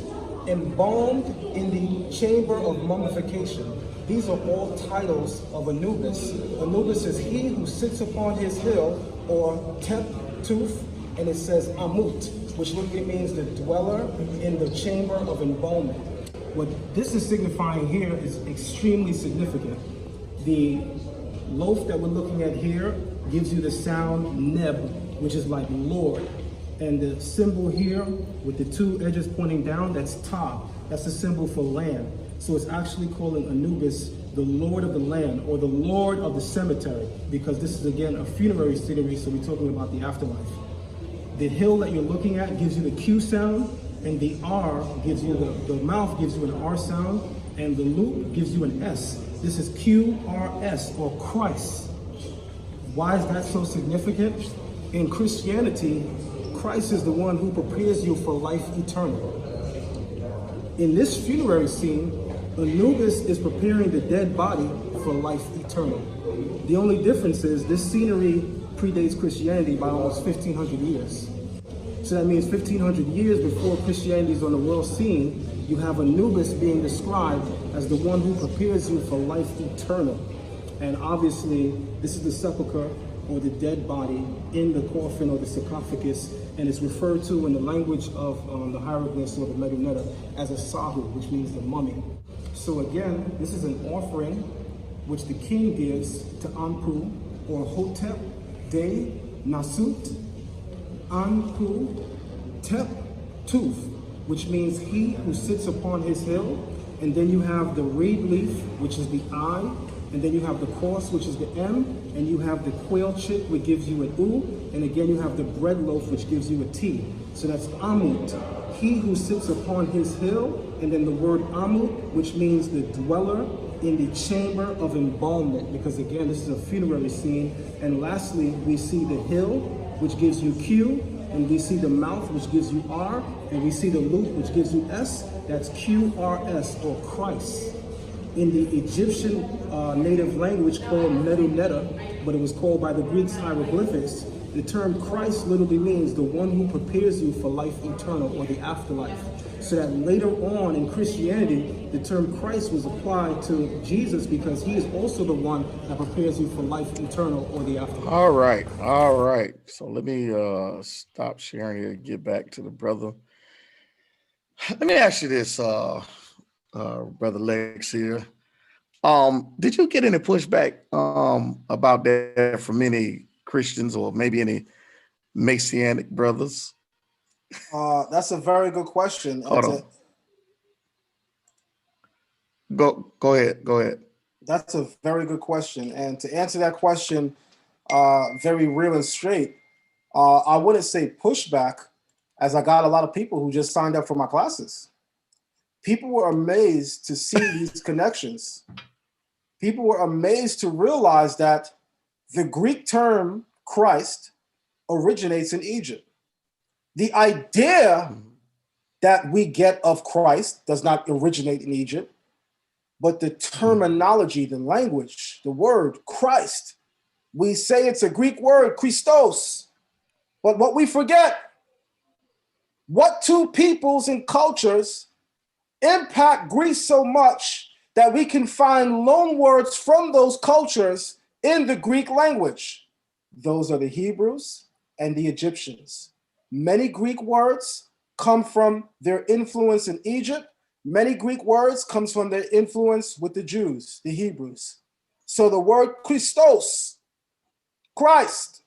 embalmed in the chamber of mummification. These are all titles of Anubis. Anubis is he who sits upon his hill, or Tep Tooth, and it says Amut, which literally means the dweller in the chamber of embalmment. What this is signifying here is extremely significant. The loaf that we're looking at here gives you the sound Neb, which is like Lord. And the symbol here with the two edges pointing down, that's Ta. That's the symbol for land. So it's actually calling Anubis the Lord of the land, or the Lord of the cemetery, because this is again a funerary scenery, so we're talking about the afterlife. The hill that you're looking at gives you the Q sound, and the R gives you the mouth gives you an R sound, and the loop gives you an S. This is QRS, or Christ. Why is that so significant? In Christianity, Christ is the one who prepares you for life eternal. In this funerary scene, Anubis is preparing the dead body for life eternal. The only difference is this scenery predates Christianity by almost 1,500 years. So that means 1,500 years before Christianity is on the world scene, you have Anubis being described as the one who prepares you for life eternal. And obviously, this is the sepulcher, or the dead body, in the coffin or the sarcophagus, and it's referred to in the language of the hieroglyphs or the Medunetta as a sahu, which means the mummy. So again, this is an offering which the king gives to Anpu, or Hotep De Nasut, Anpu Tep Tooth, which means he who sits upon his hill. And then you have the reed leaf, which is the I, and then you have the cross, which is the M, and you have the quail chick, which gives you an U, and again you have the bread loaf, which gives you a T. So that's Amut, he who sits upon his hill, and then the word Amut, which means the dweller in the chamber of embalmment, because again, this is a funerary scene. And lastly, we see the hill, which gives you Q, and we see the mouth, which gives you R, and we see the loop, which gives you S. That's QRS, or Christ. In the Egyptian native language called Medunetta, but it was called by the Greeks hieroglyphics, The term Christ literally means the one who prepares you for life eternal or the afterlife. So that later on in Christianity, the term Christ was applied to Jesus because he is also the one that prepares you for life eternal or the afterlife. All right. All right. So let me stop sharing here and get back to the brother. Let me ask you this, Brother Lex here. Did you get any pushback about that from any Christians or maybe any Messianic brothers? That's a very good question. Hold on. Go ahead. That's a very good question. And to answer that question very real and straight, I wouldn't say pushback, as I got a lot of people who just signed up for my classes. People were amazed to see these connections. People were amazed to realize that the Greek term Christ originates in Egypt. The idea that we get of Christ does not originate in Egypt, but the terminology, the language, the word Christ, we say it's a Greek word, Christos. But what we forget, what two peoples and cultures impact Greece so much that we can find loan words from those cultures in the Greek language? Those are the Hebrews and the Egyptians. Many Greek words come from their influence in Egypt. Many Greek words comes from their influence with the Jews, the Hebrews. So the word Christos, Christ,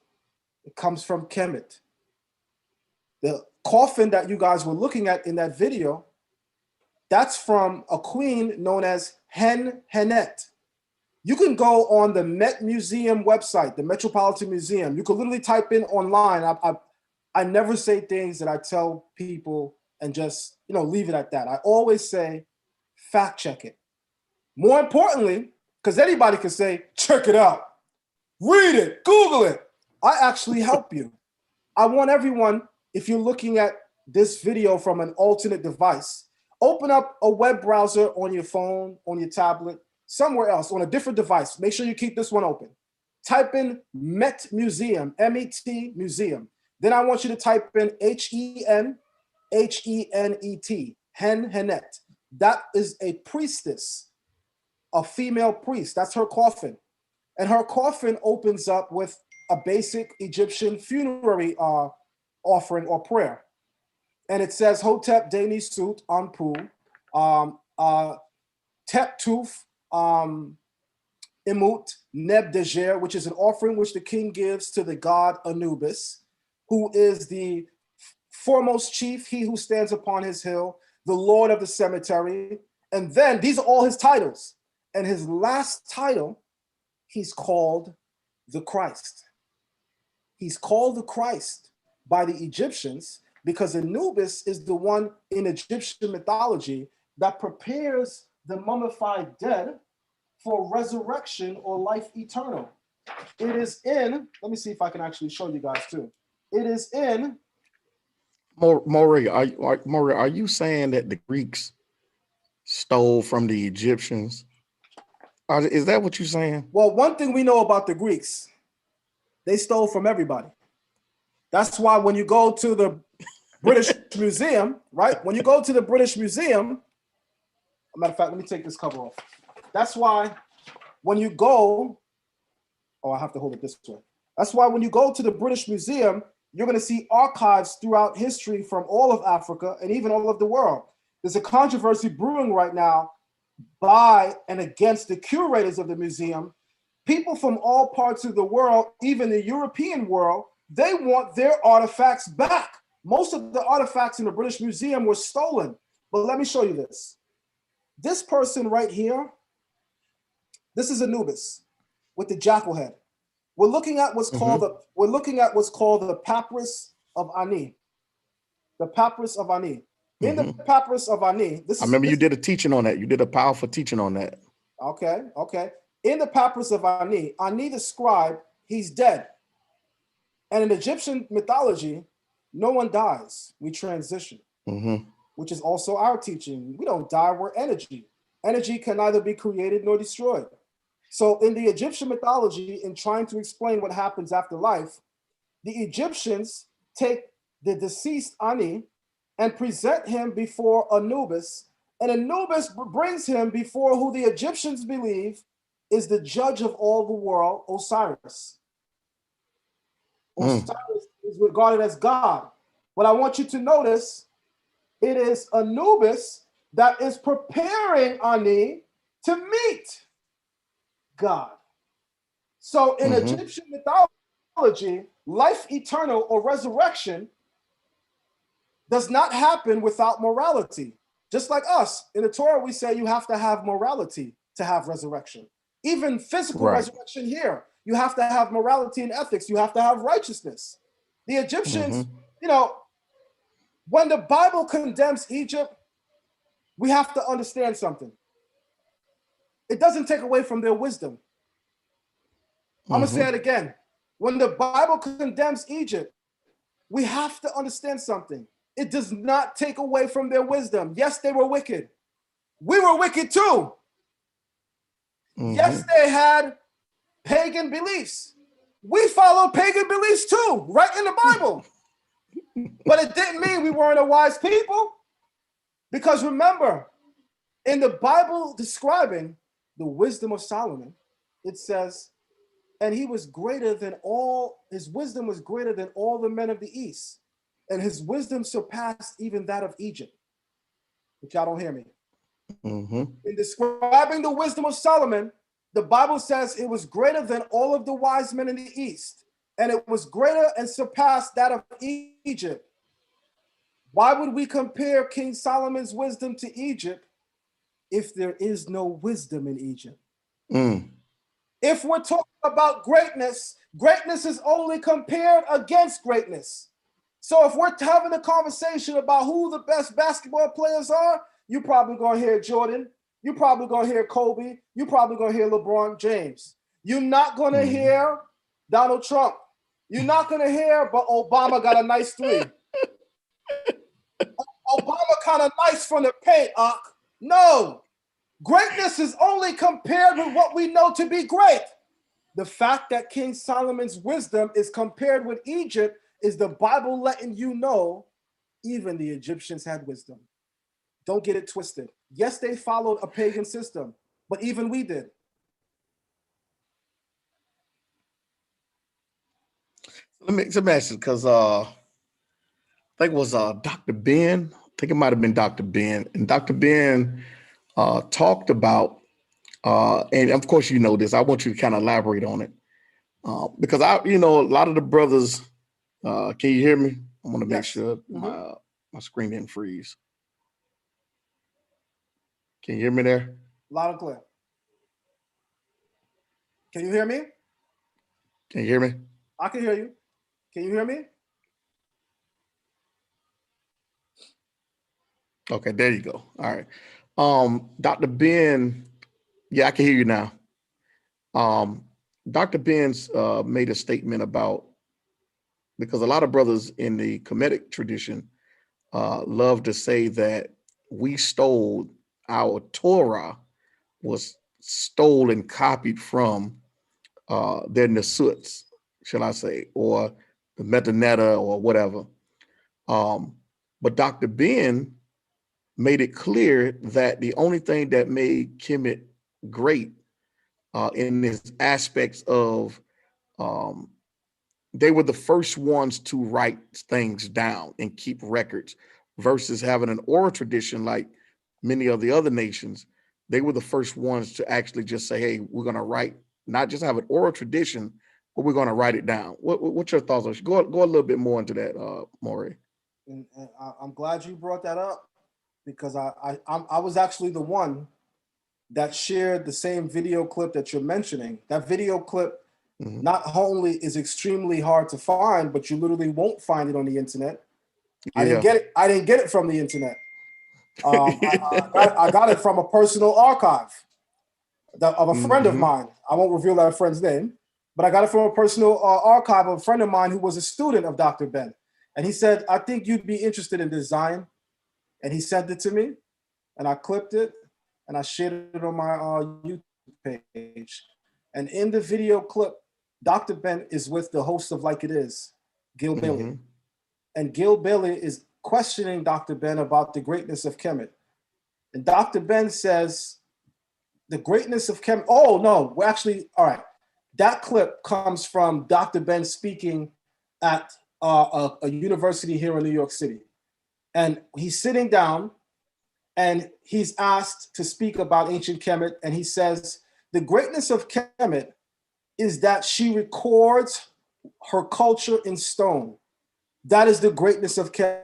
it comes from Kemet. The coffin that you guys were looking at in that video, that's from a queen known as Hennet. You can go on the Met Museum website, the Metropolitan Museum. You can literally type in online. I never say things that I tell people and just leave it at that. I always say, fact check it. More importantly, because anybody can say, check it out, read it, Google it. I actually help you. I want everyone, if you're looking at this video from an alternate device, open up a web browser on your phone, on your tablet, somewhere else, on a different device. Make sure you keep this one open. Type in Met Museum, M-E-T Museum. Then I want you to type in H-E-N-H-E-N-E-T, Hennet. That is a priestess, a female priest. That's her coffin. And her coffin opens up with a basic Egyptian funerary offering or prayer. And it says, Hotep Deni Sut Anpu, Tep Tuf Imut Neb Dejer, which is an offering which the king gives to the god Anubis, who is the foremost chief, he who stands upon his hill, the lord of the cemetery. And then these are all his titles. And his last title, he's called the Christ. He's called the Christ by the Egyptians because Anubis is the one in Egyptian mythology that prepares the mummified dead for resurrection or life eternal. It is in, let me see if I can actually show you guys too. It is in. Moreh, are you saying that the Greeks stole from the Egyptians? Is that what you're saying? Well, one thing we know about the Greeks, they stole from everybody. That's why when you go to the British Museum, right? When you go to the British Museum, matter of fact, let me take this cover off. That's why when you go, I have to hold it this way. That's why when you go to the British Museum, you're going to see archives throughout history from all of Africa and even all of the world. There's a controversy brewing right now by and against the curators of the museum. People from all parts of the world, even the European world, they want their artifacts back. Most of the artifacts in the British Museum were stolen. But let me show you this. This person right here, this is Anubis with the jackal head. We're looking at what's called the Papyrus of Ani. The Papyrus of Ani. In the Papyrus of Ani, I remember you did a teaching on that. You did a powerful teaching on that. Okay. In the Papyrus of Ani, Ani the scribe, he's dead. And in Egyptian mythology, no one dies. We transition, which is also our teaching. We don't die, we're energy. Energy can neither be created nor destroyed. So in the Egyptian mythology, in trying to explain what happens after life, the Egyptians take the deceased Ani and present him before Anubis, and Anubis brings him before who the Egyptians believe is the judge of all the world, Osiris. Osiris is regarded as God. But I want you to notice it is Anubis that is preparing Ani to meet God. So in Egyptian mythology, life eternal or resurrection does not happen without morality. Just like us, in the Torah, we say you have to have morality to have resurrection. Even physical resurrection here, you have to have morality and ethics. You have to have righteousness. The Egyptians, you know, when the Bible condemns Egypt, we have to understand something. It doesn't take away from their wisdom. I'm going to say it again. When the Bible condemns Egypt, we have to understand something. It does not take away from their wisdom. Yes, they were wicked. We were wicked too. Yes, they had pagan beliefs. We followed pagan beliefs too, right in the Bible. But it didn't mean we weren't a wise people. Because remember, in the Bible describing the wisdom of Solomon, it says, and he was greater than all, his wisdom was greater than all the men of the East. And his wisdom surpassed even that of Egypt. But y'all don't hear me. In describing the wisdom of Solomon, the Bible says it was greater than all of the wise men in the East. And it was greater and surpassed that of Egypt. Why would we compare King Solomon's wisdom to Egypt if there is no wisdom in Egypt? If we're talking about greatness, greatness is only compared against greatness. So if we're having a conversation about who the best basketball players are, you're probably going to hear Jordan. You're probably going to hear Kobe. You're probably going to hear LeBron James. You're not going to hear Donald Trump. You're not going to hear, but Obama got a nice three. Obama kind of nice from the paint, No. Greatness is only compared with what we know to be great. The fact that King Solomon's wisdom is compared with Egypt is the Bible letting you know even the Egyptians had wisdom. Don't get it twisted. Yes, they followed a pagan system, but even we did. Let me ask you, because I think it was Dr. Ben. I think it might have been Dr. Ben. And Dr. Ben talked about, and of course you know this, I want you to kind of elaborate on it. Because a lot of the brothers, can you hear me? I want to make sure my screen didn't freeze. Can you hear me there? Loud and clear. Can you hear me? Can you hear me? I can hear you. Can you hear me? Okay, there you go. All right. Dr. Ben, yeah, I can hear you now. Dr. Ben's made a statement about, because a lot of brothers in the Kemetic tradition love to say that we stole, our Torah was stole and copied from their Nasuts, shall I say, or the Metanetta or whatever. But Dr. Ben made it clear that the only thing that made Kemet great in its aspects of they were the first ones to write things down and keep records versus having an oral tradition like many of the other nations. They were the first ones to actually just say, hey, we're going to write, not just have an oral tradition, but we're going to write it down. What's your thoughts on it? Go a little bit more into that, Moreh. And I'm glad you brought that up, because I was actually the one that shared the same video clip that you're mentioning. That video clip not only is extremely hard to find, but you literally won't find it on the internet. I didn't get it from the internet. I got it from a personal archive of a friend of mine. I won't reveal that friend's name, but I got it from a personal archive of a friend of mine who was a student of Dr. Ben. And he said, I think you'd be interested in design. And he sent it to me, and I clipped it, and I shared it on my YouTube page. And in the video clip, Dr. Ben is with the host of Like It Is. Gil Bailey. And Gil Bailey is questioning Dr. Ben about the greatness of Kemet. And Dr. Ben says, the greatness of Kemet, oh no, we're actually, all right. That clip comes from Dr. Ben speaking at a university here in New York City. And he's sitting down and he's asked to speak about ancient Kemet. And he says, the greatness of Kemet is that she records her culture in stone. That is the greatness of Kemet.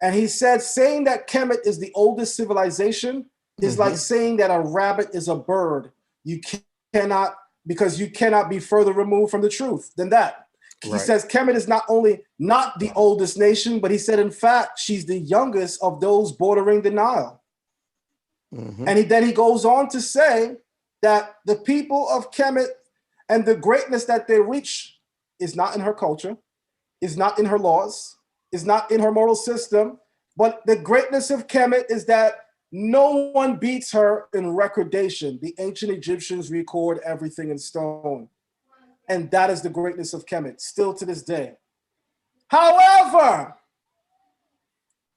And he said, saying that Kemet is the oldest civilization is like saying that a rabbit is a bird. You cannot, because you cannot be further removed from the truth than that. He says Kemet is not only not the oldest nation, but he said, in fact, she's the youngest of those bordering the Nile. And then he goes on to say that the people of Kemet and the greatness that they reach is not in her culture, is not in her laws, is not in her moral system, but the greatness of Kemet is that no one beats her in recordation. The ancient Egyptians record everything in stone. And that is the greatness of Kemet, still to this day. However,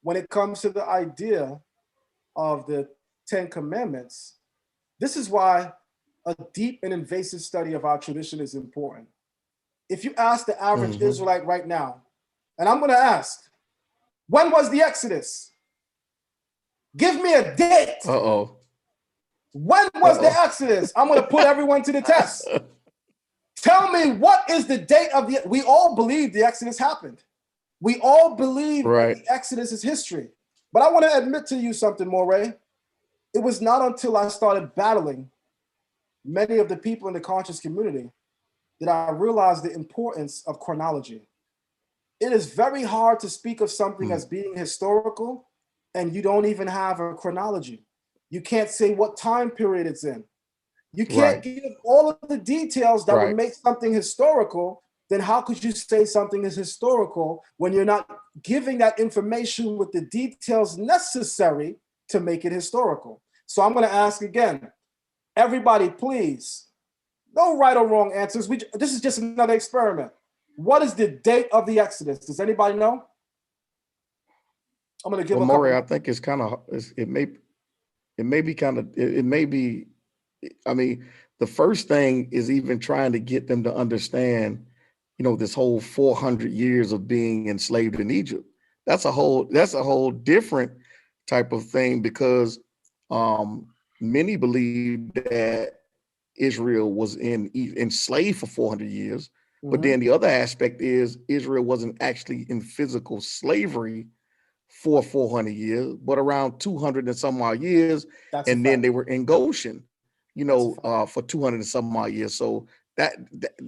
when it comes to the idea of the 10 Commandments, this is why a deep and invasive study of our tradition is important. If you ask the average Israelite right now, and I'm going to ask, when was the Exodus? Give me a date. When was the Exodus? I'm going to put everyone to the test. Tell me, what is the date of the, we all believe the Exodus happened. We all believe the Exodus is history. But I want to admit to you something, Moreh. It was not until I started battling many of the people in the conscious community that I realized the importance of chronology. It is very hard to speak of something as being historical and you don't even have a chronology. You can't say what time period it's in. You can't give all of the details that would make something historical. Then how could you say something is historical when you're not giving that information with the details necessary to make it historical? So I'm going to ask again, everybody, please, no right or wrong answers. This is just another experiment. What is the date of the Exodus? Does anybody know? I'm going to give a couple. Moreh, I think it's kind of, it may be, I mean, the first thing is even trying to get them to understand, this whole 400 years of being enslaved in Egypt. That's a whole different type of thing, because many believe that Israel was enslaved for 400 years. But then the other aspect is Israel wasn't actually in physical slavery for 400 years, but around 200 and some odd years. And then they were in Goshen, for 200 and some odd years. So that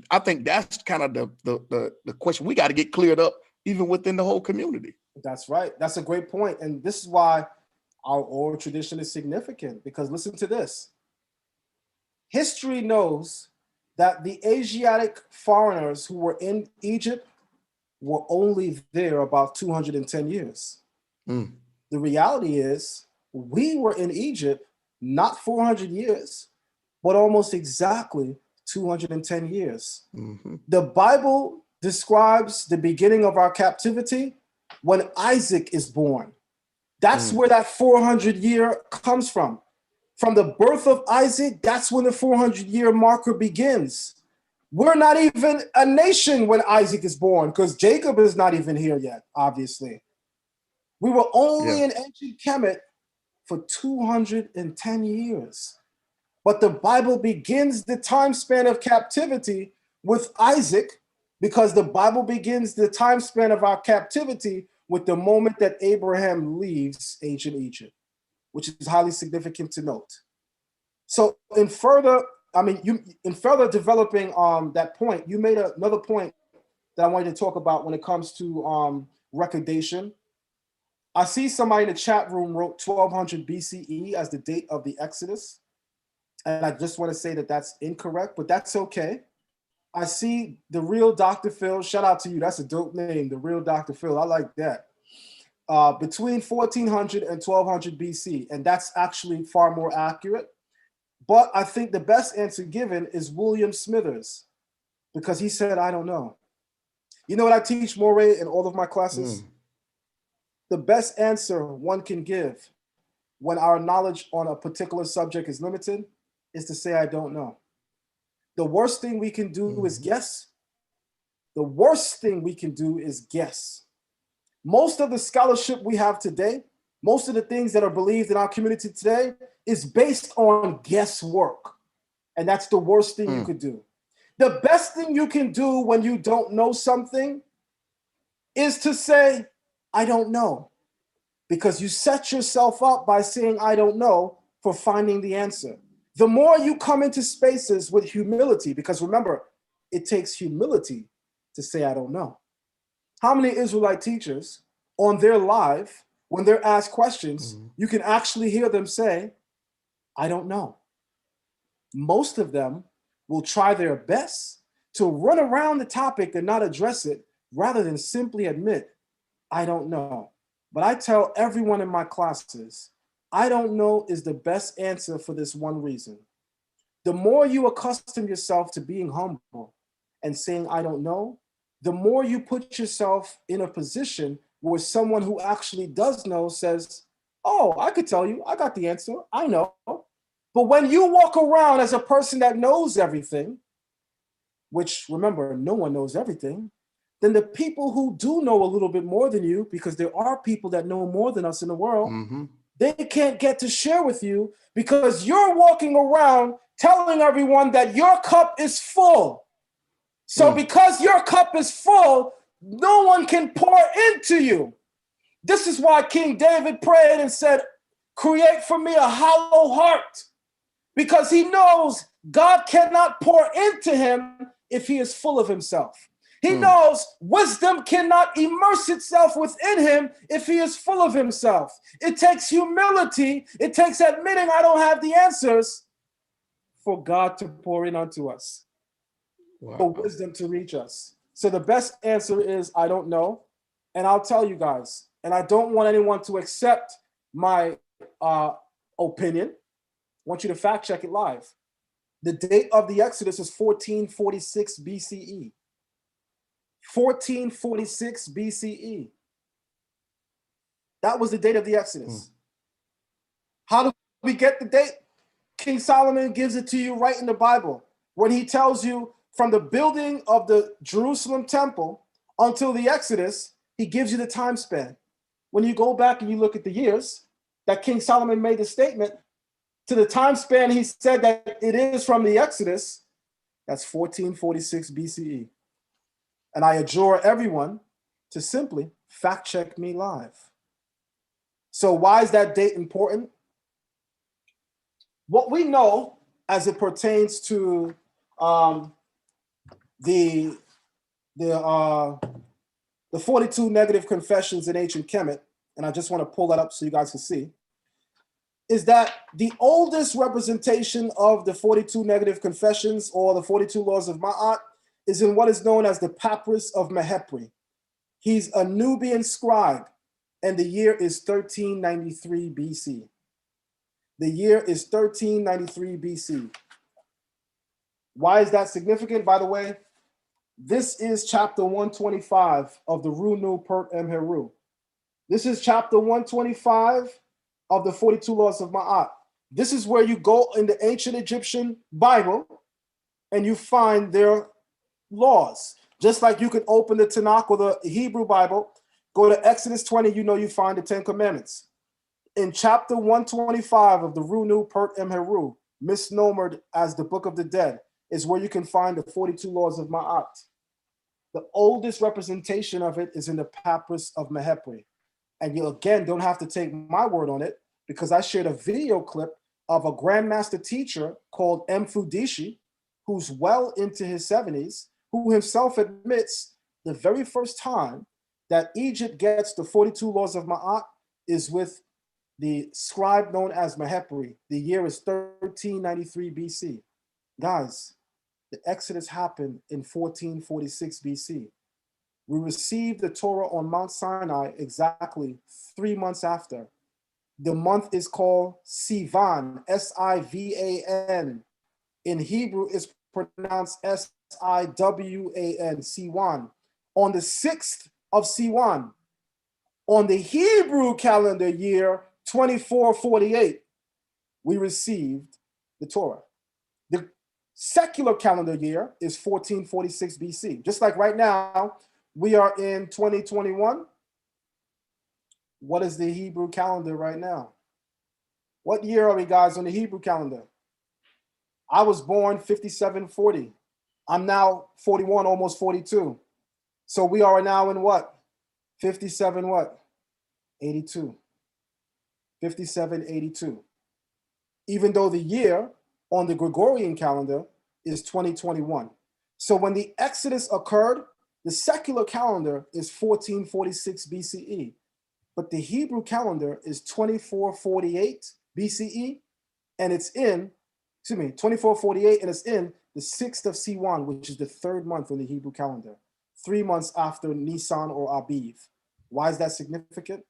I think that's kind of the question we got to get cleared up even within the whole community. That's right. That's a great point. And this is why our oral tradition is significant, because listen to this. History knows that the Asiatic foreigners who were in Egypt were only there about 210 years. The reality is we were in Egypt not 400 years, but almost exactly 210 years. The Bible describes the beginning of our captivity when Isaac is born. That's where that 400 year comes from. From the birth of Isaac, that's when the 400-year marker begins. We're not even a nation when Isaac is born, because Jacob is not even here yet, obviously. We were only in ancient Kemet for 210 years. But the Bible begins the time span of captivity with Isaac, because the Bible begins the time span of our captivity with the moment that Abraham leaves ancient Egypt, which is highly significant to note. So in further developing that point, you made another point that I wanted to talk about when it comes to recordation. I see somebody in the chat room wrote 1200 BCE as the date of the Exodus. And I just want to say that that's incorrect, but that's okay. I see the real Dr. Phil. Shout out to you. That's a dope name, the real Dr. Phil. I like that. Between 1400 and 1200 BC. And that's actually far more accurate. But I think the best answer given is William Smithers, because he said, I don't know. You know what I teach, Moreh, in all of my classes? The best answer one can give when our knowledge on a particular subject is limited is to say, I don't know. The worst thing we can do is guess. The worst thing we can do is guess. Most of the scholarship we have today, most of the things that are believed in our community today is based on guesswork. And that's the worst thing you could do. The best thing you can do when you don't know something is to say, I don't know. Because you set yourself up by saying, I don't know, for finding the answer. The more you come into spaces with humility, because remember, it takes humility to say, I don't know. How many Israelite teachers on their live, when they're asked questions, you can actually hear them say, I don't know. Most of them will try their best to run around the topic and not address it, rather than simply admit, I don't know. But I tell everyone in my classes, I don't know is the best answer for this one reason. The more you accustom yourself to being humble and saying, I don't know, the more you put yourself in a position where someone who actually does know says, oh, I could tell you, I got the answer, I know. But when you walk around as a person that knows everything, which remember, no one knows everything, then the people who do know a little bit more than you, because there are people that know more than us in the world, they can't get to share with you because you're walking around telling everyone that your cup is full. So because your cup is full, no one can pour into you. This is why King David prayed and said, create for me a hollow heart, because he knows God cannot pour into him if he is full of himself. He knows wisdom cannot immerse itself within him if he is full of himself. It takes humility. It takes admitting I don't have the answers for God to pour in onto us, for wisdom to reach us. So the best answer is I don't know. And I'll tell you guys, and I don't want anyone to accept my opinion. I want you to fact check it live. The date of the Exodus is 1446 BCE. 1446 BCE. That was the date of the Exodus. How do we get the date? King Solomon gives it to you right in the Bible when he tells you from the building of the Jerusalem temple until the Exodus, he gives you the time span. When you go back and you look at the years that King Solomon made the statement, to the time span he said that it is from the Exodus, that's 1446 BCE. And I adjure everyone to simply fact check me live. So why is that date important? What we know as it pertains to the 42 negative confessions in ancient Kemet, and I just want to pull that up so you guys can see, is that the oldest representation of the 42 negative confessions or the 42 laws of Ma'at is in what is known as the Papyrus of Mehepri. He's a Nubian scribe, and the year is 1393 BC. The year is 1393 BC. Why is that significant, by the way? This is chapter 125 of the Runu Pert Emheru. This is chapter 125 of the 42 laws of Ma'at. This is where you go in the ancient Egyptian Bible and you find their laws. Just like you could open the Tanakh or the Hebrew Bible, go to Exodus 20, you find the 10 Commandments. In chapter 125 of the Runu Pert Emheru, misnomered as the Book of the Dead, is where you can find the 42 laws of Ma'at. The oldest representation of it is in the Papyrus of Mehepri. And you again don't have to take my word on it, because I shared a video clip of a grandmaster teacher called M. Fudishi, who's well into his 70s, who himself admits the very first time that Egypt gets the 42 laws of Ma'at is with the scribe known as Mehepri. The year is 1393 BC. Guys, the Exodus happened in 1446 BC. We received the Torah on Mount Sinai exactly 3 months after. The month is called Sivan, S-I-V-A-N. In Hebrew, it's pronounced S-I-W-A-N, Siwan. on the 6th of Siwan. On the Hebrew calendar year 2448, we received the Torah. The secular calendar year is 1446 BC. Just like right now, we are in 2021. What is the Hebrew calendar right now? What year are we, guys, on the Hebrew calendar? I was born 5740. I'm now 41, almost 42. So we are now in what? 57 what? 82. 5782. Even though the year on the Gregorian calendar is 2021. So when the Exodus occurred, the secular calendar is 1446 BCE, but the Hebrew calendar is 2448 BCE, and it's in, 2448, and it's in the 6th of Siwan, which is the 3rd month on the Hebrew calendar, 3 months after Nisan or Aviv. Why is that significant?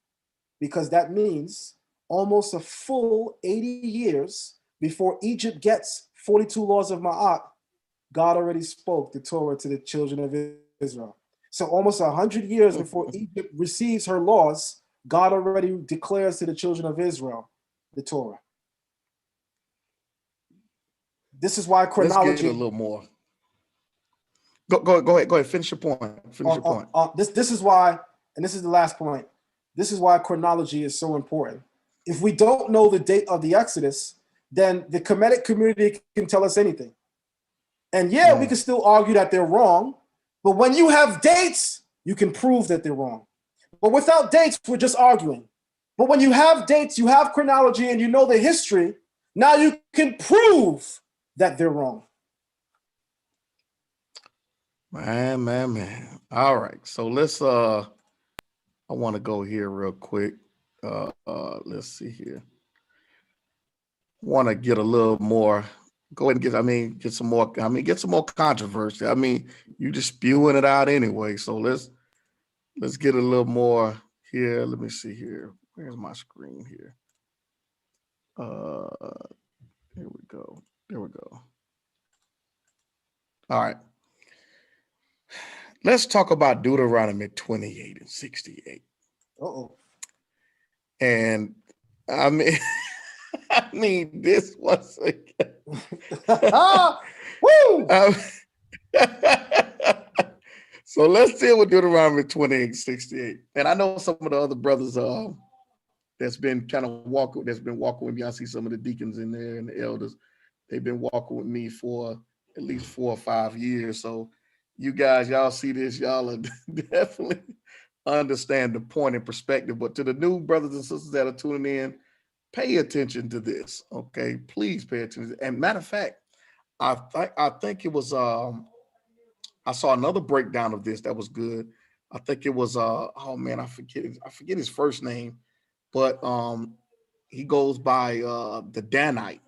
Because that means almost a full 80 years before Egypt gets 42 laws of Ma'at, God already spoke the Torah to the children of Israel. So almost 100 years before Egypt receives her laws, God already declares to the children of Israel the Torah. This is why chronology. Let's get a little more. Go ahead. Finish your point. This is why, and this is the last point. This is why chronology is so important. If we don't know the date of the Exodus, then the Kemetic community can tell us anything. And we can still argue that they're wrong, but when you have dates, you can prove that they're wrong. But without dates, we're just arguing. But when you have dates, you have chronology, and you know the history, now you can prove that they're wrong. Man. All right. So let's I want to go here real quick. Let's see here. Want to get a little more. Go ahead and get some more. Get some more controversy. You just spewing it out anyway. So let's get a little more here. Let me see here. Where's my screen here? There we go. All right. Let's talk about Deuteronomy 28 and 68. And this was Woo! So let's deal with Deuteronomy 28 and 68. And I know some of the other brothers that's been walking with me. I see some of the deacons in there and the elders. They've been walking with me for at least 4 or 5 years. So you guys, y'all see this, y'all are definitely understand the point and perspective. But to the new brothers and sisters that are tuning in, pay attention to this, okay? Please pay attention. And matter of fact, I think it was I saw another breakdown of this that was good. I think it was I forget his first name, but he goes by the Danite.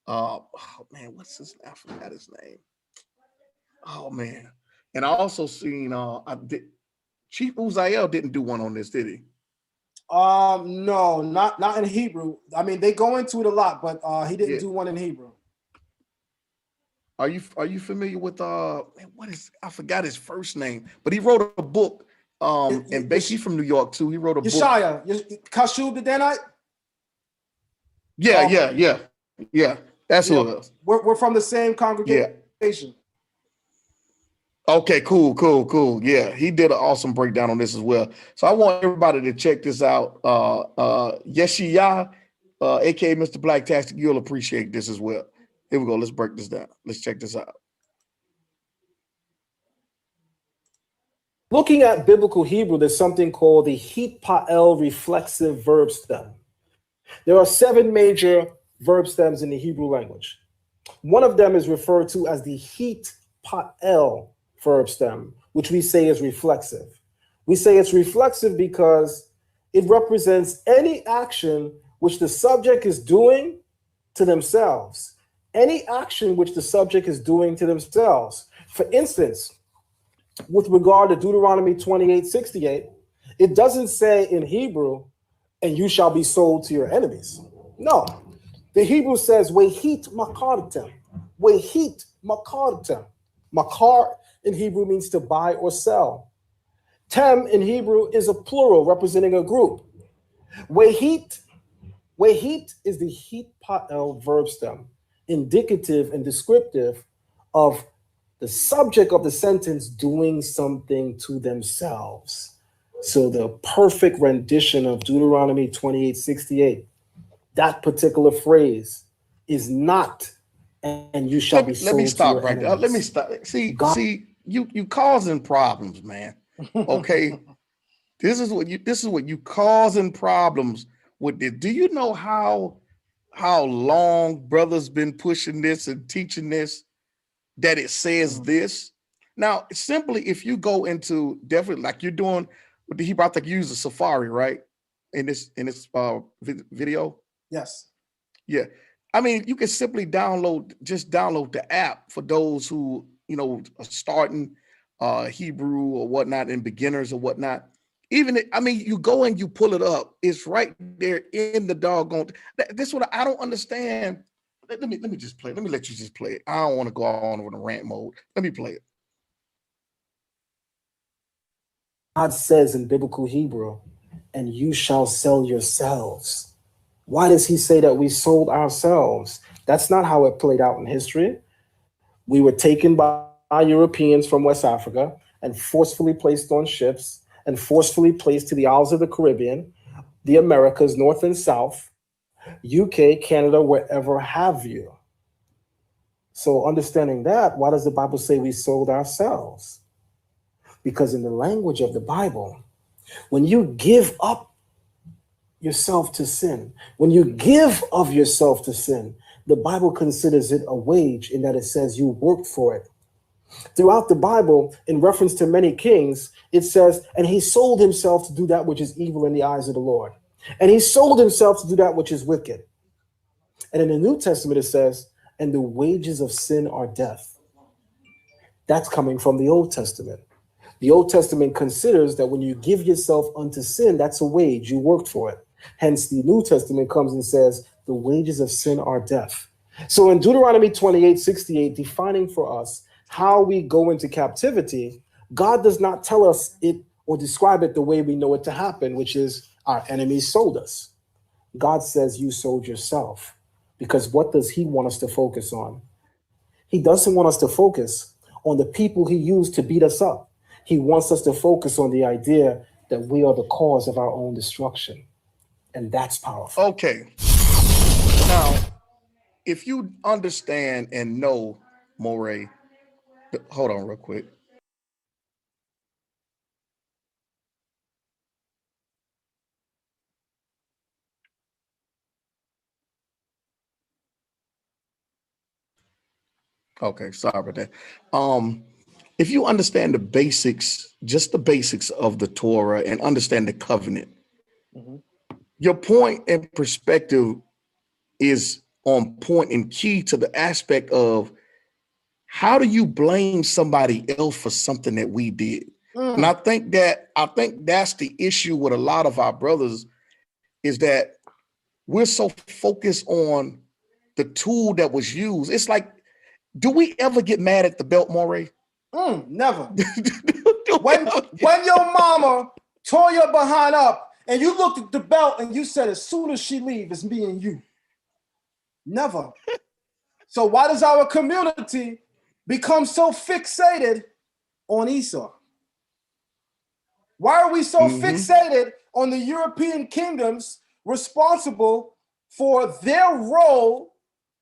What's his name? I forgot his name. Oh man. And I also seen Chief Uzziel didn't do one on this, did he? No, not in Hebrew. They go into it a lot, but he didn't do one in Hebrew. Are you familiar with I forgot his first name, but he wrote a book. And basically from New York too. He wrote a book. Kashub the Danite? Yeah. That's who it was. We're from the same congregation. Yeah. Okay, cool. Yeah, he did an awesome breakdown on this as well. So I want everybody to check this out. Yeshiyah, aka Mr. Blacktastic, you'll appreciate this as well. Here we go. Let's break this down. Let's check this out. Looking at biblical Hebrew, there's something called the het pa'el reflexive verb stem. There are 7 major verb stems in the Hebrew language. One of them is referred to as the het pa'el verb stem, which we say is reflexive. We say it's reflexive because it represents any action which the subject is doing to themselves. Any action which the subject is doing to themselves. For instance, with regard to Deuteronomy 28:68, it doesn't say in Hebrew, and you shall be sold to your enemies. No, the Hebrew says, Wehit makartem. Wehit makartem. Makar in Hebrew means to buy or sell. Tem in Hebrew is a plural representing a group. Wehit, wehit is the heat patel verb stem, indicative and descriptive of the subject of the sentence doing something to themselves. So the perfect rendition of Deuteronomy 28:68, that particular phrase is not, and you shall be Let me sold to stop your right there. Let me enemies. stop. God, See, you causing problems, man. Okay. This is what you causing problems with this. Do you know how long brothers been pushing this and teaching this, that it says this? Now, simply if you go into, definitely like you're doing with the Hebrew, I think you use the Safari, right? In this video. Yes. Yeah. I mean, you can simply download the app for those who, are starting Hebrew or whatnot, and beginners or whatnot. I mean, you go and you pull it up, it's right there in the doggone. This is what I don't understand. Let me just play. Let me let you just play it. I don't want to go on with a rant mode. Let me play it. God says in biblical Hebrew, and you shall sell yourselves. Why does he say that we sold ourselves? That's not how it played out in history. We were taken by Europeans from West Africa and forcefully placed on ships and forcefully placed to the Isles of the Caribbean, the Americas, North and South, UK, Canada, wherever have you. So understanding that, why does the Bible say we sold ourselves? Because in the language of the Bible, when you give up yourself to sin, when you give of yourself to sin, the Bible considers it a wage in that it says you worked for it. Throughout the Bible, in reference to many kings, it says, and he sold himself to do that which is evil in the eyes of the Lord. And he sold himself to do that which is wicked. And in the New Testament, it says, and the wages of sin are death. That's coming from the Old Testament. The Old Testament considers that when you give yourself unto sin, that's a wage. You worked for it. Hence, the New Testament comes and says, the wages of sin are death. So in Deuteronomy 28:68, defining for us how we go into captivity, God does not tell us it or describe it the way we know it to happen, which is our enemies sold us. God says you sold yourself. Because what does he want us to focus on? He doesn't want us to focus on the people he used to beat us up. He wants us to focus on the idea that we are the cause of our own destruction. And that's powerful. Okay. Now, if you understand and know, Moreh, hold on real quick. Okay, sorry about that. If you understand the basics, just the basics of the Torah, and understand the covenant, your point and perspective is on point and key to the aspect of how do you blame somebody else for something that we did? And I think that's the issue with a lot of our brothers, is that we're so focused on the tool that was used. It's like, do we ever get mad at the belt, Moreh? Never. When your mama tore your behind up and you looked at the belt and you said, as soon as she leaves, it's me and you. Never. So why does our community become so fixated on Esau? Why are we so fixated on the European kingdoms responsible for their role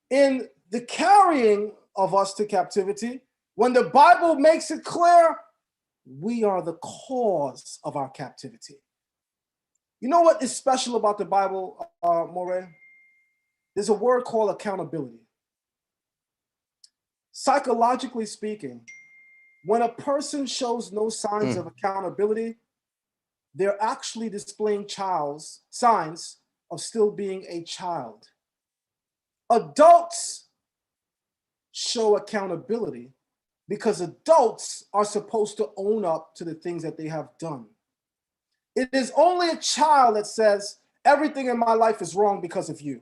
in the carrying of us to captivity, when the Bible makes it clear we are the cause of our captivity? You know what is special about the Bible, Moreh? There's a word called accountability. Psychologically speaking, when a person shows no signs of accountability, they're actually displaying signs of still being a child. Adults show accountability because adults are supposed to own up to the things that they have done. It is only a child that says, everything in my life is wrong because of you.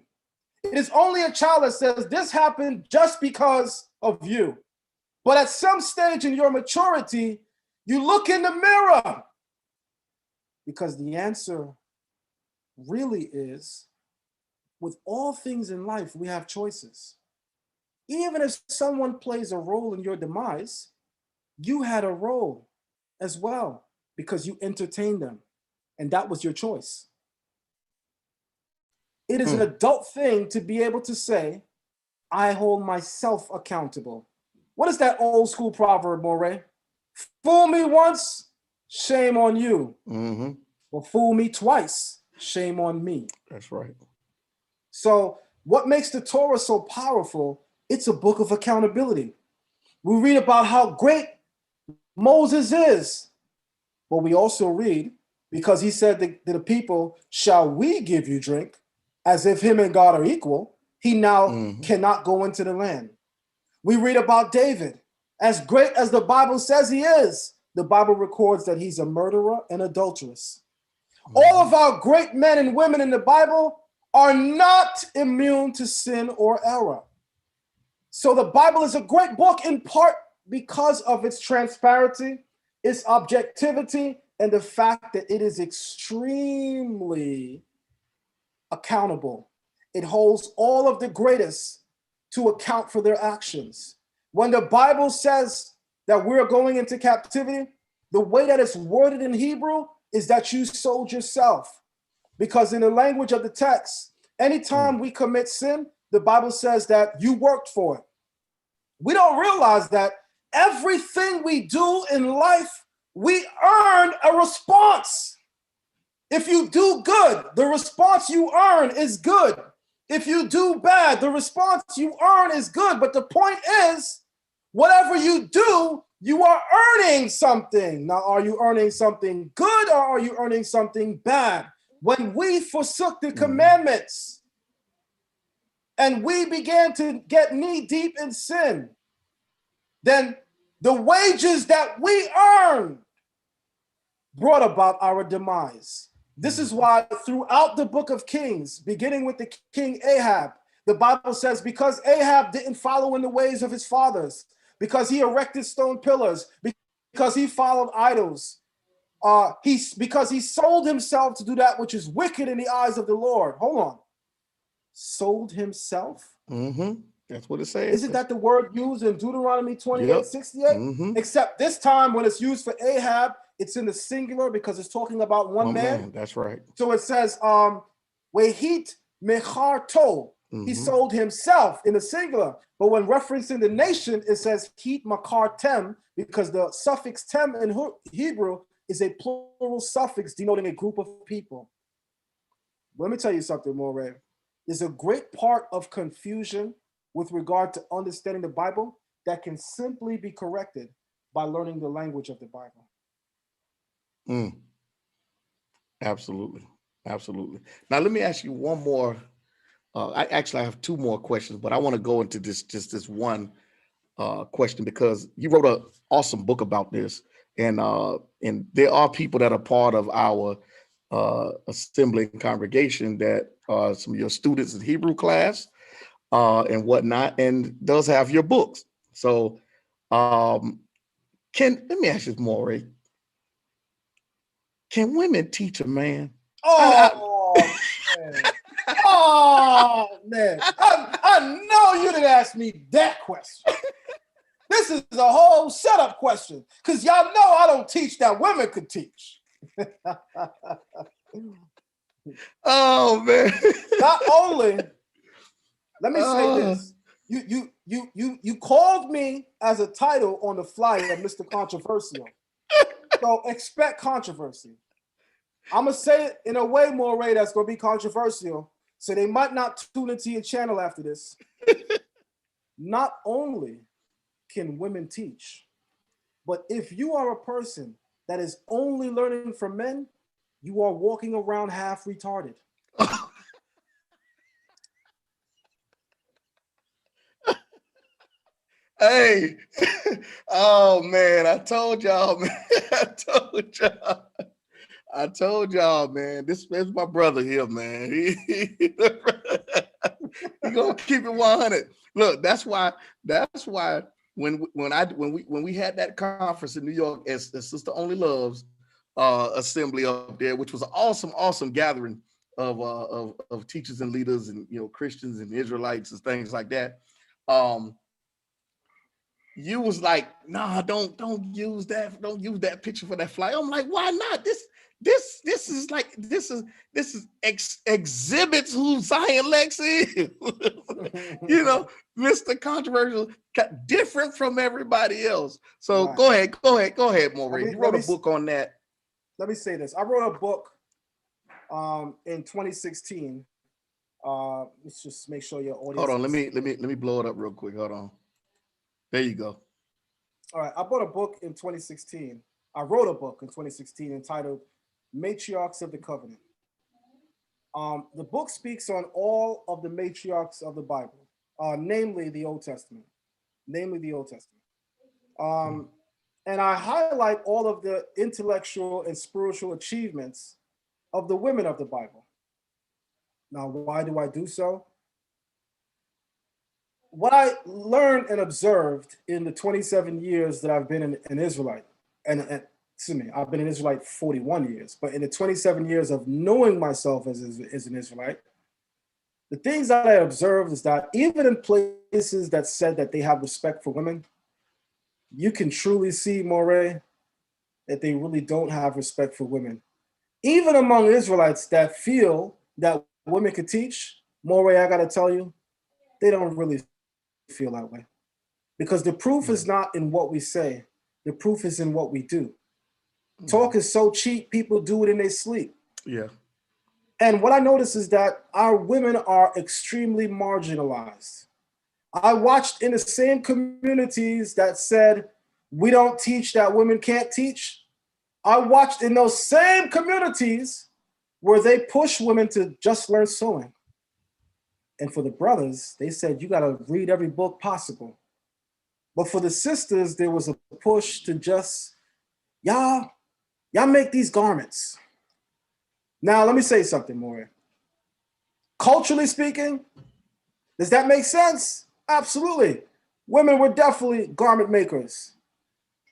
It is only a child that says, this happened just because of you. But at some stage in your maturity, you look in the mirror Because the answer really is, with all things in life, we have choices. Even if someone plays a role in your demise, you had a role as well because you entertained them, and that was your choice. It is an adult thing to be able to say, I hold myself accountable. What is that old school proverb, Moreh? Fool me once, shame on you. Or fool me twice, shame on me. That's right. So what makes the Torah so powerful? It's a book of accountability. We read about how great Moses is, but we also read, because he said to the people, shall we give you drink? As if him and God are equal, he now cannot go into the land. We read about David. As great as the Bible says he is, the Bible records that he's a murderer and adulteress. All of our great men and women in the Bible are not immune to sin or error. So the Bible is a great book in part because of its transparency, its objectivity, and the fact that it is extremely accountable. It holds all of the greatest to account for their actions. When the Bible says that we're going into captivity, the way that it's worded in Hebrew is that you sold yourself. Because in the language of the text, anytime we commit sin, the Bible says that you worked for it. We don't realize that everything we do in life, we earn a response. If you do good, the response you earn is good. If you do bad, the response you earn is good. But the point is, whatever you do, you are earning something. Now, are you earning something good or are you earning something bad? When we forsook the commandments and we began to get knee deep in sin, then the wages that we earned brought about our demise. This is why throughout the book of Kings, beginning with the king Ahab, the Bible says because Ahab didn't follow in the ways of his fathers, because he erected stone pillars, because he followed idols, because he sold himself to do that which is wicked in the eyes of the Lord. Hold on. Sold himself? That's what it says. Isn't that the word used in Deuteronomy 28:68? Except this time when it's used for Ahab, it's in the singular because it's talking about one man. That's right. So it says, Wehit mecharto. He sold himself in the singular. But when referencing the nation, it says hit makartem, because the suffix tem in Hebrew is a plural suffix denoting a group of people. Let me tell you something, Moreh. There's a great part of confusion with regard to understanding the Bible that can simply be corrected by learning the language of the Bible. Absolutely. Absolutely. Now, let me ask you one more. I have two more questions, but I want to go into this one question because you wrote an awesome book about this. And there are people that are part of our assembly and congregation that are some of your students in Hebrew class and whatnot, and does have your books. So let me ask you, Moreh, can women teach a man? Man. Oh, man. I know you didn't ask me that question. This is a whole setup question because y'all know I don't teach that women could teach. Oh, man. Not only, let me say this. You called me as a title on the flyer, Mr. Controversial. So expect controversy. I'm going to say it in a way, Moreh, that's going to be controversial. So they might not tune into your channel after this. Not only can women teach, but if you are a person that is only learning from men, you are walking around half retarded. Hey, oh man, I told y'all, man. I told y'all, man. This is my brother here, man. He gonna keep it 100. Look, that's why when we had that conference in New York as Sister Only Loves, assembly up there, which was an awesome gathering of teachers and leaders and Christians and Israelites and things like that. You was like, nah, don't use that picture for that flyer. I'm like, why not? This is exhibits who Zion Lexx is. Mr. Controversial, different from everybody else. So right. Go ahead, Moreh. You wrote a book on that. Let me say this. I wrote a book in 2016. Let's just make sure your audience. Hold on, let me blow it up real quick. Hold on. There you go. All right, I bought a book in 2016. I wrote a book in 2016 entitled Matriarchs of the Covenant. The book speaks on all of the matriarchs of the Bible, namely the Old Testament. And I highlight all of the intellectual and spiritual achievements of the women of the Bible. Now, why do I do so? What I learned and observed in the 27 years that I've been an Israelite, I've been an Israelite 41 years, but in the 27 years of knowing myself as an Israelite, the things that I observed is that even in places that said that they have respect for women, you can truly see, Moreh, that they really don't have respect for women. Even among Israelites that feel that women could teach, Moreh, I gotta tell you, they don't really feel that way. Because the proof is not in what we say, the proof is in what we do. Talk is so cheap, people do it in their sleep. Yeah. And what I notice is that our women are extremely marginalized. I watched in the same communities that said, we don't teach that women can't teach. I watched in those same communities where they push women to just learn sewing. And for the brothers, they said, you gotta read every book possible. But for the sisters, there was a push to just, y'all make these garments. Now, let me say something, Moreh. Culturally speaking, does that make sense? Absolutely. Women were definitely garment makers.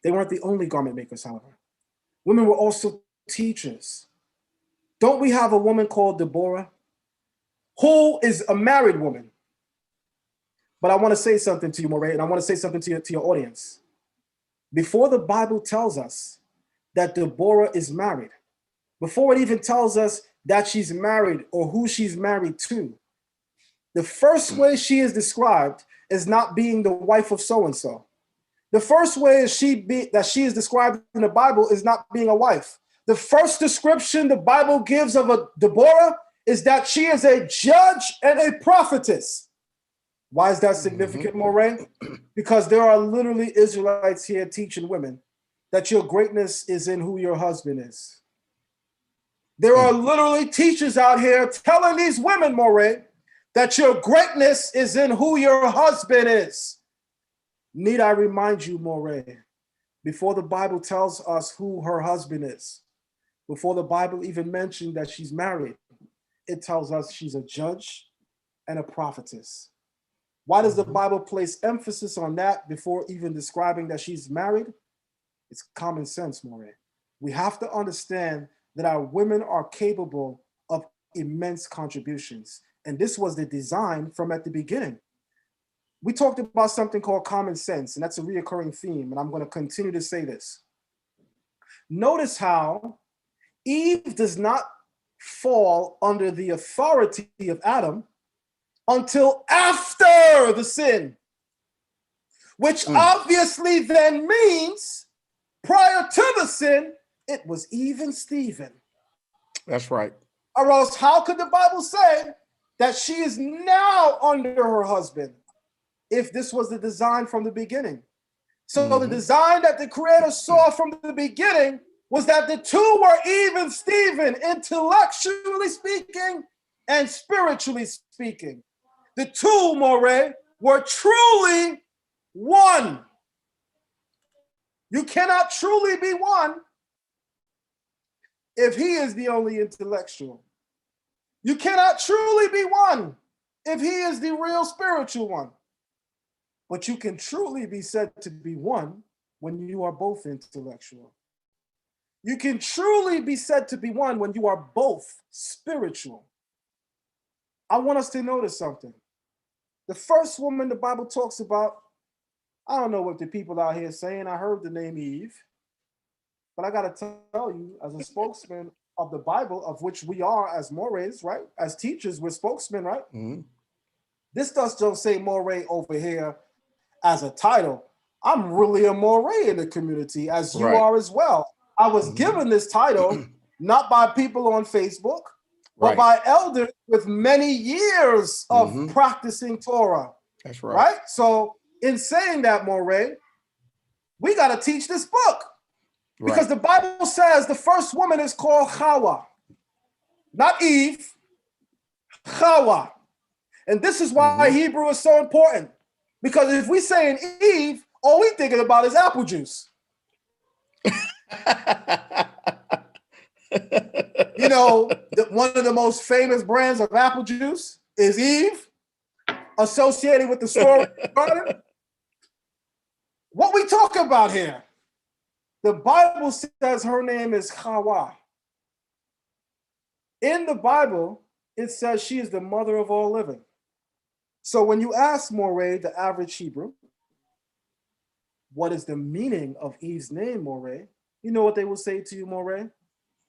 They weren't the only garment makers, however. Women were also teachers. Don't we have a woman called Deborah, who is a married woman? But I want to say something to you, Moreh, and I want to say something to your audience. Before the Bible tells us that Deborah is married, before it even tells us that she's married or who she's married to, the first way she is described is not being the wife of so-and-so. The first way that she is described in the Bible is not being a wife. The first description the Bible gives of a Deborah is that she is a judge and a prophetess. Why is that significant, Moreh? Because there are literally Israelites here teaching women that your greatness is in who your husband is. There are literally teachers out here telling these women, Moreh, that your greatness is in who your husband is. Need I remind you, Moreh, before the Bible tells us who her husband is, before the Bible even mentioned that she's married, it tells us she's a judge and a prophetess. Why does the Bible place emphasis on that before even describing that she's married? It's common sense, Moreh. We have to understand that our women are capable of immense contributions. And this was the design from at the beginning. We talked about something called common sense, and that's a reoccurring theme, and I'm going to continue to say this. Notice how Eve does not fall under the authority of Adam until after the sin, which obviously then means prior to the sin, it was even Stephen. That's right. Or else how could the Bible say that she is now under her husband if this was the design from the beginning? So the design that the Creator saw from the beginning was that the two were even Stephen, intellectually speaking and spiritually speaking. The two, Moreh, were truly one. You cannot truly be one if he is the only intellectual. You cannot truly be one if he is the real spiritual one. But you can truly be said to be one when you are both intellectual. You can truly be said to be one when you are both spiritual. I want us to notice something. The first woman the Bible talks about, I don't know what the people out here saying. I heard the name Eve, but I got to tell you, as a spokesman of the Bible, of which we are as Morehs, right? As teachers, we're spokesmen, right? Mm-hmm. This does don't say Moreh over here as a title. I'm really a Moreh in the community, as you Right. are as well. I was given this title not by people on Facebook, but Right. by elders with many years of practicing Torah. That's right. Right? So, in saying that, Moreh, we got to teach this book. Because the Bible says the first woman is called Hawa, not Eve, Hawa. And this is why Hebrew is so important. Because if we say in Eve, all we thinking about is apple juice. You know, one of the most famous brands of apple juice is Eve, associated with the story garden. What we talk about here? The Bible says her name is Hawa. In the Bible, it says she is the mother of all living. So when you ask Moreh, the average Hebrew, what is the meaning of Eve's name, Moreh? You know what they will say to you, Moreh?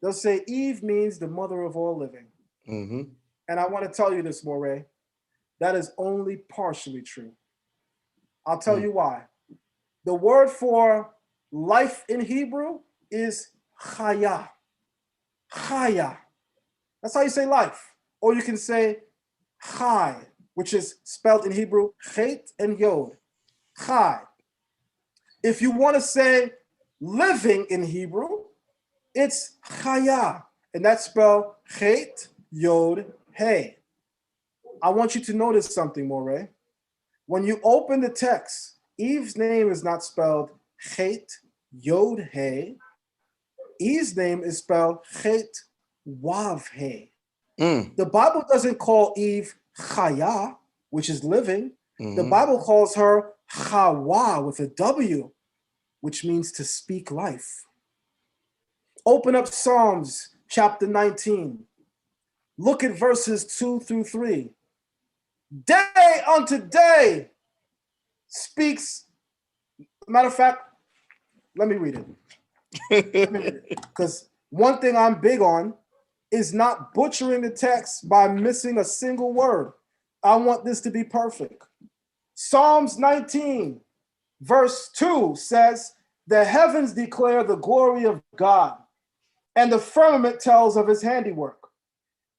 They'll say Eve means the mother of all living. And I want to tell you this, Moreh, that is only partially true. I'll tell you why. The word for life in Hebrew is chaya. Chaya. That's how you say life. Or you can say chai, which is spelled in Hebrew chet and yod. Chai. If you want to say living in Hebrew, it's chaya, and that's spelled chet yod hey. I want you to notice something, Moreh. When you open the text, Eve's name is not spelled chet yod hey. Eve's name is spelled chet wav hey. The Bible doesn't call Eve chaya, which is living. The Bible calls her Hawa with a W, which means to speak life. Open up Psalms chapter 19. Look at verses 2 through 3. Day unto day speaks. Matter of fact, let me read it. Because one thing I'm big on is not butchering the text by missing a single word. I want this to be perfect. Psalms 19, verse 2 says, the heavens declare the glory of God, and the firmament tells of his handiwork.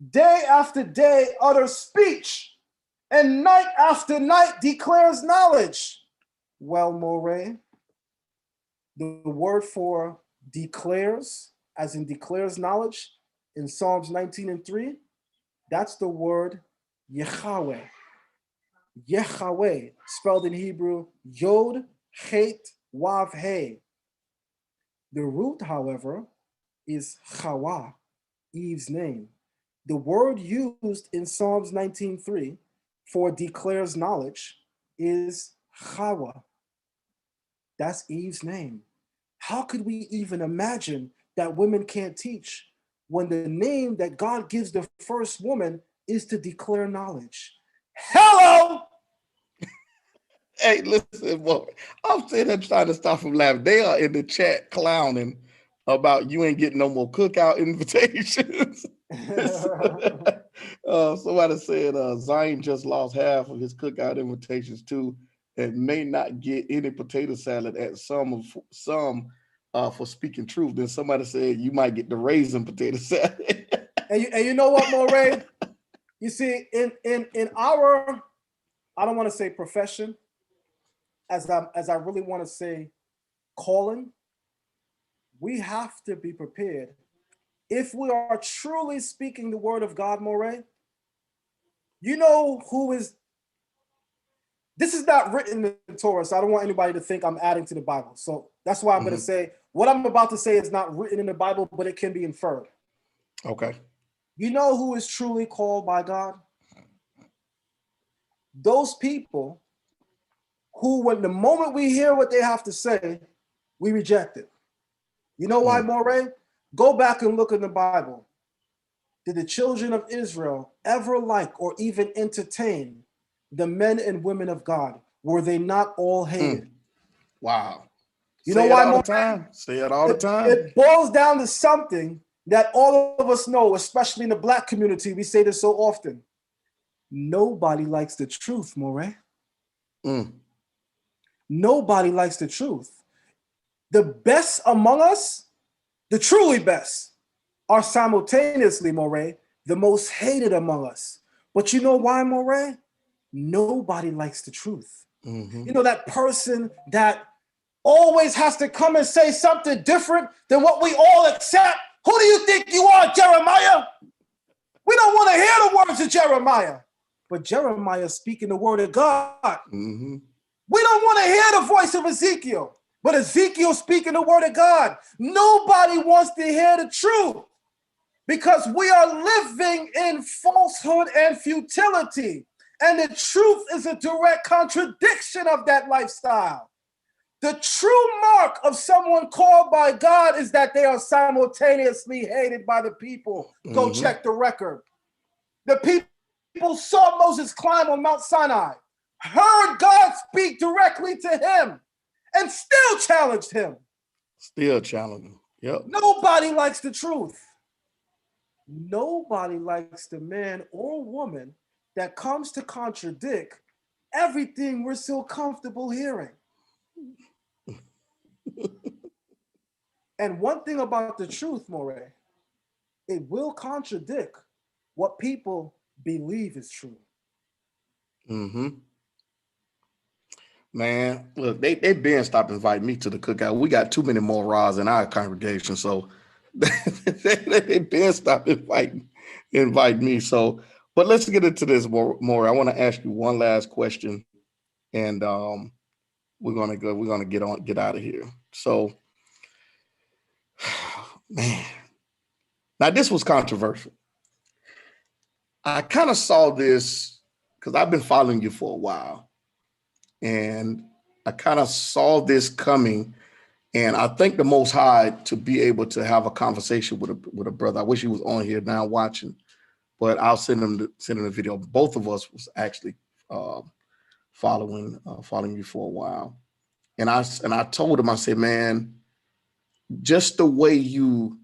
Day after day utters speech, and night after night declares knowledge. Well, Moreh, the word for declares, as in declares knowledge, in Psalms 19 and 3, that's the word Yahweh. Yahweh, spelled in Hebrew, Yod, Chet, Wav, He. The root, however, is Hawa, Eve's name. The word used in Psalms 19:3 for declares knowledge is Hawa. That's Eve's name. How could we even imagine that women can't teach when the name that God gives the first woman is to declare knowledge? Hello! Hey, listen, boy. I'm sitting there trying to stop from laughing. They are in the chat clowning about you ain't getting no more cookout invitations. Somebody said Zion just lost half of his cookout invitations too, and may not get any potato salad at some for speaking truth. Then somebody said you might get the raisin potato salad. and you know what, Moreh? You see, in our, I don't want to say profession, as I really want to say calling, we have to be prepared. If we are truly speaking the word of God, Moreh, you know who is, this is not written in the Torah, so I don't want anybody to think I'm adding to the Bible. So that's why I'm going to say, what I'm about to say is not written in the Bible, but it can be inferred. Okay. You know who is truly called by God? Those people who, when the moment we hear what they have to say, we reject it. You know why, Moreh? Go back and look in the Bible. Did the children of Israel ever like or even entertain the men and women of God? Were they not all hated? Wow. You Say know it why, all the Moreh? time. Say it all the time. It boils down to something that all of us know, especially in the Black community. We say this so often. Nobody likes the truth, Moreh. Nobody likes the truth. The best among us, the truly best, are simultaneously, Moreh, the most hated among us. But you know why, Moreh? Nobody likes the truth. You know, that person that always has to come and say something different than what we all accept. Who do you think you are, Jeremiah? We don't want to hear the words of Jeremiah. But Jeremiah speaking the word of God. We don't want to hear the voice of Ezekiel. But Ezekiel speaking the word of God. Nobody wants to hear the truth because we are living in falsehood and futility. And the truth is a direct contradiction of that lifestyle. The true mark of someone called by God is that they are simultaneously hated by the people. Go check the record. The people saw Moses climb on Mount Sinai, heard God speak directly to him, and still challenged him. Still challenging. Yep. Nobody likes the truth. Nobody likes the man or woman that comes to contradict everything we're so comfortable hearing. And one thing about the truth, Moreh, it will contradict what people believe is true. Man, look, they been stopped inviting me to the cookout. We got too many more Raws in our congregation, so they been stopped inviting me. So, but let's get into this more. I want to ask you one last question, and we're gonna get out of here. So, man, now this was controversial. I kind of saw this because I've been following you for a while. And I kind of saw this coming, and I thank the Most High to be able to have a conversation with a brother. I wish he was on here now watching, but I'll send him the video. Both of us was actually following you for a while, and I told him, I said, man, just the way you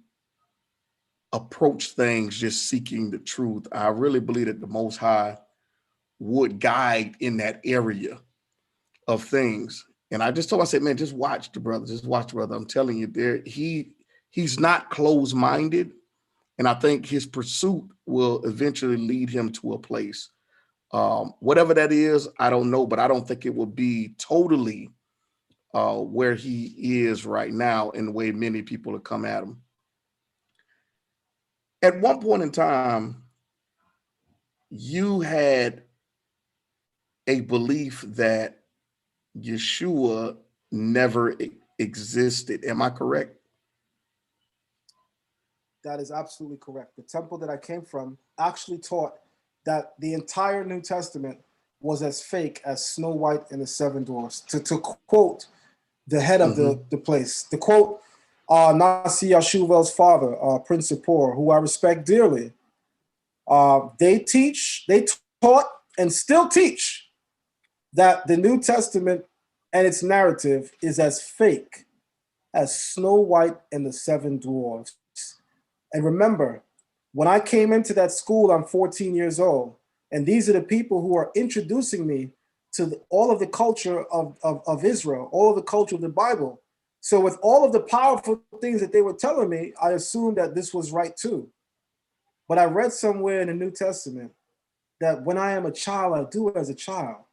approach things, just seeking the truth, I really believe that the Most High would guide in that area of things. And I just told him, I said, man, just watch the brother. I'm telling you, he's not closed-minded. And I think his pursuit will eventually lead him to a place. Whatever that is, I don't know, but I don't think it will be totally where he is right now in the way many people have come at him. At one point in time, you had a belief that Yeshua never existed. Am I correct? That is absolutely correct. The temple that I came from actually taught that the entire New Testament was as fake as Snow White and the Seven Dwarfs. To quote the head of the place, to quote Nasi Yashuvel's father, Prince Sapor, who I respect dearly, they taught, and still teach that the New Testament and its narrative is as fake as Snow White and the Seven Dwarfs. And remember, when I came into that school, I'm 14 years old, and these are the people who are introducing me to all of the culture of Israel, all of the culture of the Bible. So with all of the powerful things that they were telling me, I assumed that this was right too. But I read somewhere in the New Testament that when I am a child, I do as a child.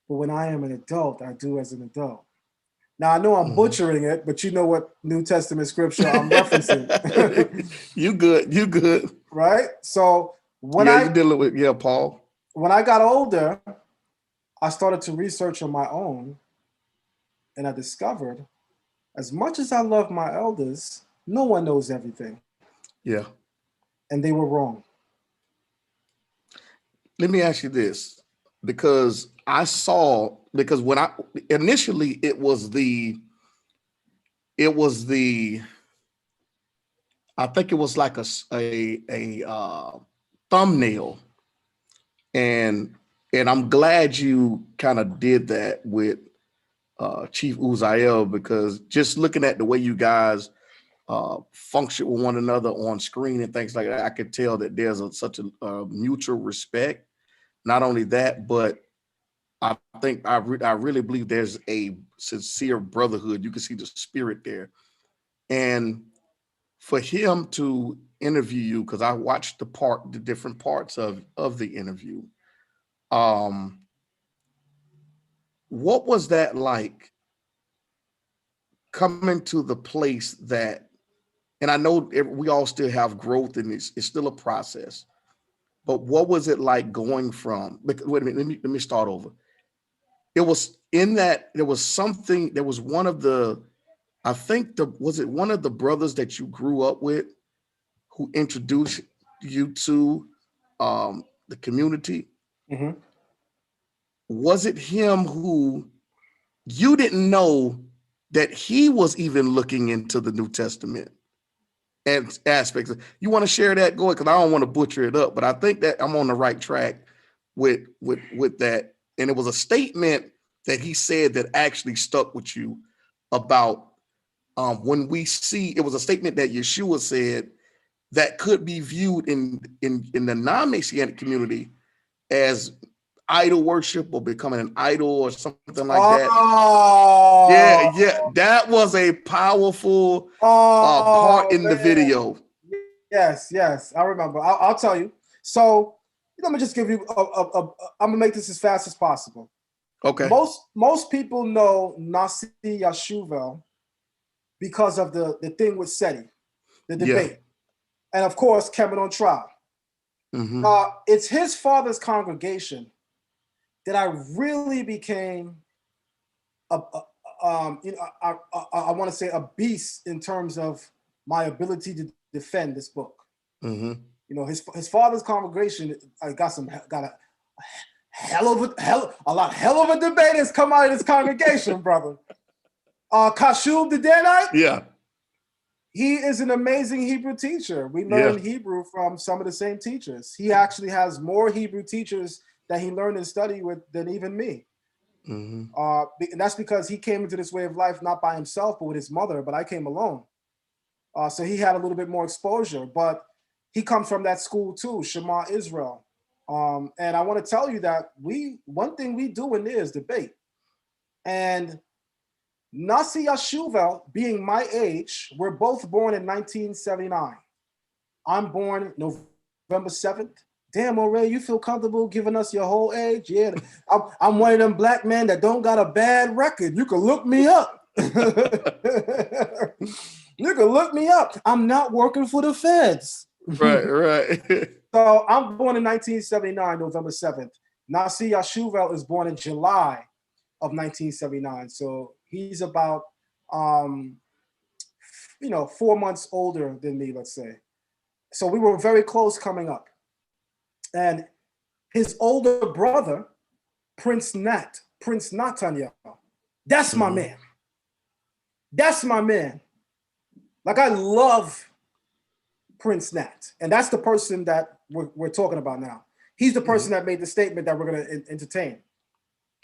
But when I am an adult, I do as an adult. Now, I know I'm butchering it, but you know what New Testament scripture I'm referencing. You good. Right? So you're dealing with, Paul. When I got older, I started to research on my own, and I discovered, as much as I love my elders, no one knows everything. Yeah. And they were wrong. Let me ask you this, because when I initially it was the I think it was like thumbnail, and I'm glad you kind of did that with Chief Uzziel, because just looking at the way you guys function with one another on screen and things like that, I could tell that there's such a mutual respect. Not only that, but I think I really believe there's a sincere brotherhood. You can see the spirit there. And for him to interview you, because I watched the different parts of the interview, what was that like, coming to the place that, and I know we all still have growth and it's still a process, but what was it like going from, wait a minute, let me start over. It was in that there was one of the, I think was it one of the brothers that you grew up with who introduced you to the community? Mm-hmm. Was it him who you didn't know that he was even looking into the New Testament and aspects? You want to share that? Go ahead, because I don't want to butcher it up, but I think that I'm on the right track with that. And it was a statement that he said that actually stuck with you about when we see, it was a statement that Yeshua said that could be viewed in the non-Messianic community as idol worship or becoming an idol or something like that. Yeah, that was a powerful part in the video. Yes, I remember. I'll tell you. So let me just give you I'm gonna make this as fast as possible. Okay. Most people know Nasi Yashuvel because of the thing with SETI, the debate, and of course Kevin on trial. Mm-hmm. It's his father's congregation that I really became I want to say a beast in terms of my ability to defend this book. Mm-hmm. You know, his father's congregation got a hell of a debaters come out of this congregation, brother. Kashub the Danite, yeah, he is an amazing Hebrew teacher. We learned Hebrew from some of the same teachers. He actually has more Hebrew teachers that he learned and studied with than even me. Mm-hmm. And that's because he came into this way of life not by himself, but with his mother. But I came alone, so he had a little bit more exposure. But he comes from that school too, Shema Israel. And I want to tell you that one thing we do in there is debate. And Nasi Yashuvel, being my age, we're both born in 1979. I'm born November 7th. Damn, Moreh, you feel comfortable giving us your whole age? Yeah, I'm one of them black men that don't got a bad record. You can look me up. You can look me up. I'm not working for the feds. Right. So I'm born in 1979, November 7th. Nasi Yashuvel is born in July of 1979. So he's about 4 months older than me, let's say. So we were very close coming up. And his older brother, Prince Nathaniel, that's my man. That's my man. Like, I love Prince Nat. And that's the person that we're talking about now. He's the person that made the statement that we're going to entertain.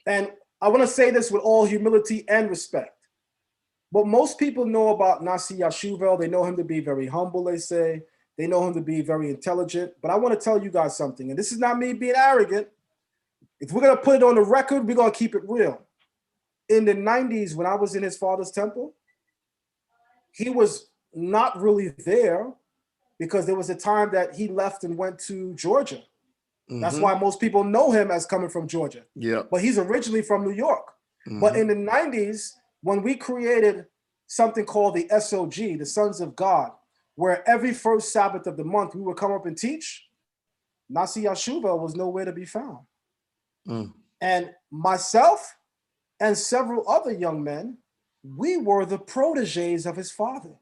And I want to say this with all humility and respect. But most people know about Nasi Yashuvel. They know him to be very humble, they say. They know him to be very intelligent. But I want to tell you guys something. And this is not me being arrogant. If we're going to put it on the record, we're going to keep it real. In the 90s, when I was in his father's temple, he was not really there because there was a time that he left and went to Georgia. That's why most people know him as coming from Georgia. Yeah. But he's originally from New York. But in the 90s, when we created something called the SOG, the Sons of God, where every first Sabbath of the month we would come up and teach, Nasi Yashuvel was nowhere to be found. And myself and several other young men, we were the proteges of his father.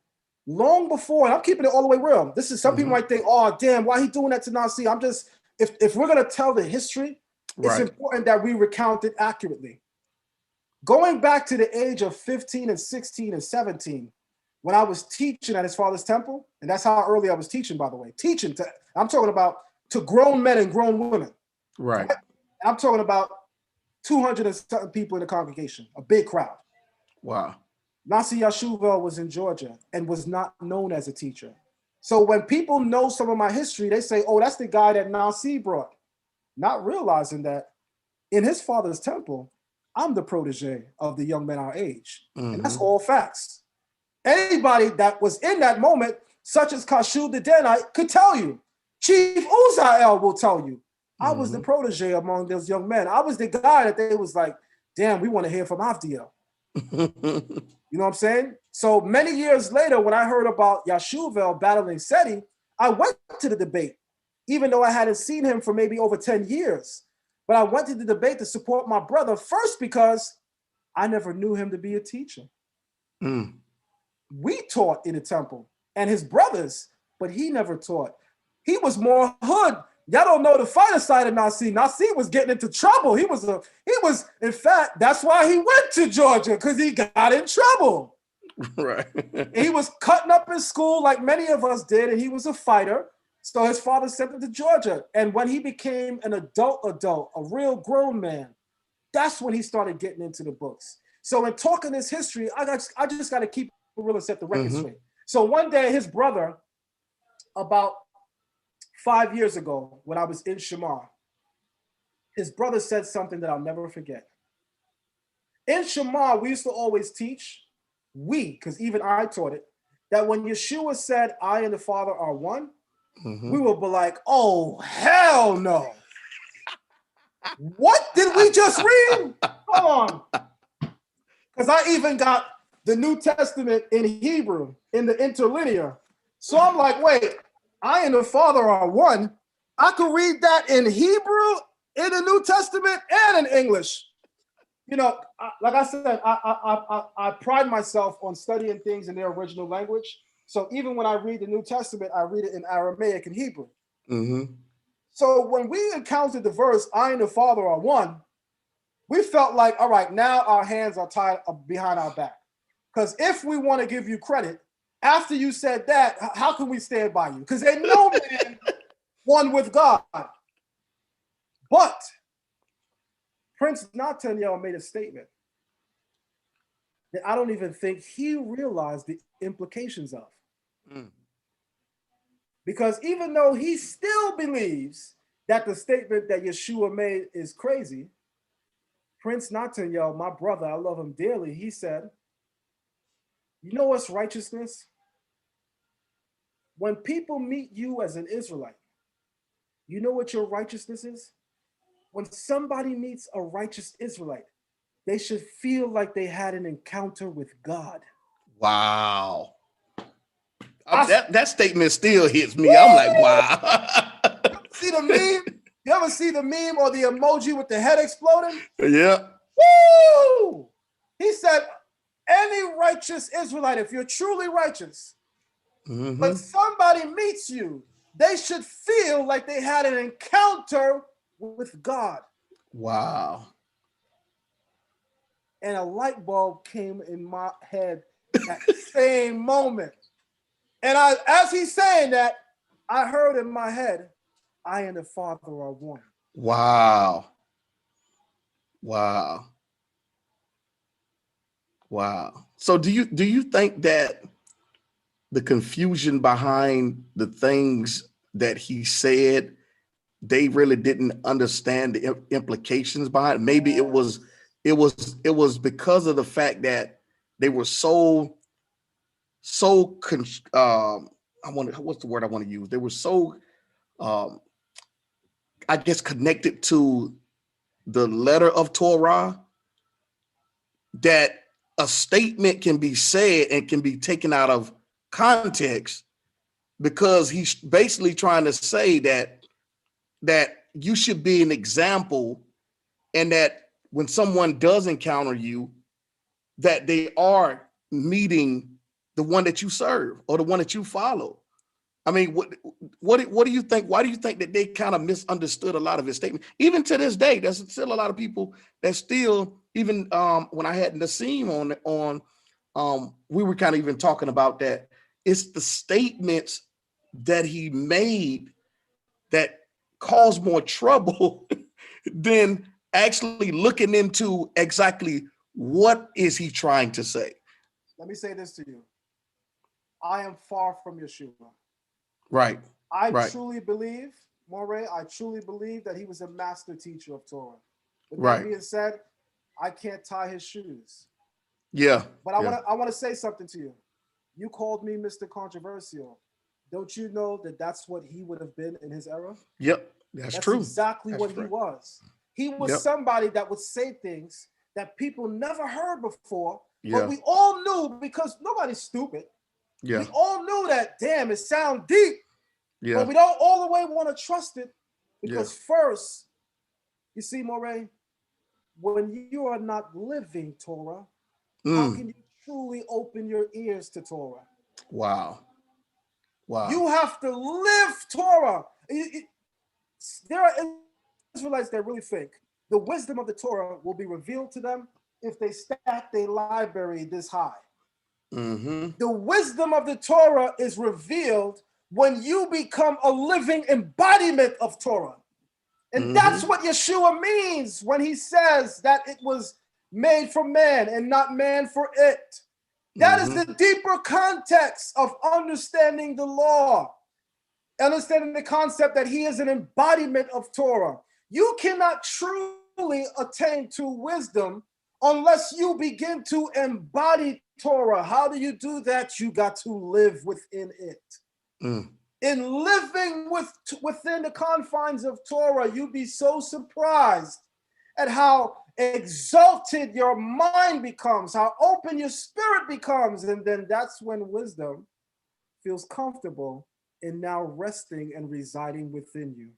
Long before, and I'm keeping it all the way real. This is, some people might think, oh, damn, why he doing that to Nasi? I'm just, if we're going to tell the history, it's important that we recount it accurately. Going back to the age of 15 and 16 and 17, when I was teaching at his father's temple, and that's how early I was teaching, by the way. I'm talking about to grown men and grown women. Right. I'm talking about 200 and something people in the congregation, a big crowd. Wow. Nasi Yashuvel was in Georgia and was not known as a teacher. So when people know some of my history, they say, oh, that's the guy that Nasi brought, not realizing that in his father's temple, I'm the protege of the young men our age. And that's all facts. Anybody that was in that moment, such as Kashub the Denite, could tell you. Chief Uziel will tell you. I was the protege among those young men. I was the guy that they was like, damn, we want to hear from Avdiel. You know what I'm saying? So many years later, when I heard about Yashuvel battling Seti, I went to the debate, even though I hadn't seen him for maybe over 10 years. But I went to the debate to support my brother first because I never knew him to be a teacher. We taught in the temple and his brothers, but he never taught. He was more hood. Y'all don't know the fighter side of Nasi. Nasi was getting into trouble. He was, in fact, that's why he went to Georgia, because he got in trouble. Right. He was cutting up in school like many of us did, and he was a fighter. So his father sent him to Georgia. And when he became an adult, a real grown man, that's when he started getting into the books. So in talking this history, I just got to keep it real and set the record straight. So one day his brother, about 5 years ago, when I was in Shamar, his brother said something that I'll never forget. In Shamar, we used to always teach, because even I taught it, that when Yeshua said, I and the Father are one, we will be like, oh, hell no. What did we just read? Come on. Because I even got the New Testament in Hebrew, in the interlinear. So I'm like, wait, I and the Father are one. I could read that in Hebrew, in the New Testament, and in English. You know, like I said, I pride myself on studying things in their original language. So even when I read the New Testament, I read it in Aramaic and Hebrew. So when we encountered the verse, I and the Father are one, we felt like, all right, now our hands are tied behind our back. Because if we want to give you credit, after you said that, how can we stand by you? Because ain't no man one with God. But Prince Nathaniel made a statement that I don't even think he realized the implications of. Because even though he still believes that the statement that Yeshua made is crazy, Prince Nathaniel, my brother, I love him dearly, he said, you know what's righteousness? When people meet you as an Israelite, you know what your righteousness is? When somebody meets a righteous Israelite, they should feel like they had an encounter with God. Wow. That statement still hits me. I'm like, wow. See the meme? You ever see the meme or the emoji with the head exploding? Yeah. Woo! He said, any righteous Israelite, if you're truly righteous, when somebody meets you, they should feel like they had an encounter with God. Wow. And a light bulb came in my head at the same moment. And as he's saying that, I heard in my head, I and the Father are one. Wow. Wow. Wow. So do you think that the confusion behind the things that he said, they really didn't understand the implications behind it? Maybe it was because of the fact that they were what's the word I want to use? They were so I guess connected to the letter of Torah that a statement can be said and can be taken out of context, because he's basically trying to say that you should be an example, and that when someone does encounter you, that they are meeting the one that you serve or the one that you follow. I mean, what do you think? Why do you think that they kind of misunderstood a lot of his statement? Even to this day, there's still a lot of people that still, even when I had Nassim we were kind of even talking about that. It's the statements that he made that cause more trouble than actually looking into exactly what is he trying to say. Let me say this to you. I am far from Yeshua. Right. I Right. truly believe, Moreh, I truly believe that he was a master teacher of Torah. With Right. that being said, I can't tie his shoes. Yeah. But I want to say something to you. You called me Mr. Controversial. Don't you know that that's what he would have been in his era? Yep. That's true. Exactly That's what true. he was. He was somebody that would say things that people never heard before, but we all knew because nobody's stupid. Yeah. We all knew that, damn, it sounds deep, Yeah. but we don't all the way want to trust it because first, you see, Moreh, when you are not living Torah, how can you truly open your ears to Torah? Wow. Wow. You have to live Torah. There are Israelites that really think the wisdom of the Torah will be revealed to them if they stack their library this high. Mm-hmm. The wisdom of the Torah is revealed when you become a living embodiment of Torah. And that's what Yeshua means when he says that it was made for man and not man for it. That is the deeper context of understanding the law, understanding the concept that he is an embodiment of Torah. You cannot truly attain to wisdom unless you begin to embody Torah. How do you do that? You got to live within it. In living within the confines of Torah, you'd be so surprised at how exalted your mind becomes, how open your spirit becomes. And then that's when wisdom feels comfortable in now resting and residing within you.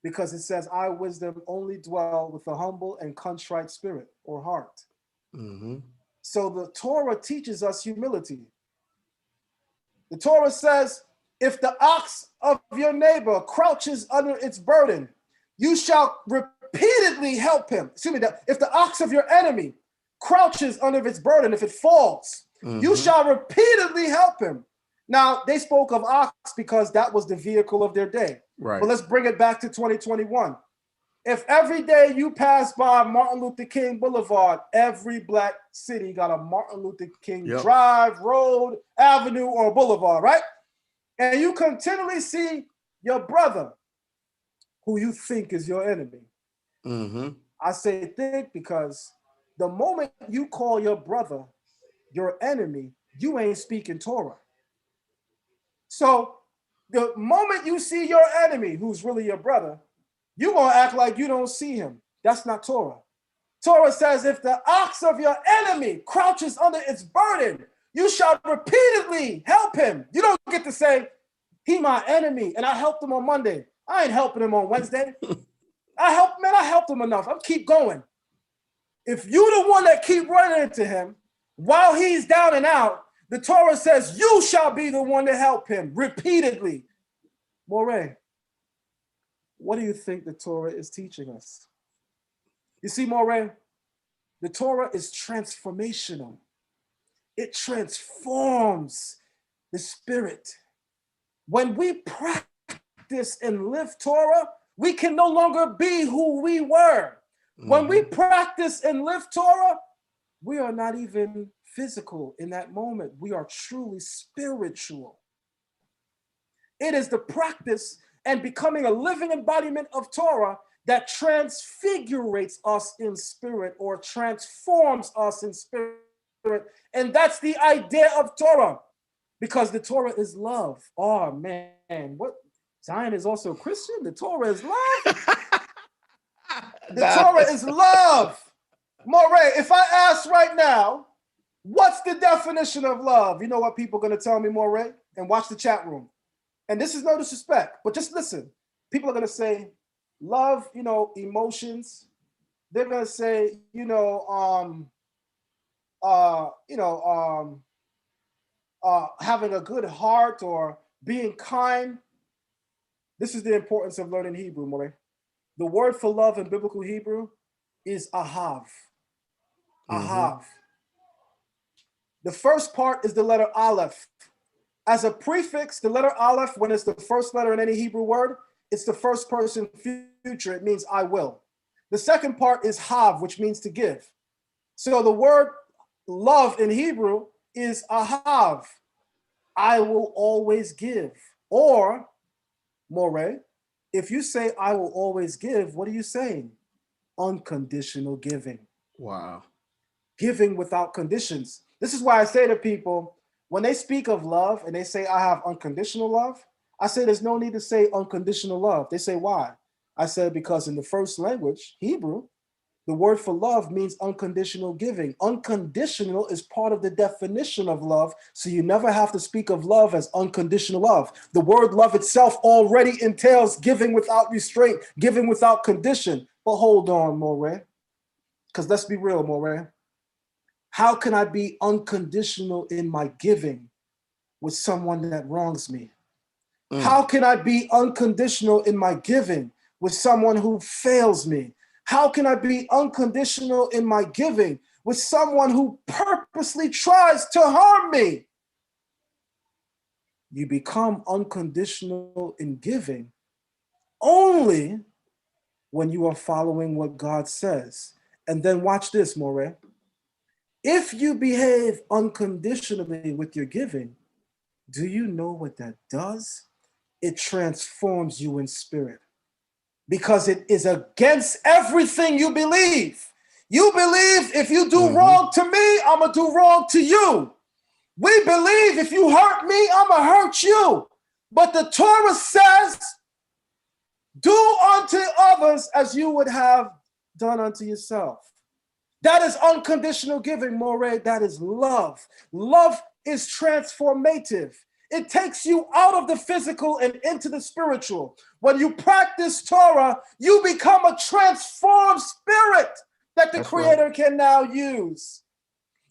Because it says, I, wisdom, only dwell with a humble and contrite spirit or heart. So the Torah teaches us humility. The Torah says, if the ox of your neighbor crouches under its burden, you shall repeatedly help him. Excuse me, if the ox of your enemy crouches under its burden, if it falls, you shall repeatedly help him. Now, they spoke of ox because that was the vehicle of their day. Right. But let's bring it back to 2021. If every day you pass by Martin Luther King Boulevard, every black city got a Martin Luther King Drive, road, avenue, or boulevard, right? And you continually see your brother, who you think is your enemy. I say think because the moment you call your brother your enemy, you ain't speaking Torah. So the moment you see your enemy, who's really your brother, you're going to act like you don't see him. That's not Torah. Torah says, if the ox of your enemy crouches under its burden, you shall repeatedly help him. You don't get to say, he my enemy, and I helped him on Monday. I ain't helping him on Wednesday. I helped him enough. I'll keep going. If you the one that keep running into him while he's down and out, the Torah says, you shall be the one to help him repeatedly. Moreh, what do you think the Torah is teaching us? You see, Moreh, the Torah is transformational. It transforms the spirit. When we practice and live Torah, we can no longer be who we were. When we practice and live Torah, we are not even physical in that moment. We are truly spiritual. It is the practice and becoming a living embodiment of Torah that transfigurates us in spirit or transforms us in spirit. And that's the idea of Torah, because the Torah is love. Oh man, what? Zion is also Christian? The Torah is love? The Torah is love. Moreh, if I ask right now, what's the definition of love? You know what people are going to tell me, Moreh? And watch the chat room. And this is no disrespect, but just listen. People are going to say, love, emotions. They're going to say, having a good heart or being kind. This is the importance of learning Hebrew, Moreh. The word for love in biblical Hebrew is ahav. Ahav. The first part is the letter Aleph. As a prefix, the letter Aleph, when it's the first letter in any Hebrew word, it's the first person future. It means I will. The second part is Hav, which means to give. So the word love in Hebrew is Ahav. I will always give. Or, Moreh, if you say I will always give, what are you saying? Unconditional giving. Wow. Giving without conditions. This is why I say to people, when they speak of love and they say I have unconditional love, I say there's no need to say unconditional love. They say why? I said because in the first language, Hebrew, the word for love means unconditional giving. Unconditional is part of the definition of love, so you never have to speak of love as unconditional love. The word love itself already entails giving without restraint, giving without condition. But hold on, Moreh, because let's be real, Moreh. How can I be unconditional in my giving with someone that wrongs me? How can I be unconditional in my giving with someone who fails me? How can I be unconditional in my giving with someone who purposely tries to harm me? You become unconditional in giving only when you are following what God says. And then watch this, Moreh. If you behave unconditionally with your giving, do you know what that does? It transforms you in spirit because it is against everything you believe. You believe if you do wrong to me, I'm going to do wrong to you. We believe if you hurt me, I'm going to hurt you. But the Torah says, do unto others as you would have done unto yourself. That is unconditional giving, Moreh. That is love. Love is transformative. It takes you out of the physical and into the spiritual. When you practice Torah, you become a transformed spirit that the Creator can now use.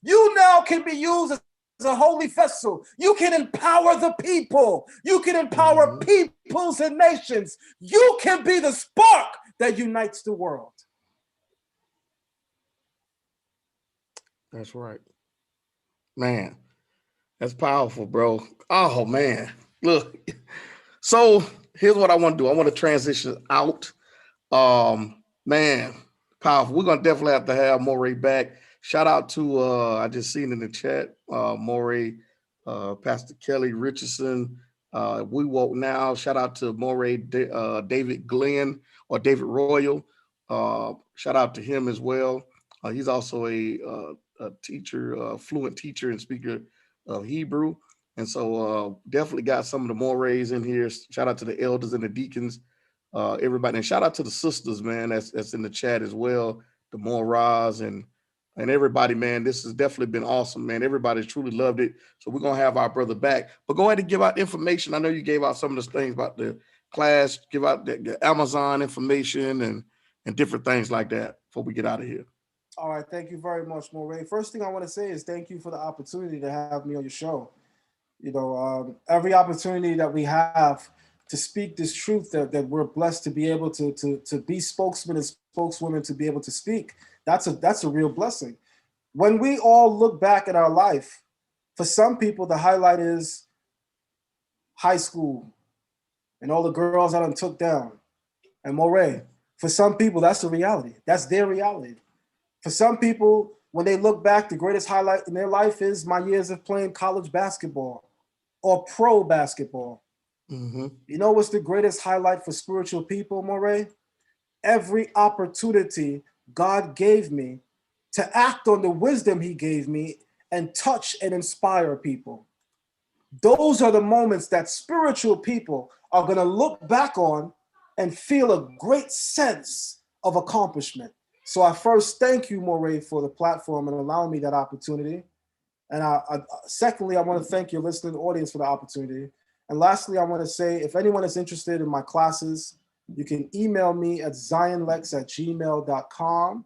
You now can be used as a holy vessel. You can empower the people. You can empower peoples and nations. You can be the spark that unites the world. That's right. Man, that's powerful, bro. Oh, man. Look, so here's what I want to do. I want to transition out. Man, powerful. We're going to definitely have to have Moreh back. Shout out to, I just seen in the chat, Moreh, Pastor Kelly Richardson, We Woke Now. Shout out to Moreh, David Glenn or David Royal. Shout out to him as well. He's also a teacher, fluent teacher and speaker of Hebrew. And so definitely got some of the Morehs in here. Shout out to the elders and the deacons, everybody. And shout out to the sisters, man, that's in the chat as well, the Morahs and everybody, man. This has definitely been awesome, man. Everybody's truly loved it. So we're going to have our brother back. But go ahead and give out information. I know you gave out some of the things about the class, give out the Amazon information and different things like that before we get out of here. All right, thank you very much, Moreh. First thing I want to say is thank you for the opportunity to have me on your show. You know, every opportunity that we have to speak this truth that we're blessed to be able to be spokesmen and spokeswomen to be able to speak, that's a real blessing. When we all look back at our life, for some people, the highlight is high school and all the girls that I took down. And Moreh, for some people, that's the reality. That's their reality. For some people, when they look back, the greatest highlight in their life is my years of playing college basketball or pro basketball. You know what's the greatest highlight for spiritual people, Moreh? Every opportunity God gave me to act on the wisdom he gave me and touch and inspire people. Those are the moments that spiritual people are going to look back on and feel a great sense of accomplishment. So I first thank you, Moreh, for the platform and allowing me that opportunity. And secondly, I want to thank your listening audience for the opportunity. And lastly, I want to say, if anyone is interested in my classes, you can email me at zionlex@gmail.com.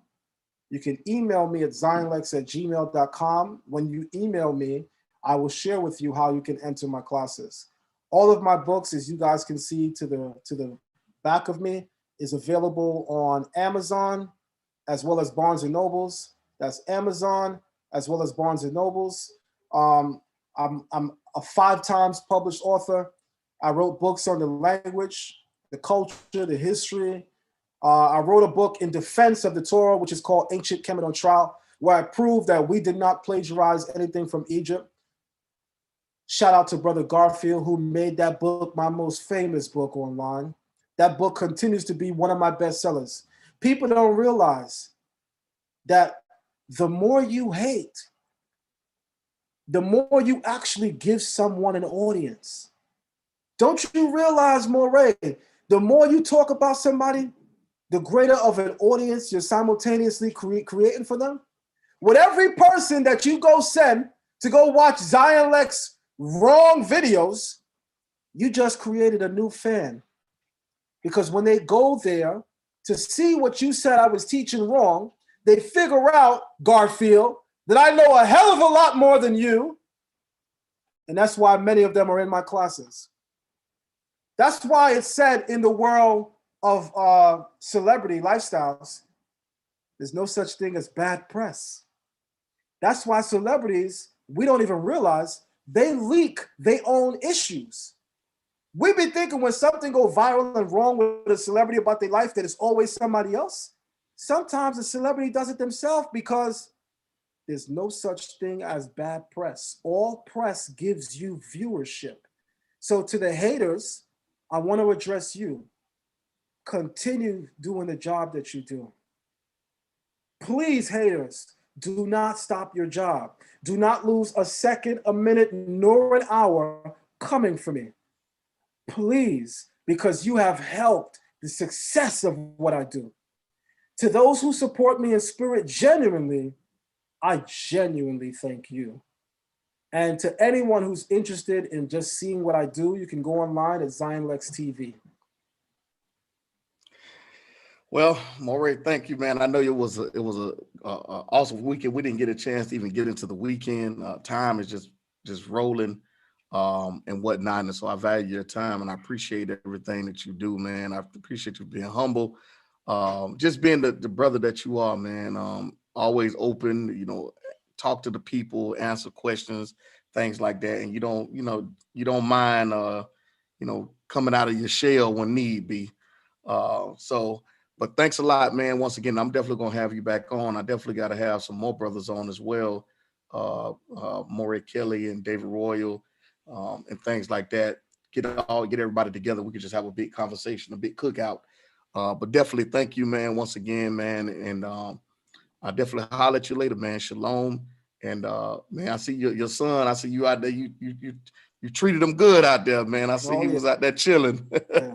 You can email me at zionlex@gmail.com. When you email me, I will share with you how you can enter my classes. All of my books, as you guys can see to the back of me, is available on Amazon, as well as Barnes & Nobles. That's Amazon, as well as Barnes & Nobles. I'm a 5 times published author. I wrote books on the language, the culture, the history. I wrote a book in defense of the Torah, which is called Ancient Kemet on Trial, where I proved that we did not plagiarize anything from Egypt. Shout out to Brother Garfield, who made that book my most famous book online. That book continues to be one of my bestsellers. People don't realize that the more you hate, the more you actually give someone an audience. Don't you realize, Moreh, the more you talk about somebody, the greater of an audience you're simultaneously creating for them? With every person that you go send to go watch Zion Lexx wrong videos, you just created a new fan. Because when they go there to see what you said I was teaching wrong, they figure out, Garfield, that I know a hell of a lot more than you. And that's why many of them are in my classes. That's why it's said in the world of celebrity lifestyles, there's no such thing as bad press. That's why celebrities, we don't even realize, they leak their own issues. We've been thinking when something goes viral and wrong with a celebrity about their life, that it's always somebody else. Sometimes the celebrity does it themselves because there's no such thing as bad press. All press gives you viewership. So to the haters, I want to address you. Continue doing the job that you do. Please, haters, do not stop your job. Do not lose a second, a minute, nor an hour coming for me. Please, because you have helped the success of what I do. To those who support me in spirit genuinely, I genuinely thank you. And to anyone who's interested in just seeing what I do, you can go online at Zion Lexx TV. Well, Moreh, thank you, man. I know it was a awesome weekend. We didn't get a chance to even get into the weekend. Time is just rolling and whatnot. And so I value your time and I appreciate everything that you do, man. I appreciate you being humble, just being the brother that you are, man. Always open, talk to the people, answer questions, things like that. And you don't mind, coming out of your shell when need be. But thanks a lot, man. Once again, I'm definitely going to have you back on. I definitely got to have some more brothers on as well. Moreh Kelly and David Royal, and things like that. Get everybody together. We could just have a big conversation, a big cookout. But definitely thank you, man, once again, man. And I'll definitely holler at you later, man. Shalom. And man, I see your son. I see you out there. You treated him good out there, man. I see he was out there chilling. Yeah.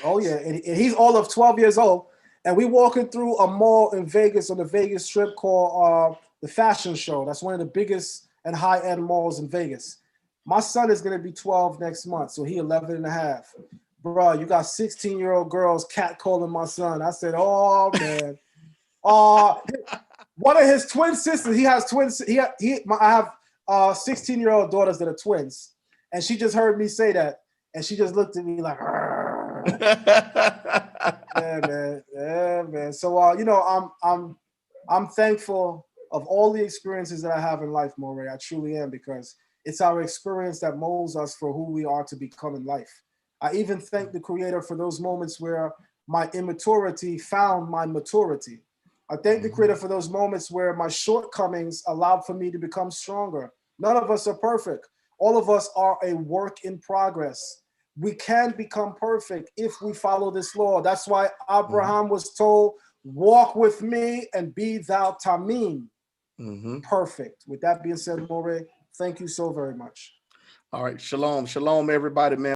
Oh yeah, and he's all of 12 years old, and we walking through a mall in Vegas on the Vegas Strip called the Fashion Show. That's one of the biggest and high-end malls in Vegas. My son is gonna be 12 next month, so he 11 and a half. Bro, you got 16-year-old girls catcalling my son. I said, oh man. One of his twin sisters, he has twins. I have 16-year-old daughters that are twins, and she just heard me say that, and she just looked at me like, yeah, man. So I'm thankful of all the experiences that I have in life, Moreh. I truly am, because it's our experience that molds us for who we are to become in life. I even thank the Creator for those moments where my immaturity found my maturity. I thank the Creator for those moments where my shortcomings allowed for me to become stronger. None of us are perfect. All of us are a work in progress. We can become perfect if we follow this law. That's why Abraham was told, walk with me and be thou tamim. Perfect. With that being said, Moreh, thank you so very much. All right. Shalom. Shalom, everybody, man.